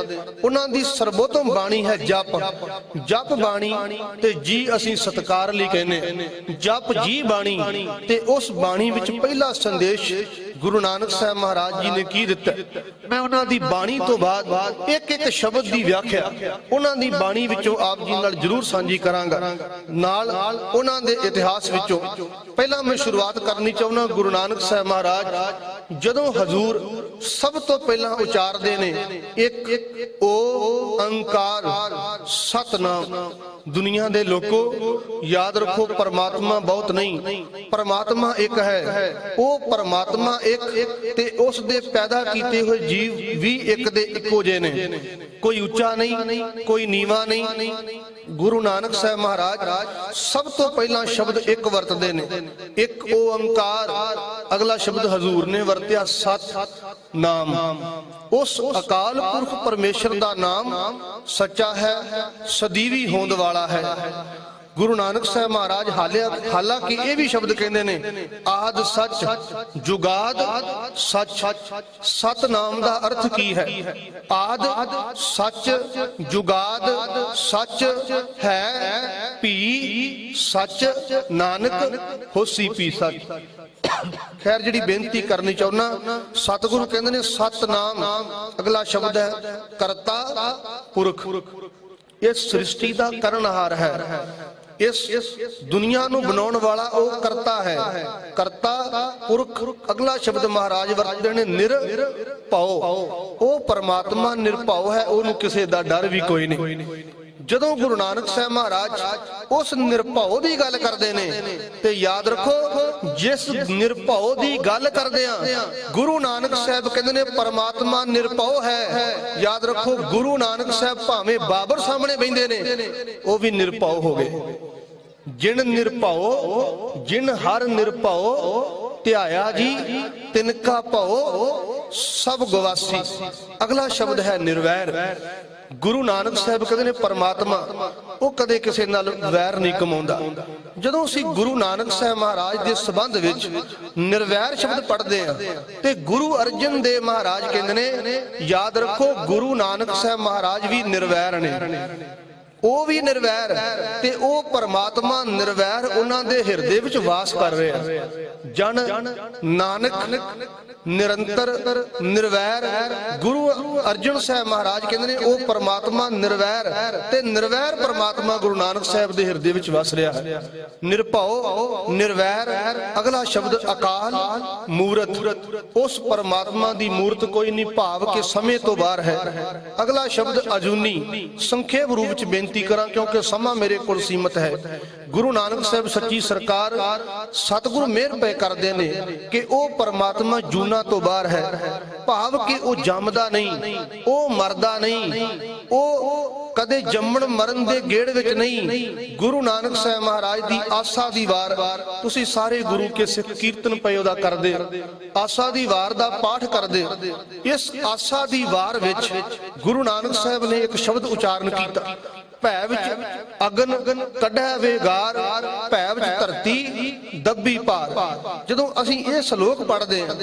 ਉਹਨਾਂ ਦੀ ਸਰਬੋਤਮ ਬਾਣੀ ਹੈ ਜਪ ਬਾਣੀ, ਤੇ ਜੀ ਅਸੀਂ ਸਤਿਕਾਰ ਲਈ ਕਹਿੰਦੇ ਜਪ ਜੀ ਬਾਣੀ। ਤੇ ਉਸ ਬਾਣੀ ਵਿੱਚ ਪਹਿਲਾ ਸੰਦੇਸ਼ ਗੁਰੂ ਨਾਨਕ ਸਾਹਿਬ ਮਹਾਰਾਜ ਜੀ ਨੇ ਕੀ ਦਿੱਤਾ? ਮੈਂ ਉਹਨਾਂ ਦੀ ਬਾਣੀ ਤੋਂ ਬਾਅਦ ਇੱਕ ਇੱਕ ਸ਼ਬਦ ਦੀ ਵਿਆਖਿਆ ਉਹਨਾਂ ਦੀ ਬਾਣੀ ਵਿੱਚੋਂ ਆਪ ਜੀ ਨਾਲ ਜ਼ਰੂਰ ਸਾਂਝੀ ਕਰਾਂਗਾ, ਨਾਲ ਉਹਨਾਂ ਦੇ ਇਤਿਹਾਸ ਵਿੱਚੋਂ। ਪਹਿਲਾਂ ਮੈਂ ਸ਼ੁਰੂਆਤ ਕਰਨੀ ਚਾਹੁੰਦਾ, ਗੁਰੂ ਨਾਨਕ ਸਾਹਿਬ ਮਹਾਰਾਜ ਜਦੋਂ ਹਜ਼ੂਰ ਸਭ ਤੋਂ ਪਹਿਲਾਂ ਉਚਾਰਦੇ ਨੇ ਇੱਕ ਓੰਕਾਰ ਸਤਨਾਮ। ਦੁਨੀਆ ਦੇ ਲੋਕੋ ਯਾਦ ਰੱਖੋ, ਪਰਮਾਤਮਾ ਬਹੁਤ ਨਹੀਂ, ਪਰਮਾਤਮਾ ਇੱਕ ਹੈ। ਉਹ ਪਰਮਾਤਮਾ ਇੱਕ ਤੇ ਉਸ ਦੇ ਪੈਦਾ ਕੀਤੇ ਹੋਏ ਜੀਵ ਵੀ ਇੱਕ ਦੇ ਇੱਕੋ ਜਿਹੇ ਨੇ। ਕੋਈ ਉੱਚਾ ਨਹੀਂ, ਕੋਈ ਨੀਵਾਂ ਨਹੀਂ, ਗੁਰੂ ਨਾਨਕ ਸਾਹਿਬ ਮਹਾਰਾਜ ਸਭ ਤੋਂ ਪਹਿਲਾਂ ਸ਼ਬਦ ਇੱਕ ਵਰਤਦੇ ਨੇ, ਇੱਕ ਓੰਕਾਰ। ਅਗਲਾ ਸ਼ਬਦ ਹਜ਼ੂਰ ਨੇ ਵਰਤਿਆ ਸਤ ਨਾਮ। ਉਸ ਅਕਾਲ ਪੁਰਖ ਪਰਮੇਸ਼ਰ ਦਾ ਨਾਮ ਸੱਚਾ ਹੈ, ਸਦੀਵੀ ਹੋਂਦ ਵਾਲਾ ਹੈ। ਗੁਰੂ ਨਾਨਕ ਸਾਹਿਬ ਮਹਾਰਾਜ ਹਾਲਾਂਕਿ ਇਹ ਵੀ ਸ਼ਬਦ ਕਹਿੰਦੇ ਨੇ ਆਦ ਸੱਚ ਜੁਗਾਦ ਸੱਚ। ਸਤਨਾਮ ਦਾ ਅਰਥ ਕੀ ਹੈ? ਆਦ ਸੱਚ, ਜੁਗਾਦ ਸੱਚ ਹੈ, ਭੀ ਸੱਚ, ਨਾਨਕ ਹੋਸੀ ਭੀ ਸੱਚ। ਖੈਰ ਜਿਹੜੀ ਬੇਨਤੀ ਕਰਨੀ ਚਾਹੁੰਦਾ, ਸਤਿਗੁਰੂ ਕਹਿੰਦੇ ਨੇ ਸਤਨਾਮ। ਅਗਲਾ ਸ਼ਬਦ ਹੈ ਕਰਤਾ ਪੁਰਖ। ਇਸ ਸ੍ਰਿਸ਼ਟੀ ਦਾ ਕਰਨਹਾਰ ਹੈ, ਇਸ ਦੁਨੀਆ ਨੂੰ ਬਣਾਉਣ ਵਾਲਾ ਉਹ ਕਰਤਾ ਹੈ, ਕਰਤਾ ਪੁਰਖ। ਅਗਲਾ ਸ਼ਬਦ ਮਹਾਰਾਜ ਵਰਤਦੇ ਨੇ ਨਿਰਭਉ। ਉਹ ਪਰਮਾਤਮਾ ਨਿਰਭਉ ਹੈ, ਉਹਨੂੰ ਕਿਸੇ ਦਾ ਡਰ ਵੀ ਕੋਈ ਨਹੀਂ। ਜਦੋਂ ਗੁਰੂ ਨਾਨਕ ਸਾਹਿਬ ਮਹਾਰਾਜ ਉਸ ਨਿਰਭਉ ਦੀ ਗੱਲ ਕਰਦੇ ਨੇ ਤੇ ਯਾਦ ਰੱਖੋ, ਜਿਸ ਨਿਰਭਉ ਦੀ ਗੱਲ ਕਰਦੇ ਆ ਗੁਰੂ ਨਾਨਕ ਸਾਹਿਬ ਕਹਿੰਦੇ ਨੇ ਪਰਮਾਤਮਾ ਨਿਰਭਉ ਹੈ। ਯਾਦ ਰੱਖੋ, ਗੁਰੂ ਨਾਨਕ ਸਾਹਿਬ ਭਾਵੇਂ ਬਾਬਰ ਸਾਹਮਣੇ ਬੈਠੇ ਨੇ ਉਹ ਵੀ ਨਿਰਭਉ ਹੋ ਗਏ। ਜਿਨ ਨਿਰਭਉ ਜਿਨ ਹਰ ਨਿਰਭਉ ਧਿਆਇਆ ਜੀ ਤਿਨਕਾ ਭਉ ਸਭ ਗਵਾਸੀ। ਅਗਲਾ ਸ਼ਬਦ ਹੈ ਨਿਰਵੈਰ। ਗੁਰੂ ਨਾਨਕ ਸਾਹਿਬ ਕਹਿੰਦੇ ਨੇ ਪਰਮਾਤਮਾ ਉਹ ਕਦੇ ਕਿਸੇ ਨਾਲ ਵੈਰ ਨਹੀਂ ਕਮਾਉਂਦਾ। ਜਦੋਂ ਅਸੀਂ ਗੁਰੂ ਨਾਨਕ ਸਾਹਿਬ ਮਹਾਰਾਜ ਦੇ ਸੰਬੰਧ ਵਿੱਚ ਨਿਰਵੈਰ ਸ਼ਬਦ ਪੜ੍ਹਦੇ ਆ ਤੇ ਗੁਰੂ ਅਰਜਨ ਦੇਵ ਮਹਾਰਾਜ ਕਹਿੰਦੇ ਨੇ ਯਾਦ ਰੱਖੋ, ਗੁਰੂ ਨਾਨਕ ਸਾਹਿਬ ਮਹਾਰਾਜ ਵੀ ਨਿਰਵੈਰ ਨੇ, ਉਹ ਵੀ ਨਿਰਵੈਰ ਤੇ ਉਹ ਪਰਮਾਤਮਾ ਨਿਰਵੈਰ ਉਹਨਾਂ ਦੇ ਹਿਰਦੇ ਵਿੱਚ ਵਾਸ ਕਰ ਰਿਹਾ। ਜਨ ਨਾਨਕ ਨਿਰੰਤਰ ਨਿਰਵੈਰ। ਗੁਰੂ ਅਰਜਨ ਸਾਹਿਬ ਮਹਾਰਾਜ ਕਹਿੰਦੇ ਨੇ ਉਹ ਪਰਮਾਤਮਾ ਨਿਰਵੈਰ ਤੇ ਨਿਰਵੈਰ ਪਰਮਾਤਮਾ ਗੁਰੂ ਨਾਨਕ ਸਾਹਿਬ ਦੇ ਹਿਰਦੇ ਵਿੱਚ ਵਸ ਰਿਹਾ ਹੈ। ਨਿਰਭਉ ਨਿਰਵੈਰ। ਅਗਲਾ ਸ਼ਬਦ ਅਕਾਲ ਮੂਰਤ। ਉਸ ਪਰਮਾਤਮਾ ਦੀ ਮੂਰਤ ਕੋਈ ਨਹੀਂ, ਭਾਵ ਕਿ ਸਮੇਂ ਤੋਂ ਬਾਹਰ ਹੈ। ਅਗਲਾ ਸ਼ਬਦ ਅਜੂਨੀ। ਸੰਖੇਪ ਰੂਪ ਵਿੱਚ ਬੇਨਤੀ ਕਰਾਂ ਕਿਉਂਕਿ ਸਮਾਂ ਮੇਰੇ ਕੋਲ ਸੀਮਤ ਹੈ। ਗੁਰੂ ਨਾਨਕ ਸਾਹਿਬ ਸੱਚੀ ਸਰਕਾਰ ਸਤਿਗੁਰੂ ਮਿਹਰ ਪਏ ਕਰਦੇ ਨੇ ਕਿ ਉਹ ਪਰਮਾਤਮਾ ਜੂਨਾ ਤੋਂ ਬਾਹਰ ਹੈ, ਭਾਵ ਕਿ ਉਹ ਜੰਮਦਾ ਨਹੀਂ, ਉਹ ਮਰਦਾ ਨਹੀਂ, ਉਹ ਕਦੇ ਜੰਮਣ ਮਰਨ ਦੇ ਗੇੜ ਵਿੱਚ ਨਹੀਂ। ਗੁਰੂ ਨਾਨਕ ਸਾਹਿਬ ਮਹਾਰਾਜ ਦੀ ਆਸਾ ਦੀ ਵਾਰ, ਤੁਸੀਂ ਸਾਰੇ ਗੁਰੂ ਕੇ ਸਿੱਖ ਕੀਰਤਨ ਪਏ ਉਹਦਾ ਕਰਦੇ, ਆਸਾ ਦੀ ਵਾਰ ਦਾ ਪਾਠ ਕਰਦੇ। ਇਸ ਆਸਾ ਦੀ ਵਾਰ ਵਿੱਚ ਗੁਰੂ ਨਾਨਕ ਸਾਹਿਬ ਨੇ ਇੱਕ ਸ਼ਬਦ ਉਚਾਰਨ ਕੀਤਾ, ਭੈ ਵਿੱਚ ਅਗਨ ਕੱਢੈ ਵੇਗਾਰ, ਭੈ ਵਿੱਚ ਧਰਤੀ ਦੱਬੀ ਪਾਰ। ਜਦੋਂ ਅਸੀਂ ਇਹ ਸ਼ਲੋਕ ਪੜ੍ਹਦੇ ਹਾਂ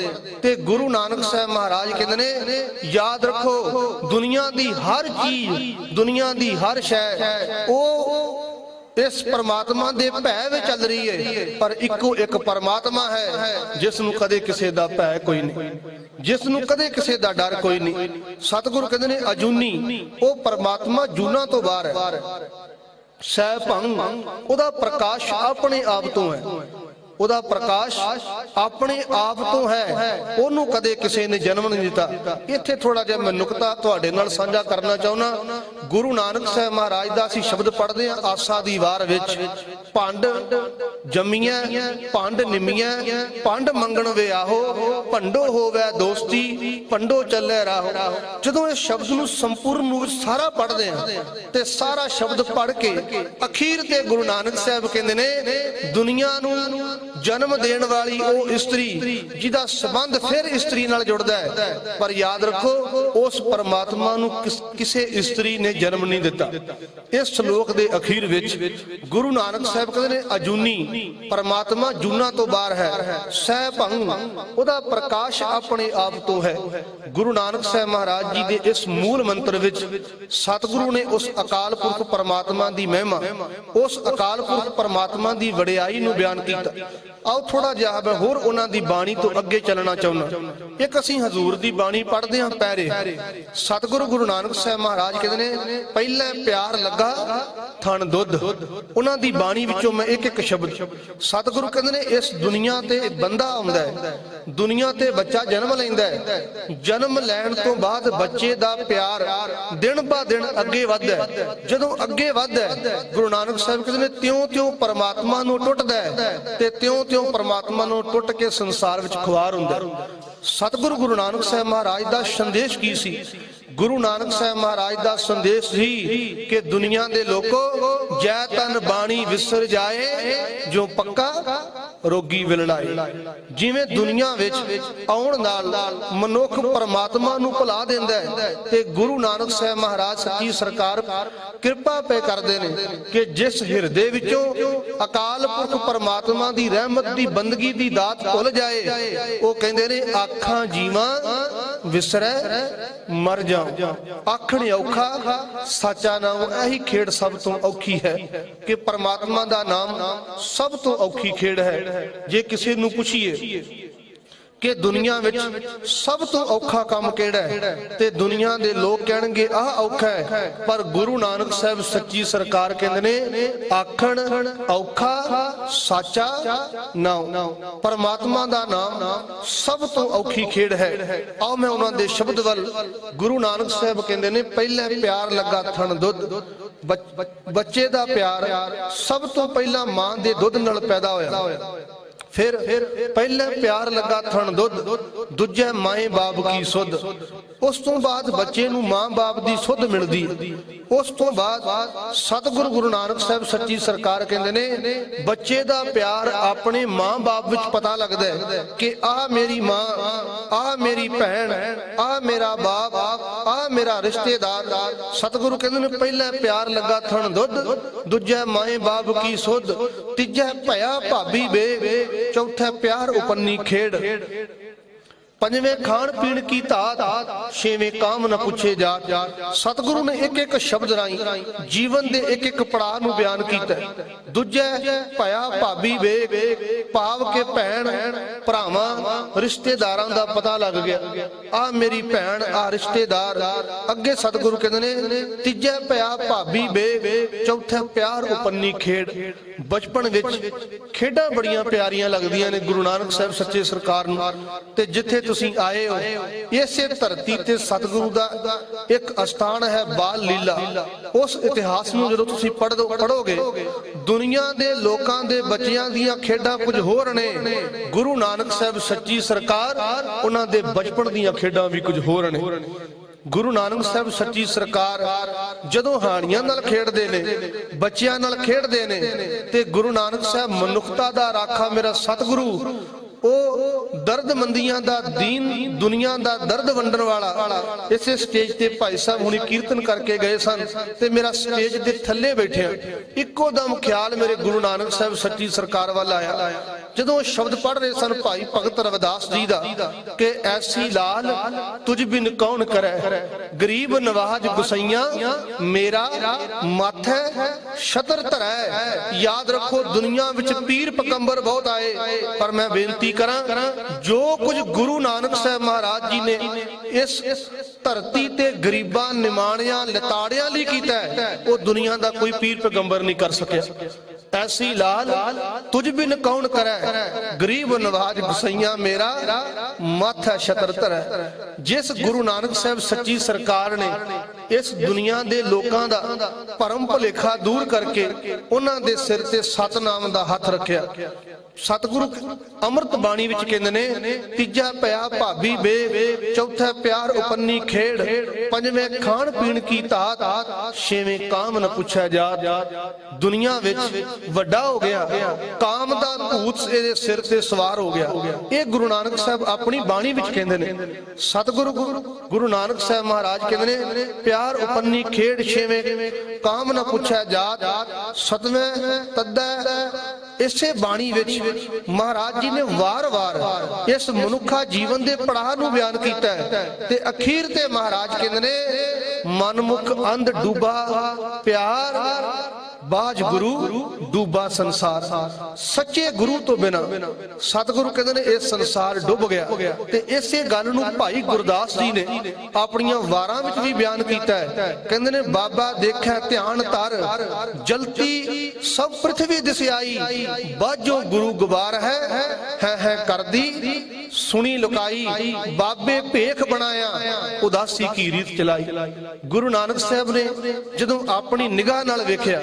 ਤੇ ਗੁਰੂ ਨਾਨਕ ਸਾਹਿਬ ਮਹਾਰਾਜ ਕਹਿੰਦੇ ਨੇ ਯਾਦ ਰੱਖੋ, ਦੁਨੀਆ ਦੀ ਹਰ ਚੀਜ਼, ਦੁਨੀਆ ਦੀ ਹਰ ਸ਼ੈ ਉਹ ਇਸ ਪਰਮਾਤਮਾ ਦੇ ਭੈ ਵਿੱਚ ਚੱਲ ਰਹੀ ਹੈ, ਪਰ ਇੱਕੋ ਇੱਕ ਪਰਮਾਤਮਾ ਹੈ ਜਿਸ ਨੂੰ ਕਦੇ ਕਿਸੇ ਦਾ ਭੈ ਕੋਈ ਨਹੀਂ, ਜਿਸ ਨੂੰ ਕਦੇ ਕਿਸੇ ਦਾ ਡਰ ਕੋਈ ਨਹੀਂ। ਸਤਿਗੁਰੂ ਕਹਿੰਦੇ ਨੇ ਅਜੂਨੀ। ਉਹ ਪਰਮਾਤਮਾ ਜੂਨਾ ਤੋਂ ਬਾਹਰ ਹੈ। ਸਹਿ ਭੰਗ। ਉਹਦਾ ਪ੍ਰਕਾਸ਼ ਆਪਣੇ ਆਪ ਤੋਂ ਹੈ, ਉਹਦਾ ਪ੍ਰਕਾਸ਼ ਆਪਣੇ ਆਪ ਤੋਂ ਹੈ, ਉਹਨੂੰ ਕਦੇ ਕਿਸੇ ਨੇ ਜਨਮ ਨਹੀਂ ਦਿੱਤਾ। ਇੱਥੇ ਥੋੜਾ ਜਿਹਾ ਮੈਂ ਨੁਕਤਾ ਤੁਹਾਡੇ ਨਾਲ ਸਾਂਝਾ ਕਰਨਾ ਚਾਹੁੰਦਾ। ਗੁਰੂ ਨਾਨਕ ਸਾਹਿਬ ਮਹਾਰਾਜ ਦਾ ਅਸੀਂ ਸ਼ਬਦ ਪੜ੍ਹਦੇ ਹਾਂ ਆਸਾ ਦੀ ਵਾਰ ਵਿੱਚ, ਭੰਡ ਜੰਮੀਆਂ ਭੰਡ ਨਿੰਮੀਆਂ, ਭੰਡ ਮੰਗਣ ਵਿਆਹੋ, ਭੰਡੋ ਹੋਵੇ ਦੋਸਤੀ, ਭੰਡੋ ਚੱਲੇ ਰਾਹੋ। ਜਦੋਂ ਇਸ ਸ਼ਬਦ ਨੂੰ ਸੰਪੂਰਨ ਰੂਪ ਵਿੱਚ ਸਾਰਾ ਪੜ੍ਹਦੇ ਹਾਂ ਤੇ ਸਾਰਾ ਸ਼ਬਦ ਪੜ੍ਹ ਕੇ ਅਖੀਰ ਤੇ ਗੁਰੂ ਨਾਨਕ ਸਾਹਿਬ ਕਹਿੰਦੇ ਨੇ ਦੁਨੀਆ ਨੂੰ ਜਨਮ ਦੇਣ ਵਾਲੀ ਉਹ ਇਸਤਰੀ ਜਿਹਦਾ ਸੰਬੰਧ ਫਿਰ ਇਸਤਰੀ ਨਾਲ ਜੁੜਦਾ ਹੈ, ਪਰ ਯਾਦ ਰੱਖੋ ਉਸ ਪਰਮਾਤਮਾ ਨੂੰ ਕਿਸੇ ਇਸਤਰੀ ਨੇ ਜਨਮ ਨਹੀਂ ਦਿੱਤਾ। ਇਸ ਸ਼ਲੋਕ ਦੇ ਅਖੀਰ ਵਿੱਚ ਗੁਰੂ ਨਾਨਕ ਸਾਹਿਬ ਕਹਿੰਦੇ ਨੇ ਅਜੂਨੀ, ਪਰਮਾਤਮਾ ਜੂਨਾ ਤੋਂ ਬਾਹਰ ਹੈ। ਸਹਿ ਭੰਗ। ਉਹਦਾ ਪ੍ਰਕਾਸ਼ ਆਪਣੇ ਆਪ ਤੋਂ ਹੈ। ਗੁਰੂ ਨਾਨਕ ਸਾਹਿਬ ਮਹਾਰਾਜ ਜੀ ਦੇ ਇਸ ਮੂਲ ਮੰਤਰ ਵਿੱਚ ਸਤਿਗੁਰੂ ਨੇ ਉਸ ਅਕਾਲ ਪੁਰਖ ਪਰਮਾਤਮਾ ਦੀ ਮਹਿਮਾ, ਉਸ ਅਕਾਲ ਪੁਰਖ ਪਰਮਾਤਮਾ ਦੀ ਵਡਿਆਈ ਨੂੰ ਬਿਆਨ ਕੀਤਾ। ਆਓ ਥੋੜਾ ਜਿਹਾ ਮੈਂ ਹੋਰ ਉਹਨਾਂ ਦੀ ਬਾਣੀ ਤੋਂ ਅੱਗੇ ਚੱਲਣਾ ਚਾਹੁੰਦਾ। ਇੱਕ ਅਸੀਂ ਹਜ਼ੂਰ ਦੀ ਬਾਣੀ ਪੜ੍ਹਦੇ ਹਾਂ ਪੈਰੇ। ਸਤਿਗੁਰੂ ਗੁਰੂ ਨਾਨਕ ਸਾਹਿਬ ਮਹਾਰਾਜ ਕਹਿੰਦੇ ਨੇ ਪਹਿਲੇ ਪਿਆਰ ਲੱਗਾ ਥਣ ਦੁੱਧ। ਉਹਨਾਂ ਦੀ ਬਾਣੀ ਵਿੱਚੋਂ ਮੈਂ ਇੱਕ ਇੱਕ ਸ਼ਬਦ, ਸਤਿਗੁਰੂ ਕਹਿੰਦੇ ਨੇ ਇਸ ਦੁਨੀਆ ਤੇ ਬੰਦਾ ਆਉਂਦਾ ਹੈ, ਦੁਨੀਆ ਤੇ ਬੱਚਾ ਜਨਮ ਲੈਂਦਾ ਹੈ, ਜਨਮ ਲੈਣ ਤੋਂ ਬਾਅਦ ਬੱਚੇ ਦਾ ਪਿਆਰ ਦਿਨ ਬਾ ਦਿਨ ਅੱਗੇ ਵੱਧਦਾ ਹੈ। ਜਦੋਂ ਅੱਗੇ ਵੱਧਦਾ ਹੈ ਗੁਰੂ ਨਾਨਕ ਸਾਹਿਬ ਕਹਿੰਦੇ ਨੇ ਤਿਉਂ ਤਿਉਂ ਪਰਮਾਤਮਾ ਨੂੰ ਟੁੱਟਦਾ ਹੈ ਤੇ ਤਿਉਂ ਤਿਉਂ ਪਰਮਾਤਮਾ ਨੂੰ ਟੁੱਟ ਕੇ ਸੰਸਾਰ ਵਿੱਚ ਖੁਆਰ ਹੁੰਦਾ। ਸਤਿਗੁਰੂ ਗੁਰੂ ਨਾਨਕ ਸਾਹਿਬ ਮਹਾਰਾਜ ਦਾ ਸੰਦੇਸ਼ ਕੀ ਸੀ? ਗੁਰੂ ਨਾਨਕ ਸਾਹਿਬ ਮਹਾਰਾਜ ਦਾ ਸੰਦੇਸ਼ ਸੀ ਕਿ ਦੁਨੀਆ ਦੇ ਲੋਕੋ, ਜੈ ਤਨ ਬਾਣੀ ਵਿਸਰ ਜਾਏ, ਜੋ ਪੱਕਾ ਰੋਗੀ ਵਿਲੜਾਏ। ਜਿਵੇਂ ਦੁਨੀਆ ਵਿੱਚ ਆਉਣ ਨਾਲ ਮਨੁੱਖ ਪਰਮਾਤਮਾ ਨੂੰ ਭੁਲਾ ਦਿੰਦਾ ਹੈ, ਤੇ ਗੁਰੂ ਨਾਨਕ ਸਾਹਿਬ ਮਹਾਰਾਜ ਸੱਚੀ ਸਰਕਾਰ ਕਿਰਪਾ ਪੈ ਕਰਦੇ ਨੇ ਕਿ ਜਿਸ ਹਿਰਦੇ ਵਿੱਚੋਂ ਅਕਾਲ ਪੁਰਖ ਪਰਮਾਤਮਾ ਦੀ ਰਹਿਮਤ ਦੀ ਬੰਦਗੀ ਦੀ ਦਾਤ ਭੁੱਲ ਜਾਏ, ਉਹ ਕਹਿੰਦੇ ਨੇ ਆਖਾਂ ਜੀਵਾਂ ਵਿਸਰੈ ਮਰ ਜਾ। ਆਖਣ ਔਖਾ ਸਾਚਾ ਨਾਮ, ਇਹੀ ਖੇਡ ਸਭ ਤੋਂ ਔਖੀ ਹੈ ਕਿ ਪਰਮਾਤਮਾ ਦਾ ਨਾਮ ਸਭ ਤੋਂ ਔਖੀ ਖੇਡ ਹੈ। ਜੇ ਕਿਸੇ ਨੂੰ ਪੁੱਛੀਏ ਕਿ ਦੁਨੀਆ ਵਿੱਚ ਸਭ ਤੋਂ ਔਖਾ ਕੰਮ ਕਿਹੜਾ ਹੈ, ਤੇ ਦੁਨੀਆ ਦੇ ਲੋਕ ਕਹਿਣਗੇ ਆਹ ਔਖਾ ਹੈ, ਪਰ ਗੁਰੂ ਨਾਨਕ ਸਾਹਿਬ ਸੱਚੀ ਸਰਕਾਰ ਕਹਿੰਦੇ ਨੇ ਆਖਣ ਔਖਾ ਸਾਚਾ ਨਾਮ। ਪਰਮਾਤਮਾ ਦਾ ਨਾਮ ਸਭ ਤੋਂ ਔਖੀ ਖੇਡ ਹੈ। ਆਓ ਮੈਂ ਉਹਨਾਂ ਦੇ ਸ਼ਬਦ ਵੱਲ, ਗੁਰੂ ਨਾਨਕ ਸਾਹਿਬ ਕਹਿੰਦੇ ਨੇ ਪਹਿਲਾਂ ਪਿਆਰ ਲੱਗਾ ਥਣ ਦੁੱਧ, ਬੱਚੇ ਦਾ ਪਿਆਰ ਸਭ ਤੋਂ ਪਹਿਲਾਂ ਮਾਂ ਦੇ ਦੁੱਧ ਨਾਲ ਪੈਦਾ ਹੋਇਆ। ਫਿਰ ਪਹਿਲੇ ਪਿਆਰ ਲੱਗਾ ਥਣ ਦੁੱਧ, ਦੂਜੇ ਮਾਏ ਬਾਪ ਕੀ ਸੁਧ। ਉਸ ਤੋਂ ਬਾਅਦ ਬੱਚੇ ਨੂੰ ਮਾਂ ਬਾਪ ਦੀ ਸੁਧ ਮਿਲਦੀ। ਉਸ ਤੋਂ ਬਾਅਦ ਸਤਿਗੁਰੂ ਗੁਰੂ ਨਾਨਕ ਸਾਹਿਬ ਸੱਚੀ ਸਰਕਾਰ ਕਹਿੰਦੇ ਨੇ ਬੱਚੇ ਦਾ ਪਿਆਰ ਆਪਣੇ ਮਾਂ ਬਾਪ ਵਿੱਚ ਪਤਾ ਲੱਗਦਾ ਹੈ ਕਿ ਆਹ ਮੇਰੀ ਮਾਂ, ਆਹ ਮੇਰੀ ਭੈਣ, ਆਹ ਮੇਰਾ ਬਾਪ, ਆਹ ਮੇਰਾ ਰਿਸ਼ਤੇਦਾਰ। ਸਤਿਗੁਰੂ ਕਹਿੰਦੇ ਨੇ ਪਹਿਲੇ ਪਿਆਰ ਲੱਗਾ ਥਣ ਦੁੱਧ, ਦੂਜੇ ਮਾਏ ਬਾਪ ਕੀ ਸੁਧ, ਤੀਜੇ ਭਇਆ ਭਾਬੀ ਬੇ, ਚੌਥਾ ਪਿਆਰ ਉਪੰਨੀ ਖੇਡ, ਪੰਜਵੇਂ ਖਾਣ ਪੀਣ ਕੀ ਧਾਤ, ਛੇਵੇਂ ਕਾਮ ਨਾ ਪੁੱਛੇ ਜਾਤ। ਸਤਿਗੁਰੂ ਨੇ ਇੱਕ ਇੱਕ ਸ਼ਬਦ ਰਾਹੀਂ ਜੀਵਨ ਦੇ ਇੱਕ ਇੱਕ ਪੜਾਅ ਨੂੰ ਬਿਆਨ ਕੀਤਾ। ਦੂਜੇ ਭਇਆ ਭਾਬੀ ਵੇ, ਭਾਵ ਕੇ ਭੈਣ ਭਰਾਵਾਂ ਰਿਸ਼ਤੇਦਾਰਾਂ ਦਾ ਪਤਾ ਲੱਗ ਗਿਆ, ਆਹ ਮੇਰੀ ਭੈਣ, ਆਹ ਰਿਸ਼ਤੇਦਾਰ। ਅੱਗੇ ਸਤਿਗੁਰੂ ਕਹਿੰਦੇ ਨੇ ਤੀਜੇ ਭਇਆ ਭਾਬੀ ਵੇ, ਚੌਥੇ ਪਿਆਰ ਉਪੰਨੀ ਖੇਡ। ਬਚਪਨ ਵਿੱਚ ਖੇਡਾਂ ਬੜੀਆਂ ਪਿਆਰੀਆਂ ਲੱਗਦੀਆਂ ਨੇ ਗੁਰੂ ਨਾਨਕ ਸਾਹਿਬ ਸੱਚੇ ਸਰਕਾਰ ਨੂੰ। ਤੇ ਜਿੱਥੇ ਤੁਸੀਂ ਆਏ ਹੋ, ਇਸੇ ਧਰਤੀ ਤੇ ਸਤਿਗੁਰੂ ਦਾ ਇੱਕ ਅਸਥਾਨ ਹੈ ਬਾਲ ਲੀਲਾ। ਉਸ ਇਤਿਹਾਸ ਨੂੰ ਜਦੋਂ ਤੁਸੀਂ ਪੜ੍ਹੋਗੇ, ਦੁਨੀਆ ਦੇ ਲੋਕਾਂ ਦੇ ਬੱਚਿਆਂ ਦੀਆਂ ਖੇਡਾਂ ਕੁਝ ਹੋਰ ਨੇ, ਗੁਰੂ ਨਾਨਕ ਸਾਹਿਬ ਸੱਚੀ ਸਰਕਾਰ ਉਹਨਾਂ ਦੇ ਬਚਪਨ ਦੀਆਂ ਖੇਡਾਂ ਵੀ ਕੁਝ ਹੋਰ ਨੇ। ਗੁਰੂ ਨਾਨਕ ਸਾਹਿਬ ਸੱਚੀ ਸਰਕਾਰ ਜਦੋਂ ਹਾਣੀਆਂ ਨਾਲ ਖੇਡਦੇ ਨੇ, ਬੱਚਿਆਂ ਨਾਲ ਖੇਡਦੇ ਨੇ, ਤੇ ਗੁਰੂ ਨਾਨਕ ਸਾਹਿਬ ਮਨੁੱਖਤਾ ਦਾ ਰਾਖਾ ਮੇਰਾ ਸਤਿਗੁਰੂ, ਉਹ ਦਰਦਮੰਦੀਆਂ ਦਾ ਦੀਨ, ਦੁਨੀਆ ਦਾ ਦਰਦ ਵੰਡਣ ਵਾਲਾ। ਇਸੇ ਸਟੇਜ ਤੇ ਭਾਈ ਸਾਹਿਬ ਹੁਣੀ ਕੀਰਤਨ ਕਰਕੇ ਗਏ ਸਨ, ਤੇ ਮੇਰਾ ਸਟੇਜ ਦੇ ਥੱਲੇ ਬੈਠਿਆ ਇੱਕੋ ਦਮ ਖਿਆਲ ਮੇਰੇ ਗੁਰੂ ਨਾਨਕ ਸਾਹਿਬ ਸੱਚੀ ਸਰਕਾਰ ਵੱਲ ਆਇਆ। ਜਦੋਂ ਸ਼ਬਦ ਪੜ੍ਹ ਰਹੇ ਸਨ ਭਾਈ ਭਗਤ ਰਵਿਦਾਸ ਜੀ ਦਾ ਕਿ ਐਸੀ ਲਾਲ ਤੁਝ ਬਿਨ ਕੌਣ ਕਰੈ, ਗਰੀਬ ਨਵਾਜ ਗੁਸਈਆਂ ਮੇਰਾ ਮਾਥੈ ਛਤਰ ਧਰੈ। ਯਾਦ ਰੱਖੋ ਦੁਨੀਆ ਵਿੱਚ ਪੀਰ ਪਗੰਬਰ ਬਹੁਤ ਆਏ, ਪਰ ਮੈਂ ਬੇਨਤੀ ਕਰਾਂ ਜੋ ਕੁਝ ਗੁਰੂ ਨਾਨਕ ਸਾਹਿਬ ਮਹਾਰਾਜ ਜੀ ਨੇ ਇਸ ਧਰਤੀ ਤੇ ਗਰੀਬਾਂ ਨਿਮਾਣਿਆਂ ਲਤਾੜਿਆਂ ਲਈ ਕੀਤਾ, ਉਹ ਦੁਨੀਆ ਦਾ ਕੋਈ ਪੀਰ ਪਗੰਬਰ ਨਹੀਂ ਕਰ ਸਕਿਆ। ਐਸੀ ਲਾਲ ਤੁਝ ਬਿਨ ਕੌਣ ਕਰੈ, ਗਰੀਬ ਨਵਾਜ ਗੁਸਈਆਂ ਮੇਰਾ ਮਾਥਾ ਛਤਰ ਧਰੈ। ਜਿਸ ਗੁਰੂ ਨਾਨਕ ਸਾਹਿਬ ਸੱਚੀ ਸਰਕਾਰ ਨੇ ਇਸ ਦੁਨੀਆ ਦੇ ਲੋਕਾਂ ਦਾ ਭਰਮ ਭੁਲੇਖਾ ਦੂਰ ਕਰਕੇ ਉਹਨਾਂ ਦੇ ਸਿਰ ਤੇ ਸਤਨਾਮ ਦਾ ਹੱਥ ਰੱਖਿਆ। ਸਤਿਗੁਰੂ ਅੰਮ੍ਰਿਤ ਬਾਣੀ ਵਿੱਚ ਕਹਿੰਦੇ ਨੇ ਤੀਜਾ ਭਇਆ ਭਾਬੀ ਬੇ, ਚੌਥਾ ਪਿਆਰ ਉਪੰਨੀ ਖੇਡ, ਪੰਜਵੇਂ ਖਾਣ ਪੀਣ ਕੀ ਧਾਤ, ਛੇਵੇਂ ਕਾਮ ਨ ਪੁੱਛਿਆ ਜਾਤ। ਦੁਨੀਆ ਵਿੱਚ ਵੱਡਾ ਹੋ ਗਿਆ, ਕਾਮ ਦਾ ਭੂਤ ਇਹਦੇ ਸਿਰ ਤੇ ਸਵਾਰ ਹੋ ਗਿਆ। ਇਹ ਗੁਰੂ ਨਾਨਕ ਸਾਹਿਬ ਆਪਣੀ ਬਾਣੀ ਵਿੱਚ ਕਹਿੰਦੇ ਨੇ। ਸਤਿਗੁਰੂ ਗੁਰੂ ਨਾਨਕ ਸਾਹਿਬ ਮਹਾਰਾਜ ਕਹਿੰਦੇ ਨੇ ਪਿਆਰ ਉਪੰਨੀ ਖੇਡ, ਛੇਵੇਂ ਕਾਮ ਨ ਪੁੱਛਿਆ ਜਾਤ, ਸਤਵੇਂ ਤੱਦਾ। ਇਸੇ ਬਾਣੀ ਵਿੱਚ ਮਹਾਰਾਜ ਜੀ ਨੇ ਵਾਰ-ਵਾਰ ਇਸ ਮਨੁੱਖਾ ਜੀਵਨ ਦੇ ਪੜਾਅ ਨੂੰ ਬਿਆਨ ਕੀਤਾ ਹੈ, ਤੇ ਅਖੀਰ ਤੇ ਮਹਾਰਾਜ ਕਹਿੰਦੇ ਨੇ ਮਨਮੁਖ ਅੰਧ ਡੂਬਾ ਪਿਆਰ, ਬਾਜ ਗੁਰੂ ਡੂਬਾ ਸੰਸਾਰ। ਸੱਚੇ ਗੁਰੂ ਤੋਂ ਬਿਨਾ ਸਤਿਗੁਰੂ ਕਹਿੰਦੇ ਨੇ ਇਹ ਸੰਸਾਰ ਡੁੱਬ ਗਿਆ। ਤੇ ਇਸੇ ਗੱਲ ਨੂੰ ਭਾਈ ਗੁਰਦਾਸ ਜੀ ਨੇ ਆਪਣੀਆਂ ਵਾਰਾਂ ਵਿੱਚ ਵੀ ਬਿਆਨ ਕੀਤਾ ਹੈ। ਕਹਿੰਦੇ ਨੇ ਬਾਬਾ ਦੇਖੈ ਧਿਆਨ ਧਰ, ਜਲਤੀ ਸਭ ਪ੍ਰਿਥਵੀ ਦਿਸਿਆਈ, ਬਾਝੋ ਗੁਰੂ ਗੁਬਾਰ ਹੈ ਕਰਦੀ ਸੁਣੀ ਲੁਕਾਈ, ਬਾਬੇ ਭੇਖ ਬਣਾਇਆ ਉਦਾਸੀ ਕੀ ਰੀਤ ਚਲਾਈ। ਗੁਰੂ ਨਾਨਕ ਸਾਹਿਬ ਨੇ ਜਦੋਂ ਆਪਣੀ ਨਿਗਾਹ ਨਾਲ ਵੇਖਿਆ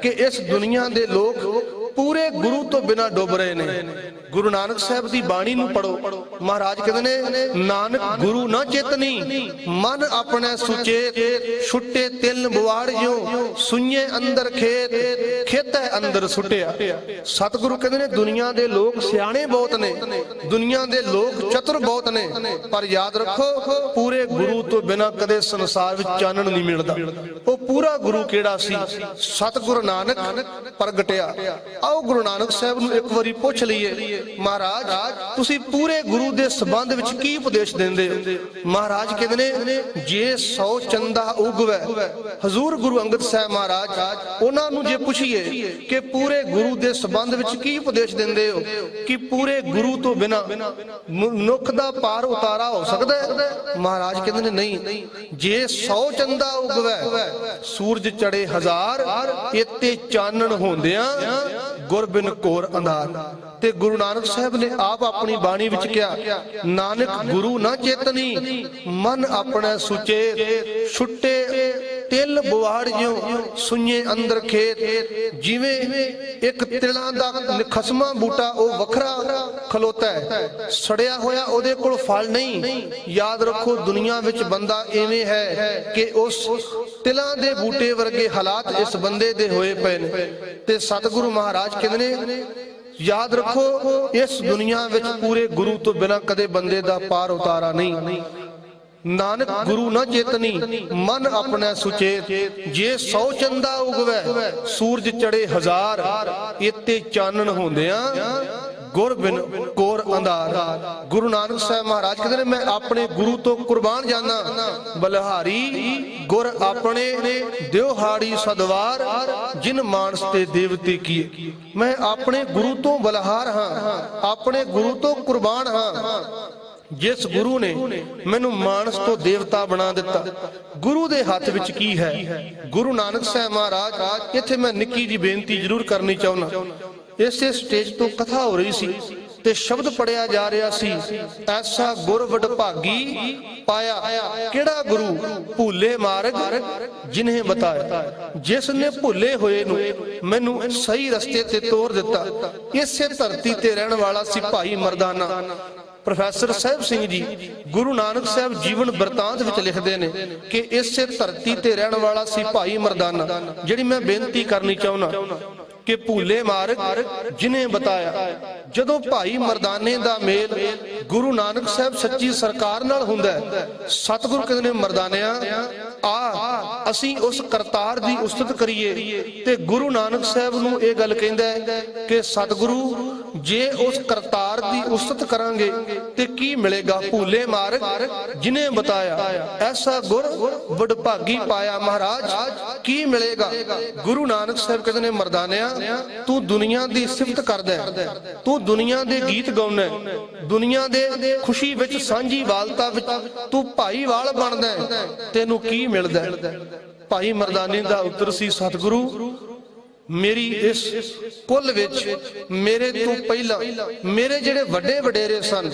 ਕਿ ਇਸ ਦੁਨੀਆ ਦੇ ਲੋਕ ਪੂਰੇ ਗੁਰੂ ਤੋਂ ਬਿਨਾ ਡੁੱਬ ਰਹੇ ਨੇ। ਗੁਰੂ ਨਾਨਕ ਸਾਹਿਬ ਦੀ ਬਾਣੀ ਨੂੰ ਪੜੋ। ਮਹਾਰਾਜ ਕਹਿੰਦੇ ਨੇ ਨਾਨਕ ਗੁਰੂ ਨਾ ਚੇਤਨੀ, ਮਨ ਆਪਣੇ ਸੁਚੇਤ, ਛੁੱਟੇ ਤਿਲ ਬਵਾੜਿਓ, ਸੁਈਏ ਅੰਦਰ ਖੇਤ, ਖੇਤੈ ਅੰਦਰ ਸੁੱਟਿਆ। ਸਤਿਗੁਰੂ ਕਹਿੰਦੇ ਨੇ ਦੁਨੀਆ ਦੇ ਲੋਕ ਸਿਆਣੇ ਬਹੁਤ ਨੇ, ਦੁਨੀਆ ਦੇ ਲੋਕ ਚਤੁਰ ਬਹੁਤ ਨੇ, ਪਰ ਯਾਦ ਰੱਖੋ ਪੂਰੇ ਗੁਰੂ ਤੋਂ ਬਿਨਾ ਕਦੇ ਸੰਸਾਰ ਵਿੱਚ ਚਾਨਣ ਨਹੀਂ ਮਿਲਦਾ। ਉਹ ਪੂਰਾ ਗੁਰੂ ਕਿਹੜਾ ਸੀ? ਸਤਿਗੁਰੂ ਨਾਨਕ ਪ੍ਰਗਟਿਆ। ਆਓ ਗੁਰੂ ਨਾਨਕ ਸਾਹਿਬ ਨੂੰ ਇੱਕ ਵਾਰੀ ਪੁੱਛ ਲਈਏ, ਮਹਾਰਾਜ ਤੁਸੀਂ ਪੂਰੇ ਗੁਰੂ ਦੇ ਸੰਬੰਧ ਵਿੱਚ ਕੀ ਉਪਦੇਸ਼ ਦਿੰਦੇ ਹੋ? ਮਹਾਰਾਜ ਕਹਿੰਦੇ ਨੇ ਜੇ 100 ਚੰਦਾ ਉਗਵੇ, ਹਜ਼ੂਰ ਗੁਰੂ ਅੰਗਦ ਸਾਹਿਬ ਮਹਾਰਾਜ ਉਹਨਾਂ ਨੂੰ ਜੇ ਪੁੱਛੀਏ ਕਿ ਪੂਰੇ ਗੁਰੂ ਦੇ ਸੰਬੰਧ ਵਿੱਚ ਕੀ ਉਪਦੇਸ਼ ਦਿੰਦੇ ਹੋ ਕਿ ਪੂਰੇ ਗੁਰੂ ਤੋਂ ਬਿਨਾ ਮਨੁੱਖ ਦਾ ਪਾਰ ਉਤਾਰਾ ਹੋ ਸਕਦਾ ਹੈ? ਮਹਾਰਾਜ ਕਹਿੰਦੇ ਨੇ ਨਹੀਂ, ਜੇ 100 ਚੰਦਾ ਉਗਵੇ, ਸੂਰਜ ਚੜੇ 1000, ਇੱਥੇ ਚਾਨਣ ਹੁੰਦਿਆਂ ਗੁਰ ਬਿਨ ਘੋਰ ਅੰਧਾਰ। ਤੇ ਗੁਰੂ ਨਾਨਕ ਸਾਹਿਬ ਨੇ ਆਪ ਆਪਣੀ ਬਾਣੀ ਵਿੱਚ ਕਿਹਾ, ਨਾਨਕ ਗੁਰੂ ਨਾ ਚੇਤਨੀ, ਮਨ ਆਪਣੇ ਸੁਚੇਤ, ਛੁੱਟੇ ਤਿਲ ਬਵਾੜਿਓ, ਸੁਈਏ ਅੰਦਰ ਖੇਤ। ਜਿਵੇਂ ਇੱਕ ਤਿਲਾਂ ਦਾ ਨਿਖਸਮਾ ਬੂਟਾ ਉਹ ਵੱਖਰਾ ਖਲੋਤਾ ਹੈ, ਸੜਿਆ ਹੋਇਆ ਉਹਦੇ ਕੋਲ ਫਲ ਨਹੀਂ। ਯਾਦ ਰੱਖੋ ਦੁਨੀਆ ਵਿੱਚ ਬੰਦਾ ਐਵੇਂ ਹੈ ਕਿ ਉਸ ਤਿਲਾਂ ਦੇ ਬੂਟੇ ਵਰਗੇ ਹਾਲਾਤ ਇਸ ਬੰਦੇ ਦੇ ਹੋਏ ਪਏ ਨੇ। ਤੇ ਸਤਿਗੁਰੂ ਮਹਾਰਾਜ ਕਹਿੰਦੇ ਨੇ ਯਾਦ ਰੱਖੋ ਇਸ ਦੁਨੀਆ ਵਿੱਚ ਪੂਰੇ ਗੁਰੂ ਤੋਂ ਬਿਨਾ ਕਦੇ ਬੰਦੇ ਦਾ ਪਾਰ ਉਤਾਰਾ ਨਹੀਂ। ਨਾਨਕ ਗੁਰੂ ਨਾ ਚੇਤਨੀ, ਮਨ ਆਪਣੇ ਸੁਚੇਤ, ਜੇ 100 ਚੰਦਾ ਉਗਵੇ, ਸੂਰਜ ਚੜੇ 1000, ਇੱਥੇ ਚਾਨਣ ਹੁੰਦਿਆਂ ਗੁਰ ਬਿਨ ਘੋਰ ਅੰਧਾਰ। ਗੁਰੂ ਨਾਨਕ ਸਾਹਿਬ ਮਹਾਰਾਜ ਕਹਿੰਦੇ ਨੇ ਮੈਂ ਆਪਣੇ ਗੁਰੂ ਤੋਂ ਕੁਰਬਾਨ ਜਾਨਾ, ਬਲਿਹਾਰੀ ਗੁਰ ਆਪਣੇ ਦਿਉਹਾੜੀ ਸਦਵਾਰ, ਜਿਨ ਮਾਨਸ ਤੇ ਦੇਵਤੇ ਕੀਏ। ਮੈਂ ਆਪਣੇ ਗੁਰੂ ਤੋਂ ਬਲਿਹਾਰ ਹਾਂ, ਆਪਣੇ ਗੁਰੂ ਤੋਂ ਕੁਰਬਾਨ ਹਾਂ, ਜਿਸ ਗੁਰੂ ਨੇ ਮੈਨੂੰ ਮਾਨਸ ਤੋਂ ਦੇਵਤਾ ਬਣਾ ਦਿੱਤਾ। ਗੁਰੂ ਦੇ ਹੱਥ ਵਿੱਚ ਕੀ ਹੈ? ਗੁਰੂ ਨਾਨਕ ਸਾਹਿਬ ਮਹਾਰਾਜ ਇੱਥੇ ਮੈਂ ਨਿੱਕੀ ਜੀ ਬੇਨਤੀ ਜ਼ਰੂਰ ਕਰਨੀ ਚਾਹੁੰਦਾ। ਇਸੇ ਸਟੇਜ ਤੋਂ ਕਥਾ ਹੋ ਰਹੀ ਸੀ ਤੇ ਸ਼ਬਦ ਪੜਿਆ ਜਾ ਰਿਹਾ ਸੀ, ਐਸਾ ਗੁਰ ਵਡਭਾਗੀ ਪਾਇਆ। ਕਿਹੜਾ ਗੁਰੂ? ਭੁੱਲੇ ਮਾਰਗ ਜਿਨ੍ਹੇ ਬਤਾਇਆ, ਜਿਸ ਨੇ ਭੁੱਲੇ ਹੋਏ ਨੂੰ ਮੈਨੂੰ ਸਹੀ ਰਸਤੇ ਤੇ ਤੋਰ ਦਿੱਤਾ। ਇਸੇ ਧਰਤੀ ਤੇ ਰਹਿਣ ਵਾਲਾ ਸੀ ਭਾਈ ਮਰਦਾਨਾ। ਪ੍ਰੋਫੈਸਰ ਸਾਹਿਬ ਸਿੰਘ ਜੀ ਗੁਰੂ ਨਾਨਕ ਸਾਹਿਬ ਜੀਵਨ ਬਿਰਤਾਂਤ ਵਿੱਚ ਲਿਖਦੇ ਨੇ ਕਿ ਇਸੇ ਧਰਤੀ ਤੇ ਰਹਿਣ ਵਾਲਾ ਸੀ ਭਾਈ ਮਰਦਾਨਾ। ਜਿਹੜੀ ਮੈਂ ਬੇਨਤੀ ਕਰਨੀ ਚਾਹੁੰਦਾ ਕਿ ਭੁੱਲੇ ਮਾਰਗ ਜਿਨੇ ਬਤਾਇਆ। ਜਦੋਂ ਭਾਈ ਮਰਦਾਨੇ ਦਾ ਮੇਲ ਗੁਰੂ ਨਾਨਕ ਸਾਹਿਬ ਸੱਚੀ ਸਰਕਾਰ ਨਾਲ ਹੁੰਦਾ ਹੈ, ਸਤਿਗੁਰੂ ਕਹਿੰਦੇ ਨੇ ਮਰਦਾਨਿਆਂ ਆ ਅਸੀਂ ਉਸ ਕਰਤਾਰ ਦੀ ਉਸਤਤ ਕਰੀਏ। ਤੇ ਗੁਰੂ ਨਾਨਕ ਸਾਹਿਬ ਨੂੰ ਇਹ ਗੱਲ ਕਹਿੰਦਾ ਹੈ ਕਿ ਸਤਿਗੁਰੂ ਜੇ ਉਸ ਕਰਤਾਰ ਦੀ ਉਸਤਤ ਕਰਾਂਗੇ ਤੇ ਕੀ ਮਿਲੇਗਾ? ਭੁੱਲੇ ਮਾਰਗ ਜਿਨੇ ਬਤਾਇਆ, ਐਸਾ ਗੁਰ ਵਡਭਾਗੀ ਪਾਇਆ। ਮਹਾਰਾਜ ਕੀ ਮਿਲੇਗਾ? ਗੁਰੂ ਨਾਨਕ ਸਾਹਿਬ ਕਹਿੰਦੇ ਨੇ ਮਰਦਾਨਿਆਂ ਤੂੰ ਦੁਨੀਆ ਦੀ ਸਿਫਤ ਕਰਦਾ ਹੈ, ਤੂੰ ਦੁਨੀਆ ਦੇ ਗੀਤ ਗਾਉਣਾ ਹੈ, ਦੁਨੀਆ ਦੇ ਖੁਸ਼ੀ ਵਿੱਚ ਸਾਂਝੀ ਵਾਲਤਾ ਵਿੱਚ ਤੂੰ ਭਾਈਵਾਲ ਬਣਦਾ ਹੈ, ਤੈਨੂੰ ਕੀ ਮਿਲਦਾ ਹੈ? ਭਾਈ ਮਰਦਾਨੇ ਦਾ ਉੱਤਰ ਸੀ, ਸਤਿਗੁਰੂ ਮੇਰੀ ਇਸ ਕੁੱਲ ਵਿੱਚ ਮੇਰੇ ਤੋਂ ਪਹਿਲਾਂ ਮੇਰੇ ਜਿਹੜੇ ਵੱਡੇ ਵਡੇਰੇ ਸਨ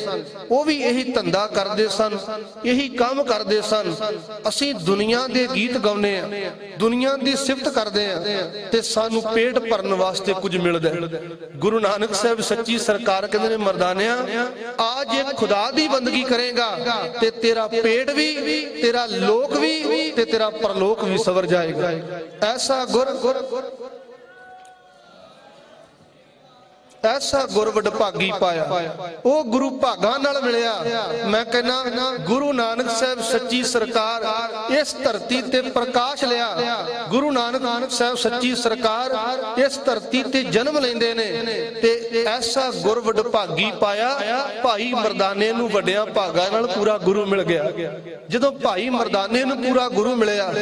ਉਹ ਵੀ ਇਹੀ ਧੰਦਾ ਕਰਦੇ ਸਨ, ਇਹੀ ਕੰਮ ਕਰਦੇ ਸਨ। ਅਸੀਂ ਦੁਨੀਆ ਦੇ ਗੀਤ ਗਾਉਂਦੇ ਆ, ਦੁਨੀਆ ਦੀ ਸਿਫਤ ਕਰਦੇ ਆ ਤੇ ਸਾਨੂੰ ਪੇਟ ਭਰਨ ਵਾਸਤੇ ਕੁਝ ਮਿਲਦਾ। ਗੁਰੂ ਨਾਨਕ ਸਾਹਿਬ ਸੱਚੀ ਸਰਕਾਰ ਕਹਿੰਦੇ ਨੇ ਮਰਦਾਨਿਆਂ ਆ ਜੇ ਖੁਦਾ ਦੀ ਬੰਦਗੀ ਕਰੇਗਾ ਤੇ ਤੇਰਾ ਪੇਟ ਵੀ, ਤੇਰਾ ਲੋਕ ਵੀ ਤੇ ਤੇਰਾ ਪਰਲੋਕ ਵੀ ਸਵਰ ਜਾਏਗਾ। ਐਸਾ ਐਸਾ ਗੁਰ ਵਡਭਾਗੀ ਪਾਇਆ। ਉਹ ਗੁਰੂ ਭਾਗਾਂ ਨਾਲ ਮਿਲਿਆ। ਮੈਂ ਕਹਿੰਦਾ ਗੁਰੂ ਨਾਨਕ ਸਾਹਿਬ ਸੱਚੀ ਸਰਕਾਰ ਇਸ ਧਰਤੀ ਤੇ ਪ੍ਰਕਾਸ਼ ਲਿਆ। ਗੁਰੂ ਨਾਨਕ ਸਾਹਿਬ ਸੱਚੀ ਸਰਕਾਰ ਇਸ ਧਰਤੀ ਤੇ ਜਨਮ ਲੈਂਦੇ ਨੇ ਤੇ ਐਸਾ ਗੁਰ ਵਡਭਾਗੀ ਪਾਇਆ। ਭਾਈ ਮਰਦਾਨੇ ਨੂੰ ਵੱਡਿਆਂ ਭਾਗਾਂ ਨਾਲ ਪੂਰਾ ਗੁਰੂ ਮਿਲ ਗਿਆ। ਜਦੋਂ ਭਾਈ ਮਰਦਾਨੇ ਨੂੰ ਪੂਰਾ ਗੁਰੂ ਮਿਲਿਆ,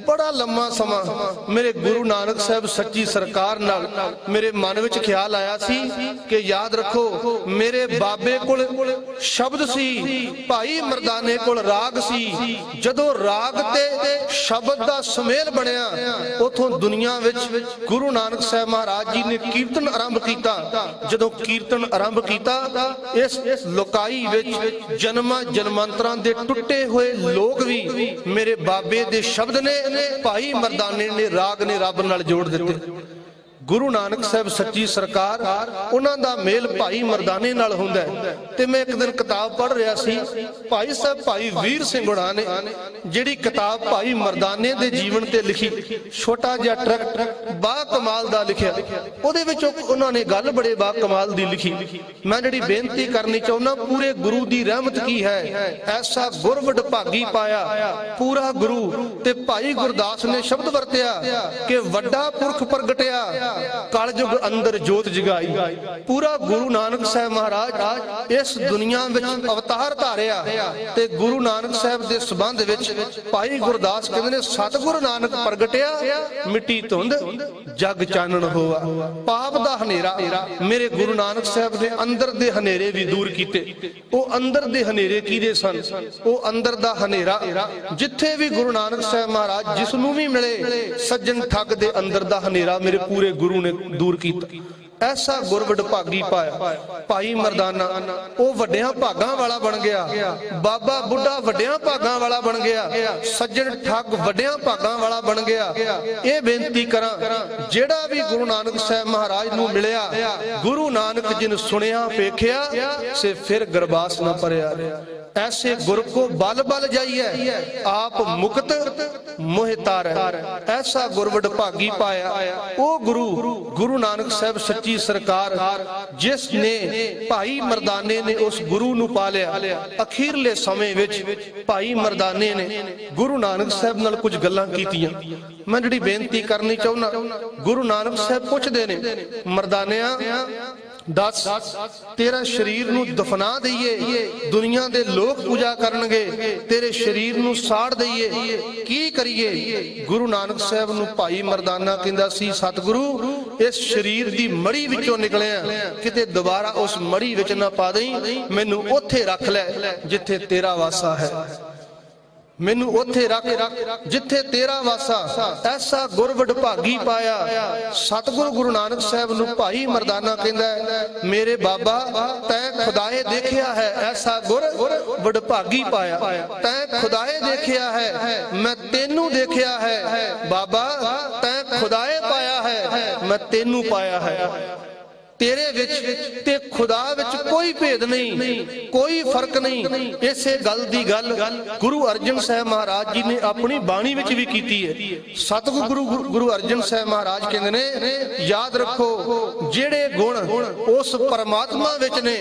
ਬੜਾ ਲੰਮਾ ਸਮਾਂ ਮੇਰੇ ਗੁਰੂ ਨਾਨਕ ਸਾਹਿਬ ਸੱਚੀ ਸਰਕਾਰ ਨਾਲ ਮੇਰੇ ਮਨ ਵਿੱਚ ਖਿਆਲ ਆਇਆ ਸੀ ਕਿ ਯਾਦ ਰੱਖੋ ਮੇਰੇ ਬਾਬੇ ਕੋਲ ਸ਼ਬਦ ਸੀ, ਭਾਈ ਮਰਦਾਨੇ ਕੋਲ ਰਾਗ ਸੀ। ਜਦੋਂ ਰਾਗ ਤੇ ਸ਼ਬਦ ਦਾ ਸੁਮੇਲ ਬਣਿਆ, ਉਥੋਂ ਦੁਨੀਆ ਵਿੱਚ ਗੁਰੂ ਨਾਨਕ ਸਾਹਿਬ ਮਹਾਰਾਜ ਜੀ ਨੇ ਕੀਰਤਨ ਆਰੰਭ ਕੀਤਾ। ਜਦੋਂ ਕੀਰਤਨ ਆਰੰਭ ਕੀਤਾ, ਇਸ ਲੋਕਾਈ ਵਿੱਚ ਜਨਮਾਂ ਜਨਮਾਂਤਰਾਂ ਦੇ ਟੁੱਟੇ ਹੋਏ ਲੋਕ ਵੀ ਮੇਰੇ ਬਾਬੇ ਦੇ ਸ਼ਬਦ ਨੇ, ਭਾਈ ਮਰਦਾਨੇ ਨੇ ਰਾਗ ਨੇ ਰੱਬ ਨਾਲ ਜੋੜ ਦਿੱਤੇ। ਗੁਰੂ ਨਾਨਕ ਸਾਹਿਬ ਸੱਚੀ ਸਰਕਾਰ, ਉਹਨਾਂ ਦਾ ਮੇਲ ਭਾਈ ਮਰਦਾਨੇ ਨਾਲ ਹੁੰਦਾ ਹੈ। ਤੇ ਮੈਂ ਇੱਕ ਦਿਨ ਕਿਤਾਬ ਪੜ੍ਹ ਰਿਹਾ ਸੀ, ਭਾਈ ਸਾਹਿਬ ਭਾਈ ਵੀਰ ਸਿੰਘ ਹੁਣਾਂ ਨੇ ਜਿਹੜੀ ਕਿਤਾਬ ਭਾਈ ਮਰਦਾਨੇ ਦੇ ਜੀਵਨ ਤੇ ਲਿਖੀ, ਛੋਟਾ ਜਿਹਾ ਟਰੈਕਟ ਬਾ ਕਮਾਲ ਦਾ ਲਿਖਿਆ, ਉਹਦੇ ਵਿੱਚ ਉਹਨਾਂ ਨੇ ਗੱਲ ਬੜੇ ਬਾ ਕਮਾਲ ਦੀ ਲਿਖੀ। ਮੈਂ ਜਿਹੜੀ ਬੇਨਤੀ ਕਰਨੀ ਚਾਹੁੰਦਾ, ਪੂਰੇ ਗੁਰੂ ਦੀ ਰਹਿਮਤ ਕੀ ਹੈ, ਐਸਾ ਗੁਰ ਵਡਭਾਗੀ ਪਾਇਆ ਪੂਰਾ ਗੁਰੂ। ਤੇ ਭਾਈ ਗੁਰਦਾਸ ਨੇ ਸ਼ਬਦ ਵਰਤਿਆ ਕਿ ਵੱਡਾ ਪੁਰਖ ਪ੍ਰਗਟਿਆ, ਕਲਯੁਗ ਅੰਦਰ ਜੋਤ ਜਗਾਈ। ਪੂਰਾ ਗੁਰੂ ਨਾਨਕ ਸਾਹਿਬ ਮਹਾਰਾਜ ਇਸ ਦੁਨੀਆ ਵਿੱਚ ਅਵਤਾਰ ਧਾਰਿਆ। ਤੇ ਗੁਰੂ ਨਾਨਕ ਸਾਹਿਬ ਦੇ ਸੰਬੰਧ ਵਿੱਚ ਭਾਈ ਗੁਰਦਾਸ ਕਹਿੰਦੇ ਨੇ, ਸਤਿਗੁਰੂ ਨਾਨਕ ਪ੍ਰਗਟਿਆ, ਮਿੱਟੀ ਧੁੰਦ ਜਗ ਚਾਨਣ ਹੋਆ। ਪਾਪ ਦਾ ਹਨੇਰਾ ਮੇਰੇ ਗੁਰੂ ਨਾਨਕ ਸਾਹਿਬ ਦੇ ਅੰਦਰ ਦੇ ਹਨੇਰੇ ਵੀ ਦੂਰ ਕੀਤੇ। ਉਹ ਅੰਦਰ ਦੇ ਹਨੇਰੇ ਕਿਹਦੇ ਸਨ? ਉਹ ਅੰਦਰ ਦਾ ਹਨੇਰਾ ਜਿੱਥੇ ਵੀ ਗੁਰੂ ਨਾਨਕ ਸਾਹਿਬ ਮਹਾਰਾਜ ਜਿਸ ਨੂੰ ਵੀ ਮਿਲੇ, ਸੱਜਣ ਠੱਗ ਦੇ ਅੰਦਰ ਦਾ ਹਨੇਰਾ ਮੇਰੇ ਪੂਰੇ ਗੁਰੂ ਨੇ ਦੂਰ ਕੀਤਾ। ਐਸਾ ਗੁਰ ਵਡਭਾਗੀ ਪਾਇਆ ਭਾਈ ਮਰਦਾਨਾ, ਉਹ ਵੱਡਿਆਂ ਭਾਗਾਂ ਵਾਲਾ ਬਣ ਗਿਆ। ਬਾਬਾ ਬੁੱਢਾ ਵੱਡਿਆਂ ਭਾਗਾਂ ਵਾਲਾ ਬਣ ਗਿਆ, ਸੱਜਣ ਠੱਗ ਵੱਡਿਆਂ ਭਾਗਾਂ ਵਾਲਾ ਬਣ ਗਿਆ। ਇਹ ਬੇਨਤੀ ਕਰਾਂ, ਜਿਹੜਾ ਵੀ ਗੁਰੂ ਨਾਨਕ ਸਾਹਿਬ ਮਹਾਰਾਜ ਨੂੰ ਮਿਲਿਆ, ਗੁਰੂ ਨਾਨਕ ਜਿਨ ਸੁਣਿਆ ਵੇਖਿਆ, ਸੇ ਫਿਰ ਗਰਬਾਸ ਨਾ ਭਰਿਆ। ऐसे गुर को बल बल जाइए, आप मुक्त मोह तारै। ऐसा गुर वडभागी पाया ओ गुरु, गुरु नानक साहब सच्ची सरकार, जिसने भाई मरदाने ने उस गुरु नूं पालिया। अखीरले समय विच भाई मरदाने ने गुरु नानक साहब नाल कुछ गल्लां कीतियां। मैं जिहड़ी बेनती करनी चाहुंदा, गुरु नानक साहब पुछदे ने, मरदानिया दस तेरा शरीर नूं दफना दईए, दुनिया दे लोग पूजा करनगे, तेरे शरीर नूं साड़ दईए, की करिए? गुरु नानक साहब नूं भाई मरदाना कहंदा सी, सतगुरु इस शरीर दी मड़ी विचों निकलिया, किते दोबारा उस मड़ी विच ना पा दई, मैनूं उत्थे रख लै जिथे तेरा वासा है, मैनू उत्थे रख जिथे तेरा वासा। ऐसा गुर वडभागी पाया सतगुरु गुरु नानक साहब नूं भाई मरदाना कहंदा है, मेरे बाबा तैं खुदाए देखिया है। ऐसा गुर वडभागी पाया, तैं खुदाए देखिया है, मैं तेनू देखिया है। बाबा तैं खुदाए पाया है, मैं तेनू पाया है। तेरे विच ते खुदा विच कोई भेद नहीं, कोई फर्क नहीं। इसे गल दी गल गुरु अर्जन साहब महाराज जी ने अपनी बाणी विच भी कीती है। सतगुरु गुरु अर्जन साहब महाराज कहंदे ने, याद रखो जेड़े गुण उस परमात्मा विच ने,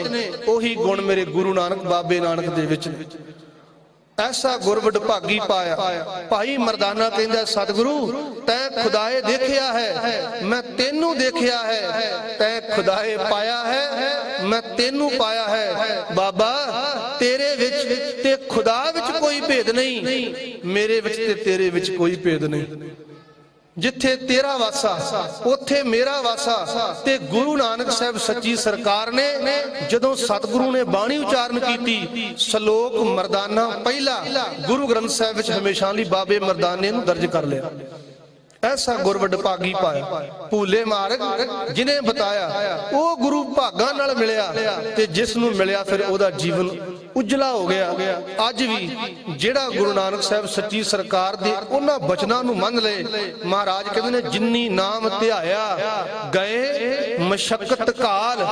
ओही गुण मेरे गुरु नानक बाबे नानक दे विच ने। ऐसा गुर वडभागी पाया भाई मरदाना कहंदा, सतगुरु तैं खुदाए देखिया है, मैं तेनू देखिया है। तैं खुदाए पाया है, मैं तेनू पाया है। बाबा तेरे विच ते खुदा विच कोई भेद नहीं, मेरे विच ते तेरे विच कोई भेद नहीं। जिथे तेरा वासा उथे मेरा वासा। ते गुरु नानक साहब सच्ची सरकार ने जदों सतगुरु ने बाणी उचारण कीती, सलोक मरदाना पहला गुरु ग्रंथ साहब विच हमेशा लई बाबे मरदाने नूं दर्ज कर लिया। ऐसा गुर वडभागी पाया भूले मार्ग जिन्हें बताया, वो गुरु भागा नाल मिलिया, ते जिस नूं मिलिया फिर ओदा जीवन उजला हो गया। अज भी जेड़ा गुरु नानक साहब सच्ची सरकार दे उन्हां बचनां नूं मन ले, महाराज कहंदे ने, जिन्नी नाम ध्याया गए मशक्कत काल,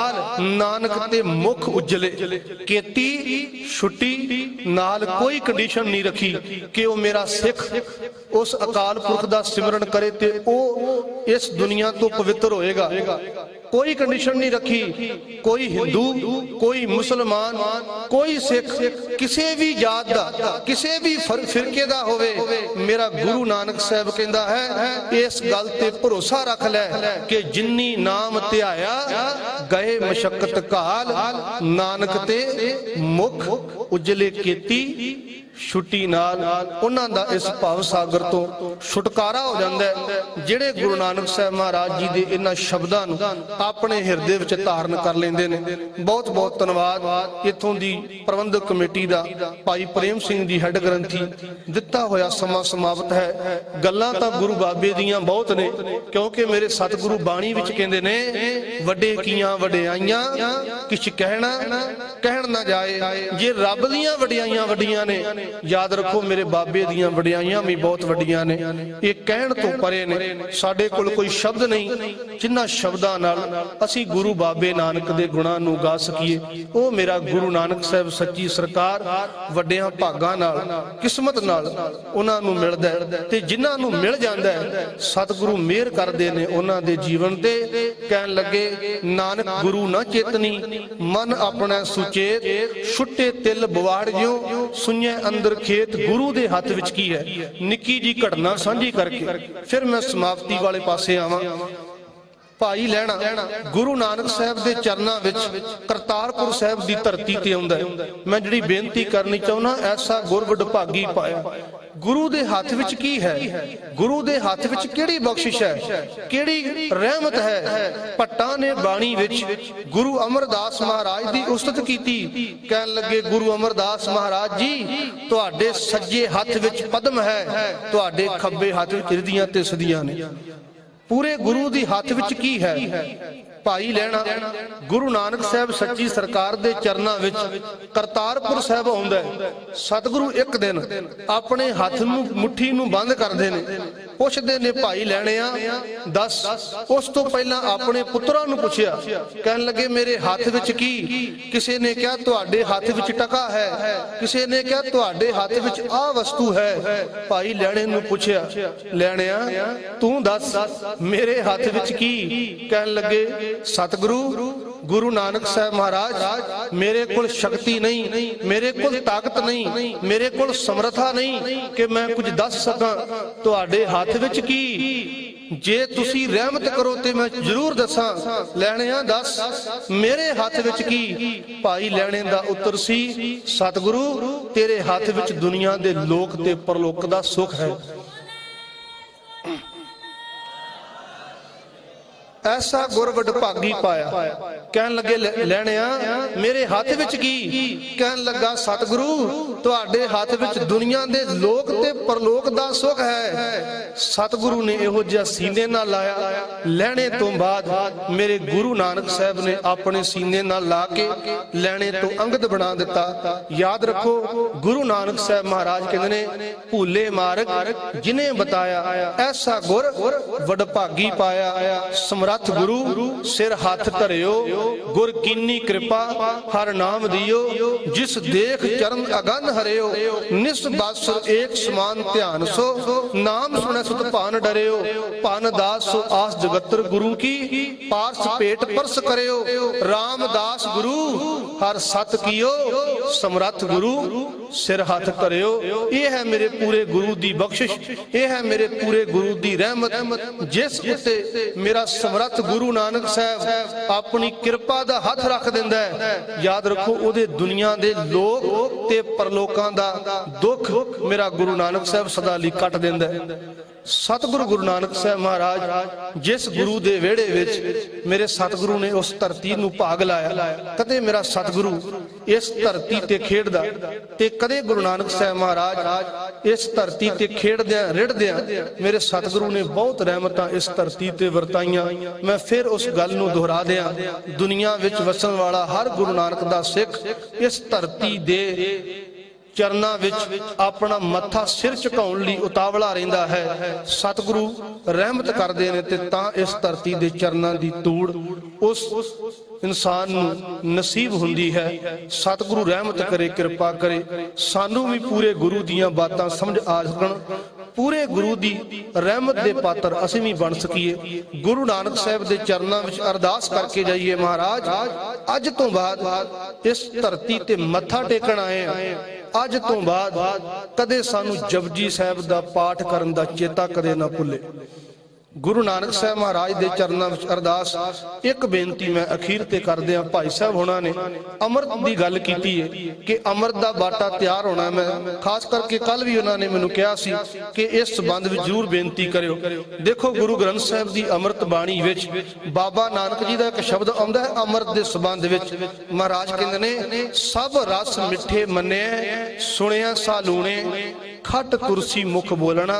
नानक ते मुख उजले। केती छुट्टी नाल कोई कंडीशन नहीं रखी कि वो मेरा सिख उस अकाल पुरख दा सिमरन करे ते ओ इस दुनिया तो पवित्र होएगा। कोई कंडीशन नहीं रखी। कोई हिंदू, कोई मुसलमान, कोई सिख, किसी भी जात दा, किसी भी फिरके दा होवे, मेरा गुरु नानक साहब कहंदा है, इस गल ते भरोसा रख ले कि जिन्नी नाम ध्याया गए मशक्कत काल, नानक ते मुख उजले कीती छुट्टी नाल उन्हां दा इस भाव सागर तो छुटकारा हो जांदा है। जिहड़े गुरु नानक साहब महाराज जी दे इन्हां शब्दां नूं अपने हिरदे विच धारण कर लैंदे ने। बहुत बहुत धन्नवाद इत्थों दी प्रबंधक कमेटी दा, भाई प्रेम सिंह जी हैड ग्रंथी। दिता होया समां समाप्त है। गल्लां तां गुरु बाबे दियां बहुत ने, क्योंकि मेरे सतगुरु बाणी विच कहंदे ने, वड्डे कीआं वड्डियाईयां किछ कहना कहण ना जाए। जे रब दियां वड्डियाईयां वड्डियां ने याद रखो मेरे बाबे दियां वडियाइयां भी बहुत वड्डियां ने, ये कहण तो परे ने। साडे कोल कोई शब्द नहीं जिन्हां शब्दां नाल असीं गुरु बाबे नानक दे गुणां नूं गा सकीए। ओ मेरा गुरु नानक साहब सच्ची सरकार वड्डियां भागां नाल किस्मत नाल उन्हां नूं मिलदा है, ते जिन्हां नूं मिल जांदा है सतगुरु मेहर करदे ने उन्हां दे जीवन ते। कहण लगे नानक गुरु न चेतनी मन अपना सुचेत, छुट्टे तिल बवाड़ ज्यों सुइए अंदर खेत। गुरु दे हत्थ विच की है, निक्की जी घटना साझी करके फिर मैं समाप्ति वाले पासे आवां। भाई लैणा गुरु नानक साहब दे चरनां विच करतारपुर साहब दी धरती ते आउंदा है। मैं जिहड़ी बेनती करनी चाहुंदा, ऐसा गुर वडभागी पाया। गुरु दे हत्थ विच की है, गुरु दे हत्थ विच किहड़ी बख्शिश है, किहड़ी रहमत है। भट्टां ने बाणी विच गुरु अमरदास महाराज दी उस्तत कीती। कहण लगे गुरु अमरदास महाराज जी तुहाडे सज्जे हत्थ विच पद्म है, तुहाडे खब्बे हत्थ विच रिधियां ते सदियां ने। पूरे गुरु दी हत्थ विच की है। भाई लैणा गुरु नानक साहब सच्ची सरकार दे चरनां विच करतारपुर साहब आउंदा है। सतगुरु एक दिन अपने हत्थ नूं मुट्ठी नूं बंद करदे ने, पुछदे ने भाई लैणिया दस। उस तो पहला अपने पुत्तरां नूं पुछिया, कहण लगे मेरे हत्थ विच की। किसी ने कहा तुहाडे हत्थ विच टका है, किसी ने कहा तुहाडे हत्थ विच आ वस्तु है। भाई लैणे नूं पुछिया लैणिया तू दस मेरे हत्थ विच की। कहण लगे सतगुरु गुरु नानक साहब महाराज मेरे कोल शक्ति नहीं, मेरे कोल ताकत नहीं, मेरे कोल समर्था नहीं कि मैं कुछ दस सकां। तुहाडे हत्थ विच की, जे तुसी रहमत करो ते मैं जरूर दसां। लैणिया दस मेरे हत्थ विच की। भाई लैणे दा उत्तर सी सतगुरु तेरे हत्थ विच दुनिया दे लोक ते परलोक दा सुख है। ऐसा गुर वडभागी पाया। कहन लगे लैणिया मेरे हत्थ विच की। कहन लगा सतगुरु तुहाडे हत्थ विच दुनिया दे लोक ते परलोक दा सुख है। सतगुरु ने इहो जिहा सीने नाल लाया। लैणे तो बाद मेरे गुरु नानक साहब ने अपने सीने नाल ला के लैणे तो अंगद बना दिता। याद रखो गुरु नानक साहब महाराज कहंदे ने भूले मार्ग जिन्हें बताया, ऐसा गुर वडभागी पाया। समरथ गुरु सिर हाथ धरियो, गुर कीनी कृपा हर नाम दियो। जिस देख चरण अगन हरियो, निस बस एक समान ध्यान सो। नाम सुने सुत भान डरियो, भान दास सो आस जगतर गुरु की। पारस पेट परस करियो, रामदास गुरु हर सत कियो। समरथ गुरु सिर हाथ धरियो। ये है मेरे पूरे गुरु दी बख्शिश, ये है मेरे पूरे गुरु दी रहमत। जिस उत्ते मेरा समरथ गुरु नानक साहब अपनी कृपा दा हथ रख दिंदा है, याद रखो ओदे दुनिया दे लोक ते परलोकां दा दुख मेरा गुरु नानक साहब सदा लई कट दिंदा है। सतगुरु गुरु नानक साहब महाराज जिस गुरु दे वेड़े विच मेरे सतगुरु ने उस धरती नूं भाग लाया। कदे मेरा सतगुरु इस धरती ते खेडदा ते कदे गुरु नानक साहब महाराज इस धरती ते खेडदियां रिड़दियां मेरे सतगुरु ने बहुत रहमतां इस धरती ते वरताईयां। मैं फिर उस गल नूं दोहरा दियां, दुनिया विच वसन वाला हर गुरु नानक दा सिख इस धरती दे चरना विच अपना मत्था सिर झुकाउण लई उतावला रहिंदा है। सतगुरु रहमत करदे ने ते तां इस धरती दे चरनां दी तूड़ उस इंसान नूं नसीब हुंदी है। सतगुरु रहमत करे, कृपा करे, सानू भी पूरे गुरु दीयां बातां समझ आ सकण, पूरे गुरु दी रहमत दे पात्र असीं भी बन सकीए। गुरु नानक साहब दे चरनां विच अरदास करके जाइए, महाराज अज तो बाद इस धरती ते मत्था टेकण आए आ। अज तो बाद कदे सानू जपजी साहब दा पाठ करन दा चेता कदे ना भुले। गुरु नानक साहब महाराज दे चरनां विच अरदास। एक बेनती मैं अखीर ते करदे हां, भाई साहब होना ने अमृत दी गल कीती है कि अमृत दा बाटा तैयार होना। मैं खास करके कल भी उन्होंने मैनूं कहा सी कि इस संबंध विच जरूर बेनती करियो। देखो गुरु ग्रंथ साहब दी अमृत बाणी विच बाबा नानक जी दा एक शब्द आउंदा है अमृत दे संबंध विच। महाराज कहंदे ने सब रस मिठे मन्ने सुणिया सालूणे, खट तुरसी मुख बोलना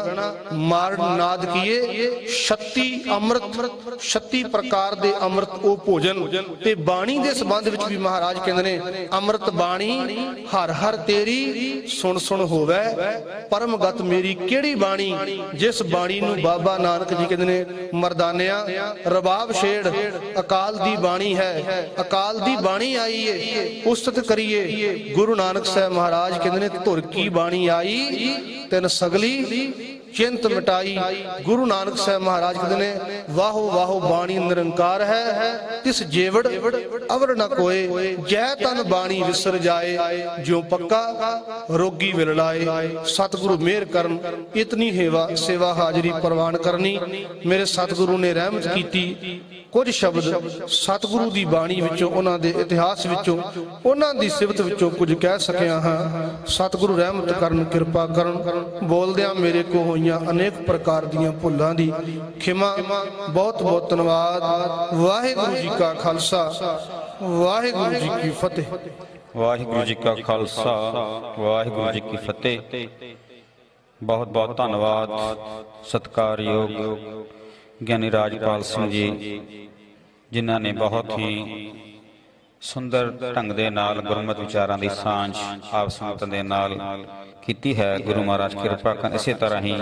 मार नाद किए 36 अमृत 36 प्रकार दे अमृत ओ भोजन ते बाणी दे संबंध विच भी महाराज कहंदे ने अमृत बाणी हर हर तेरी सुन सुन होवे परम गत मेरी केड़ी बाणी जिस बाणी नूं बाबा नानक जी कहंदे ने मर्दानिया रबाब छेड़ अकाल दी बाणी है अकाल दी बाणी आई है उस्तत करिए गुरु नानक साहब महाराज कहंदे ने धुर की बाणी आई तिन सगली चिंत मिटाई गुरु नानक साहब महाराज कहते ने वाहो वाहो बाणी निरंकार है तिस जेवड़ अवर न कोय जय तन बाणी विसर जाए ज्यों पक्का रोगी विल लाए सतगुरु मेहर करन इतनी सेवा हाजरी प्रवान करनी मेरे सतगुरु ने रहमत कीती कुछ शब्द सतगुरु दी बाणी विचों उन्हां दे इतिहास विचों उन्हां दी सिफत विचों कुछ कह सकिया हाँ सतगुरु रहमत करन किरपा करन बोलदियां मेरे को होईयां अनेक प्रकार दीयां भुल्लां दी खिमा बहुत बहुत धन्नवाद वाहिगुरु जी का खालसा वाहिगुरु जी की फतेह वाहिगुरु जी का खालसा वाहिगुरु जी की फतेह बहुत बहुत धन्नवाद सत्कारयोग ਗਿਆਨੀ ਰਾਜਪਾਲ ਸਿੰਘ ਜੀ ਜਿਨ੍ਹਾਂ ਨੇ ਬਹੁਤ ਹੀ ਸੁੰਦਰ ਢੰਗ ਦੇ ਨਾਲ ਗੁਰਮਤਿ ਵਿਚਾਰਾਂ ਦੀ ਸਾਂਝ ਆਪ ਸੰਗਤਾਂ ਦੇ ਨਾਲ ਕੀਤੀ ਹੈ। ਗੁਰੂ ਮਹਾਰਾਜ ਕਿਰਪਾ ਕਰਨ ਇਸੇ ਤਰ੍ਹਾਂ ਹੀ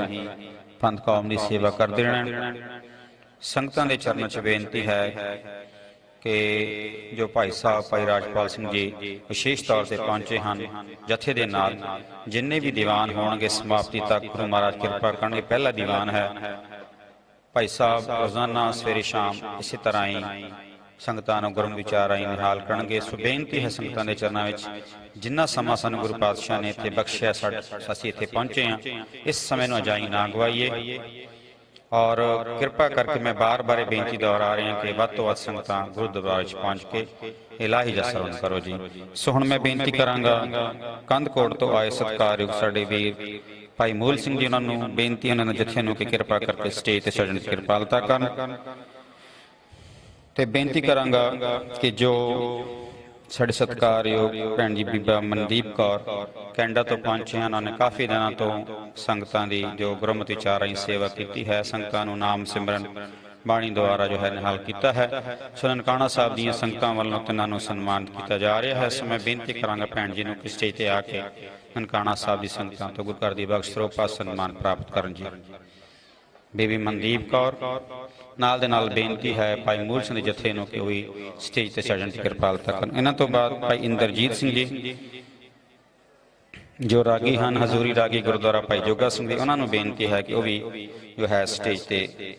ਪੰਥ ਕੌਮ ਦੀ ਸੇਵਾ ਕਰਦੇ ਰਹਿਣ। ਸੰਗਤਾਂ ਦੇ ਚਰਨਾਂ 'ਚ ਬੇਨਤੀ ਹੈ ਕਿ ਜੋ ਭਾਈ ਸਾਹਿਬ ਭਾਈ ਰਾਜਪਾਲ ਸਿੰਘ ਜੀ ਵਿਸ਼ੇਸ਼ ਤੌਰ ਤੇ ਪਹੁੰਚੇ ਹਨ ਜਥੇ ਦੇ ਨਾਲ ਜਿੰਨੇ ਵੀ ਦੀਵਾਨ ਹੋਣਗੇ ਸਮਾਪਤੀ ਤੱਕ ਗੁਰੂ ਮਹਾਰਾਜ ਕਿਰਪਾ ਕਰਨ। ਇਹ ਪਹਿਲਾ ਦੀਵਾਨ ਹੈ। ਭਾਈ ਸਾਹਿਬ ਰੋਜ਼ਾਨਾ ਸਵੇਰੇ ਸ਼ਾਮ ਇਸੇ ਤਰ੍ਹਾਂ ਹੀ ਸੰਗਤਾਂ ਨੂੰ ਗੁਰਮਤਿ ਵਿਚਾਰਾਂ ਹੀ ਨਿਹਾਲ ਕਰਨਗੇ। ਸੋ ਬੇਨਤੀ ਹੈ ਸੰਗਤਾਂ ਦੇ ਚਰਨਾਂ ਵਿੱਚ ਜਿੰਨਾ ਸਮਾਂ ਸਾਨੂੰ ਗੁਰੂ ਪਾਤਸ਼ਾਹ ਨੇ ਇੱਥੇ ਬਖਸ਼ਿਆ ਅਸੀਂ ਇੱਥੇ ਪਹੁੰਚੇ ਹਾਂ ਇਸ ਸਮੇਂ ਨੂੰ ਅਜਾਈ ਨਾ ਗਵਾਈਏ ਔਰ ਕਿਰਪਾ ਕਰਕੇ ਮੈਂ ਬਾਰ-ਬਾਰ ਇਹ ਬੇਨਤੀ ਦੁਹਰਾ ਰਿਹਾ ਕਿ ਵੱਧ ਤੋਂ ਵੱਧ ਸੰਗਤਾਂ ਗੁਰਦੁਆਰੇ 'ਚ ਪਹੁੰਚ ਕੇ ਇਲਾਹੀ ਦਾ ਸਰਵਣ ਕਰੋ ਜੀ। ਸੋ ਹੁਣ ਮੈਂ ਬੇਨਤੀ ਕਰਾਂਗਾ ਕੰਧਕੋਟ ਤੋਂ ਆਏ ਸਤਿਕਾਰਯੋਗ ਸਾਡੇ ਵੀਰ ਭਾਈ ਮੂਲ ਸਿੰਘ ਜੀ ਉਹਨਾਂ ਨੂੰ ਬੇਨਤੀ ਉਹਨਾਂ ਦੇ ਜਥੇ ਨੂੰ ਕਿ ਕਿਰਪਾ ਕਰਕੇ ਸਟੇਜ ਤੇ ਸਜਣ ਦੀ ਕਿਰਪਾਲਤਾ ਕਰਨ ਤੇ ਬੇਨਤੀ ਕਰਾਂਗਾ ਕਿ ਜੋ ਸਾਡੇ ਸਤਿਕਾਰਯੋਗ ਭੈਣ ਜੀ ਬੀਬਾ ਮਨਦੀਪ ਕੌਰ ਕੈਨੇਡਾ ਤੋਂ ਪਹੁੰਚੇ ਹਨ। ਉਹਨਾਂ ਨੇ ਕਾਫੀ ਦਿਨਾਂ ਤੋਂ ਸੰਗਤਾਂ ਦੀ ਜੋ ਗੁਰਮਤਿ ਵਿਚਾਰਾਂ ਦੀ ਸੇਵਾ ਕੀਤੀ ਹੈ ਸੰਗਤਾਂ ਨੂੰ ਨਾਮ ਸਿਮਰਨ ਬਾਣੀ ਦੁਆਰਾ ਜੋ ਹੈ ਨਿਹਾਲ ਕੀਤਾ ਹੈ। ਸੋ ਨਨਕਾਣਾ ਸਾਹਿਬ ਦੀਆਂ ਸੰਗਤਾਂ ਵੱਲੋਂ ਤਿੰਨਾਂ ਨੂੰ ਸਨਮਾਨਿਤ ਕੀਤਾ ਜਾ ਰਿਹਾ ਹੈ। ਸੋ ਮੈਂ ਬੇਨਤੀ ਕਰਾਂਗਾ ਭੈਣ ਜੀ ਨੂੰ ਕਿ ਸਟੇਜ ਤੇ ਆ ਕੇ ਨਨਕਾਣਾ ਸਾਹਿਬ ਦੀ ਸੰਗਤਾਂ ਤੋਂ ਗੁਰੂ ਘਰ ਦੀ ਬਖਸ਼ ਸਰੋਪਾ ਸਨਮਾਨ ਪ੍ਰਾਪਤ ਕਰਨ ਜੀ। ਬੀਬੀ ਮਨਦੀਪ ਕੌਰ ਨਾਲ ਦੇ ਨਾਲ ਬੇਨਤੀ ਹੈ ਭਾਈ ਮੂਲ ਸਿੰਘ ਦੇ ਜਥੇ ਨੂੰ ਕਿ ਉਹ ਵੀ ਸਟੇਜ ਤੇ ਸਜਣ ਦੀ ਕਿਰਪਾਲਤਾ ਕਰਨ। ਇਹਨਾਂ ਤੋਂ ਬਾਅਦ ਭਾਈ ਇੰਦਰਜੀਤ ਸਿੰਘ ਜੀ ਜੋ ਰਾਗੀ ਹਨ ਹਜ਼ੂਰੀ ਰਾਗੀ ਗੁਰਦੁਆਰਾ ਭਾਈ ਜੋਗਾ ਸਿੰਘ ਜੀ ਉਹਨਾਂ ਨੂੰ ਬੇਨਤੀ ਹੈ ਕਿ ਉਹ ਵੀ ਜੋ ਹੈ ਸਟੇਜ ਤੇ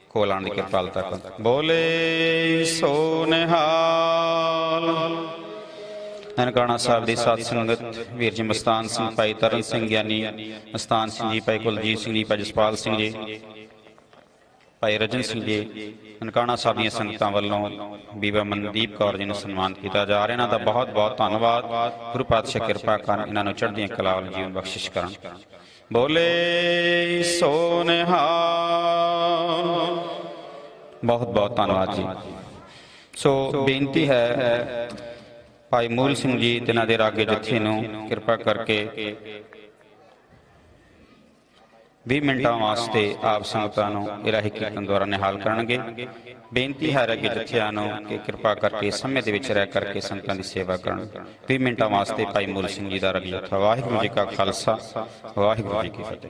ਕੋਲ ਆਉਣ ਦੀ ਕਿਰਪਾਲਤਾ ਕਰਨ। ਬੋਲੇ ਸੋ ਨਿਹਾਲ। ਨਨਕਾਣਾ ਸਾਹਿਬ ਦੀ ਸਾਧ ਸੰਗਤ ਵੀਰ ਜੀ ਮਸਤਾਨ ਸਿੰਘ ਭਾਈ ਤਰਨ ਸਿੰਘ ਗਿਆਨੀ ਮਸਤਾਨ ਸਿੰਘ ਜੀ ਭਾਈ ਕੁਲਜੀਤ ਸਿੰਘ ਜੀ ਭਾਈ ਜਸਪਾਲ ਸਿੰਘ ਜੀ ਭਾਈ ਰਜਨ ਸਿੰਘ ਜੀ ਨਨਕਾਣਾ ਸਾਹਿਬ ਦੀਆਂ ਸੰਗਤਾਂ ਵੱਲੋਂ ਬੀਬਾ ਮਨਦੀਪ ਕੌਰ ਜੀ ਨੂੰ ਸਨਮਾਨਿਤ ਕੀਤਾ ਜਾ ਰਿਹਾ। ਇਹਨਾਂ ਦਾ ਬਹੁਤ ਬਹੁਤ ਧੰਨਵਾਦ। ਗੁਰੂ ਪਾਤਸ਼ਾਹ ਕਿਰਪਾ ਕਰਨ ਇਹਨਾਂ ਨੂੰ ਚੜ੍ਹਦੀਆਂ ਕਲਾ ਵਾਲੀ ਜੀਵਨ ਬਖਸ਼ਿਸ਼ ਕਰਨ। ਬੋਲੇ ਸੋ ਨਿਹਾਲ। ਬਹੁਤ ਬਹੁਤ ਧੰਨਵਾਦ ਜੀ। ਸੋ ਬੇਨਤੀ ਹੈ ਭਾਈ ਮੂਲ ਸਿੰਘ ਜੀ ਤੇ ਇਹਨਾਂ ਦੇ ਰਾਗੇ ਜਥੇ ਨੂੰ ਕਿਰਪਾ ਕਰਕੇ 20 ਮਿੰਟਾਂ ਵਾਸਤੇ ਆਪ ਸੰਗਤਾਂ ਨੂੰ ਇਲਾਹੀ ਕੀਰਤਨ ਦੁਆਰਾ ਨਿਹਾਲ ਕਰਨਗੇ। ਬੇਨਤੀ ਹੈ ਰਾਗੇ ਜਥਿਆਂ ਨੂੰ ਕਿ ਕਿਰਪਾ ਕਰਕੇ ਸਮੇਂ ਦੇ ਵਿੱਚ ਰਹਿ ਕਰਕੇ ਸੰਗਤਾਂ ਦੀ ਸੇਵਾ ਕਰਨ। 20 ਮਿੰਟਾਂ ਵਾਸਤੇ ਭਾਈ ਮੂਲ ਸਿੰਘ ਜੀ ਦਾ ਰਾਗੀ ਜਥਾ। ਵਾਹਿਗੁਰੂ ਜੀ ਕਾ ਖਾਲਸਾ ਵਾਹਿਗੁਰੂ ਜੀ ਕੀ ਫਤਿਹ।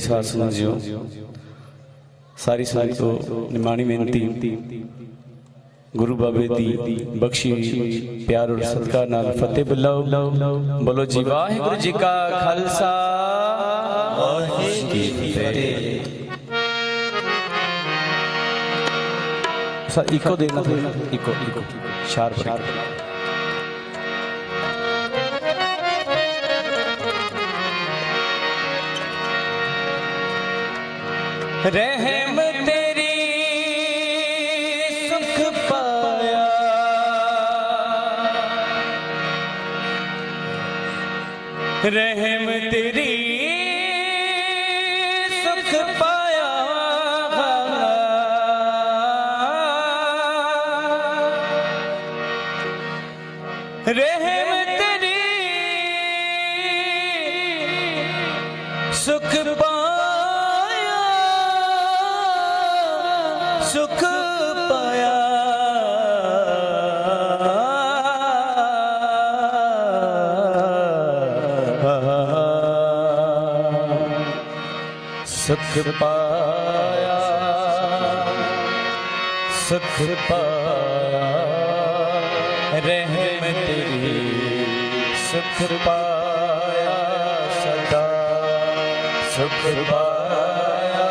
ਸਾਧ ਸੰਗਤ ਜੀਓ सारी संगत तो निमाणी बेनती गुरु बाबे दी बख्शी प्यार और सदका नाल फतेह बुलाओ। बोलो जी वाहिगुरू जी का खालसा वाहिगुरू जी की फतेह। सर इको देना तो इको इको शार्प रहम तेरी सुख पाया, रहम तेरी सुख पाया, रहम तेरी सुख पाया, सुख पाया, सुख पाया, सुख पाया, रहम तेरी सुख पाया सदा, सुख पाया,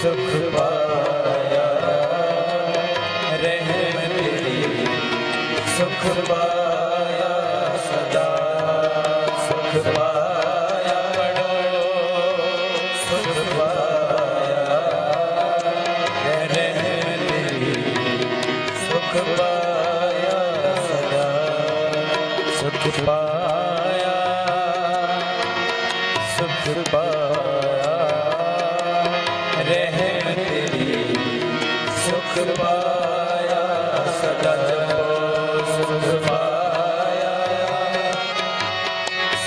सुख पाया, रहम तेरी सुख पाया सदा, सुख पाया बड़ो, सुख पाया, रहम तेरी सुख पाया सदा, सुख पाया, सुख पाया, रहम तेरी सुख पाया सदा, सुख पाया,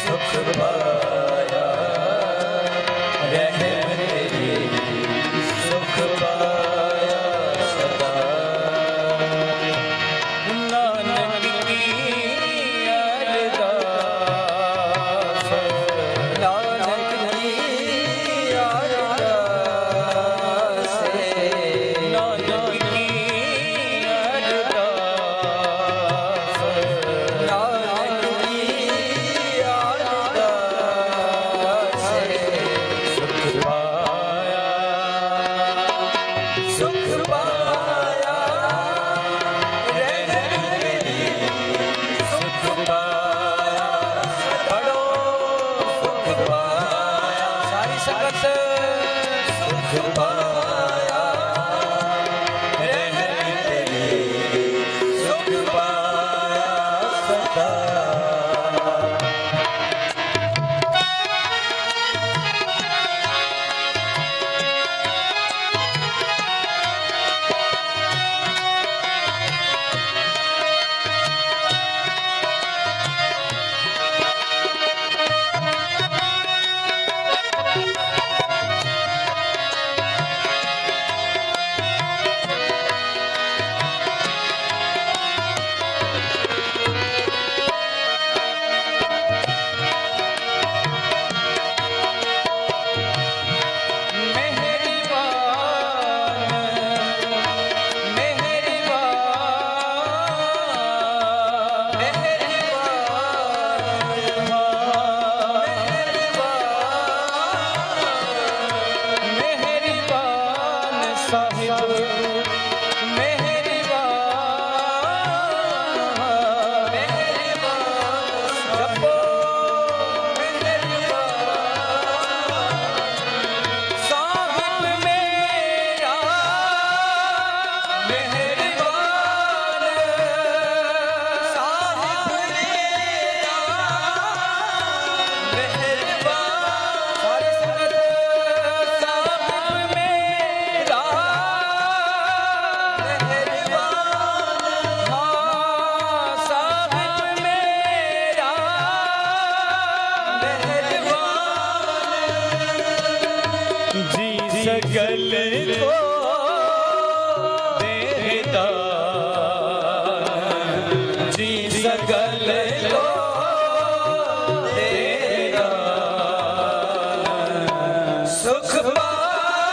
सुख पाया, रहम तेरी सुख पाया सदा। नानक की अरदास, नानक की अरदास, नानक की अरदास, नानक की अरदास, सुख पाया, सुख पाया, रहम तेरी सुख पाया, बड़ो सुख पाया, सारी संगत सुख पाया, रहम तेरी सुख पाया सदा। सकल को देता जी, सकल को देता सुख पाया,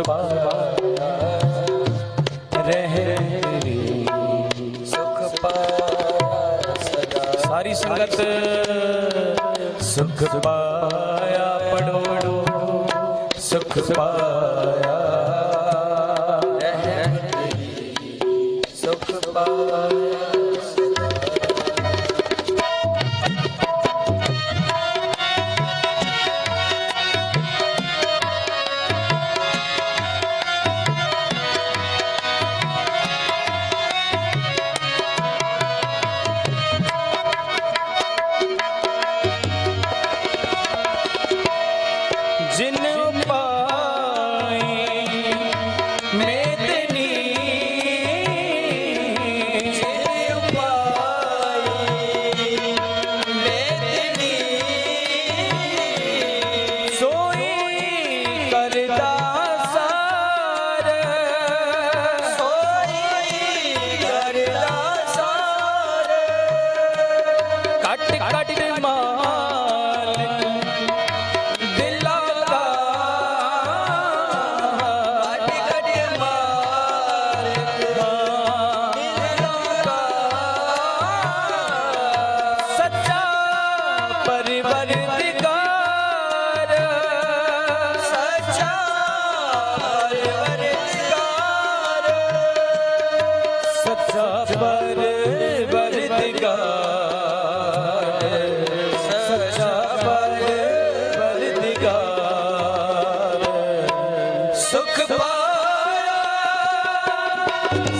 पाया रह सुख पाया सदा। सारी संगत सुख पाया पढ़ो सुख पाया सुख पाया। जिन पाई मेदनी जिन पाई मेदनी सोई करदा सार सोई करदा सार कट कट माल दिला सुख पाया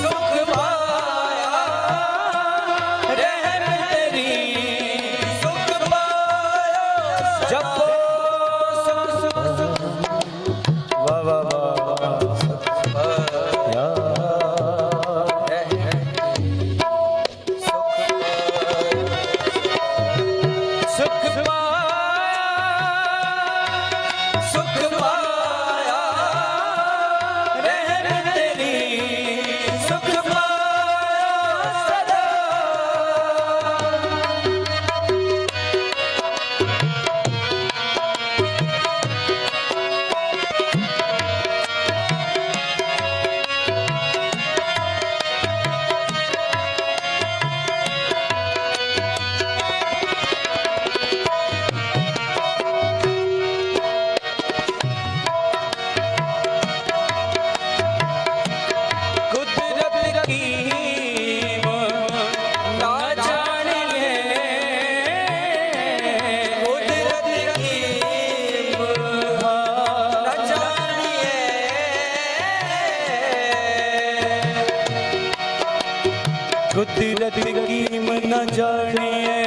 सुख पाया रहम तेरी सुख पाया जपो वाह वाह वाह सुख पाया सुख पाया सुख पाया सदा। कुदरत कीम न जानिए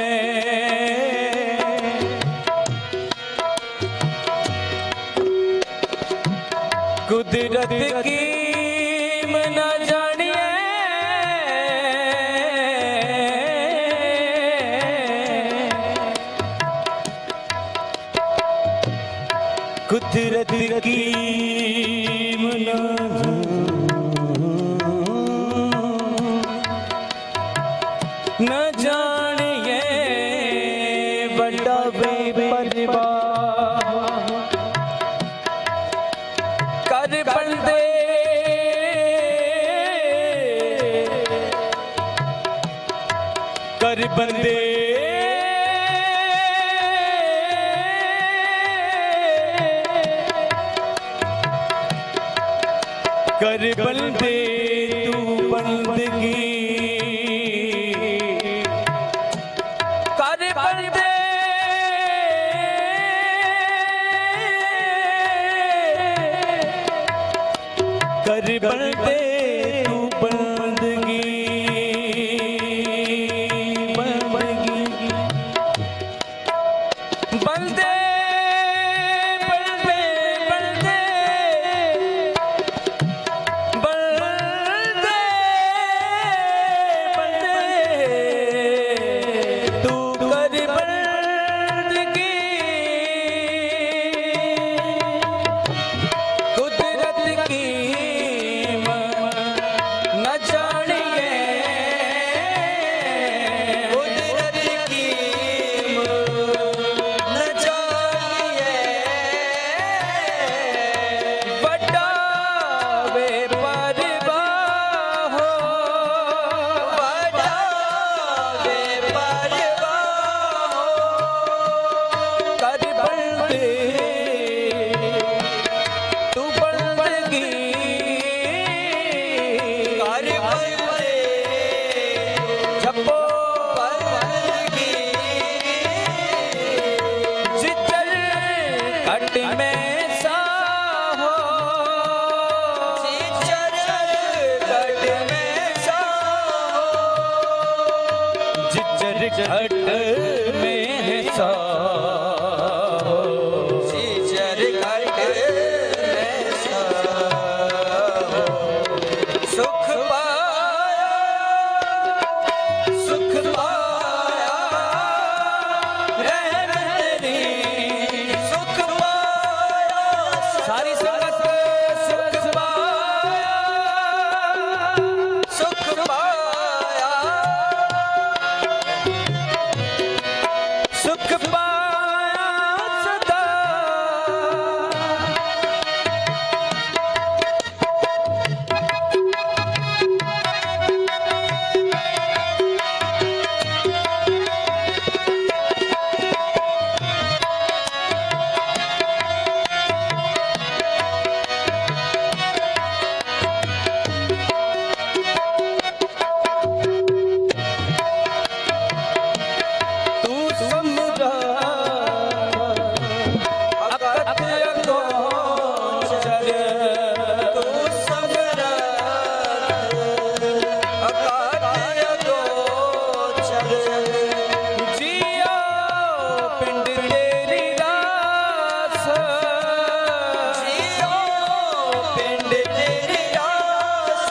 कुदरत कीम न जानिए कुदरत कीम न न जानिए बड़ा बेपरवाह कर बंदे कर बंदे कर बंदे तू बंदगी कर बंदे तू बंदगी बंदगी बंदे बंदे बंदे घट में है सा सीचर घट में सा सुख पाया रहमत तेरी सुख पाया सारी संगत सुख पाया सुख पाया सदा तू समझा अकत अगोचर तू समरा अकाल अगोचर जिया पिंड तेरी रास जियो पिंड तेरी रास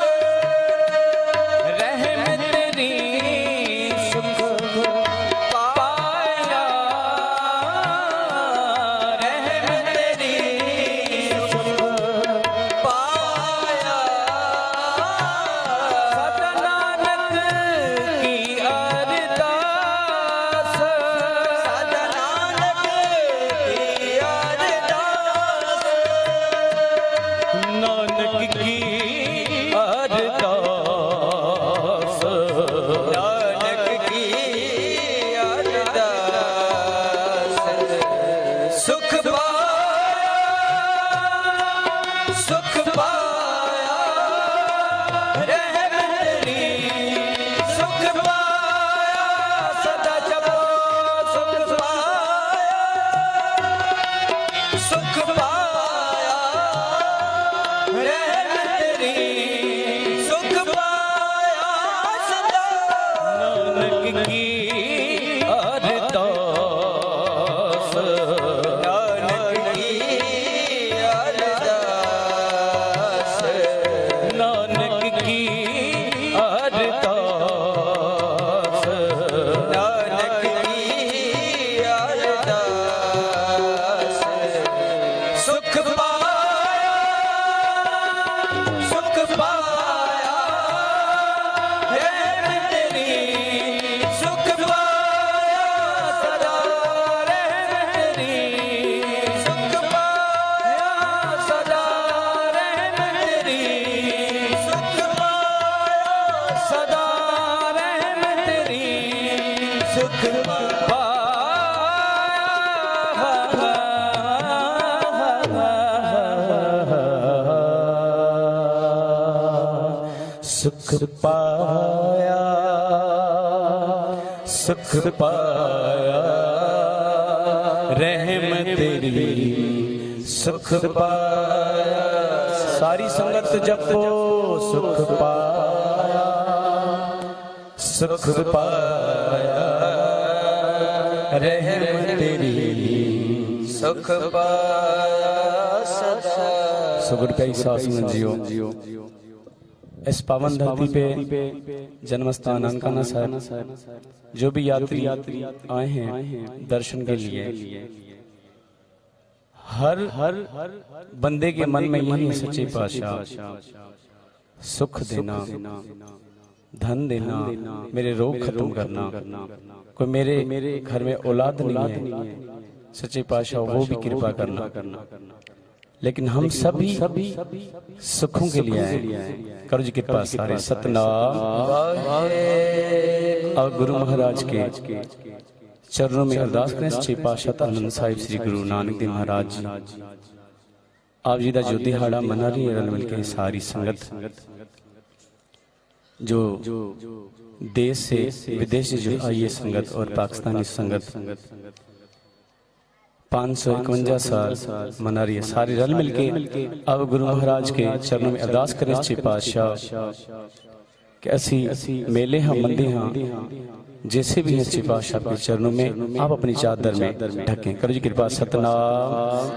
रहम तेरी सुख पाया रहम तेरी सुख पाया सतनानक की अरदास सदनानक की अरदास नानक की अरदास नानक की अरदास सुख पाया रहमत तेरी सुख पाया सदा जपो सुख पाया सुख पाया रहमत तेरी सुख पाया सदा नानक की अरदास नानक की अरदास नानक की अरदास नानक की अरदास सुख पाया रहमत तेरी सुख पाया सदा रहमत तेरी सुख पाया सदा रहमत तेरी सुख पाया सदा रहमत तेरी सुख सुख पाया सुख पाया रहम तेरी सुख पाया सारी संगत जपो सुख पाया सुख पाया रहम तेरी सुख पाया सदा सुगुर प्यारी सासुन जियो इस पावन धरती पे जन्म स्थान ननकाना साहिब जो भी यात्री आए हैं दर्शन के लिए हर बंदे के मन में यही सच्चे पातशाह सुख देना धन देना मेरे रोग खत्म करना कोई मेरे घर में औलाद नहीं है सच्चे पातशाह वो भी कृपा करना लेकिन हम सभी सुखों के लिए आए करो जी कृपा सारे सतनाम और गुरु महाराज के चरणों में अरदास करें सच्चे पातशाह आनंद साहिब श्री गुरु नानक देव महाराज जी आप जी का जो दिहाड़ा मना रही है रल मिल के सारी संगत जो देश से विदेश से जो आई है संगत और पाकिस्तानी संगत 551 साल मना रही है सारी रल मिलके अब गुरु महाराज के चरणों में अरदास करें सच्चे पातशाह कि असी मेले हाँ मंदे हाँ जैसे भी हैं सिपा आपके चरणों में आप अपनी चादर में ढकें। करो जी कृपा। सतनाम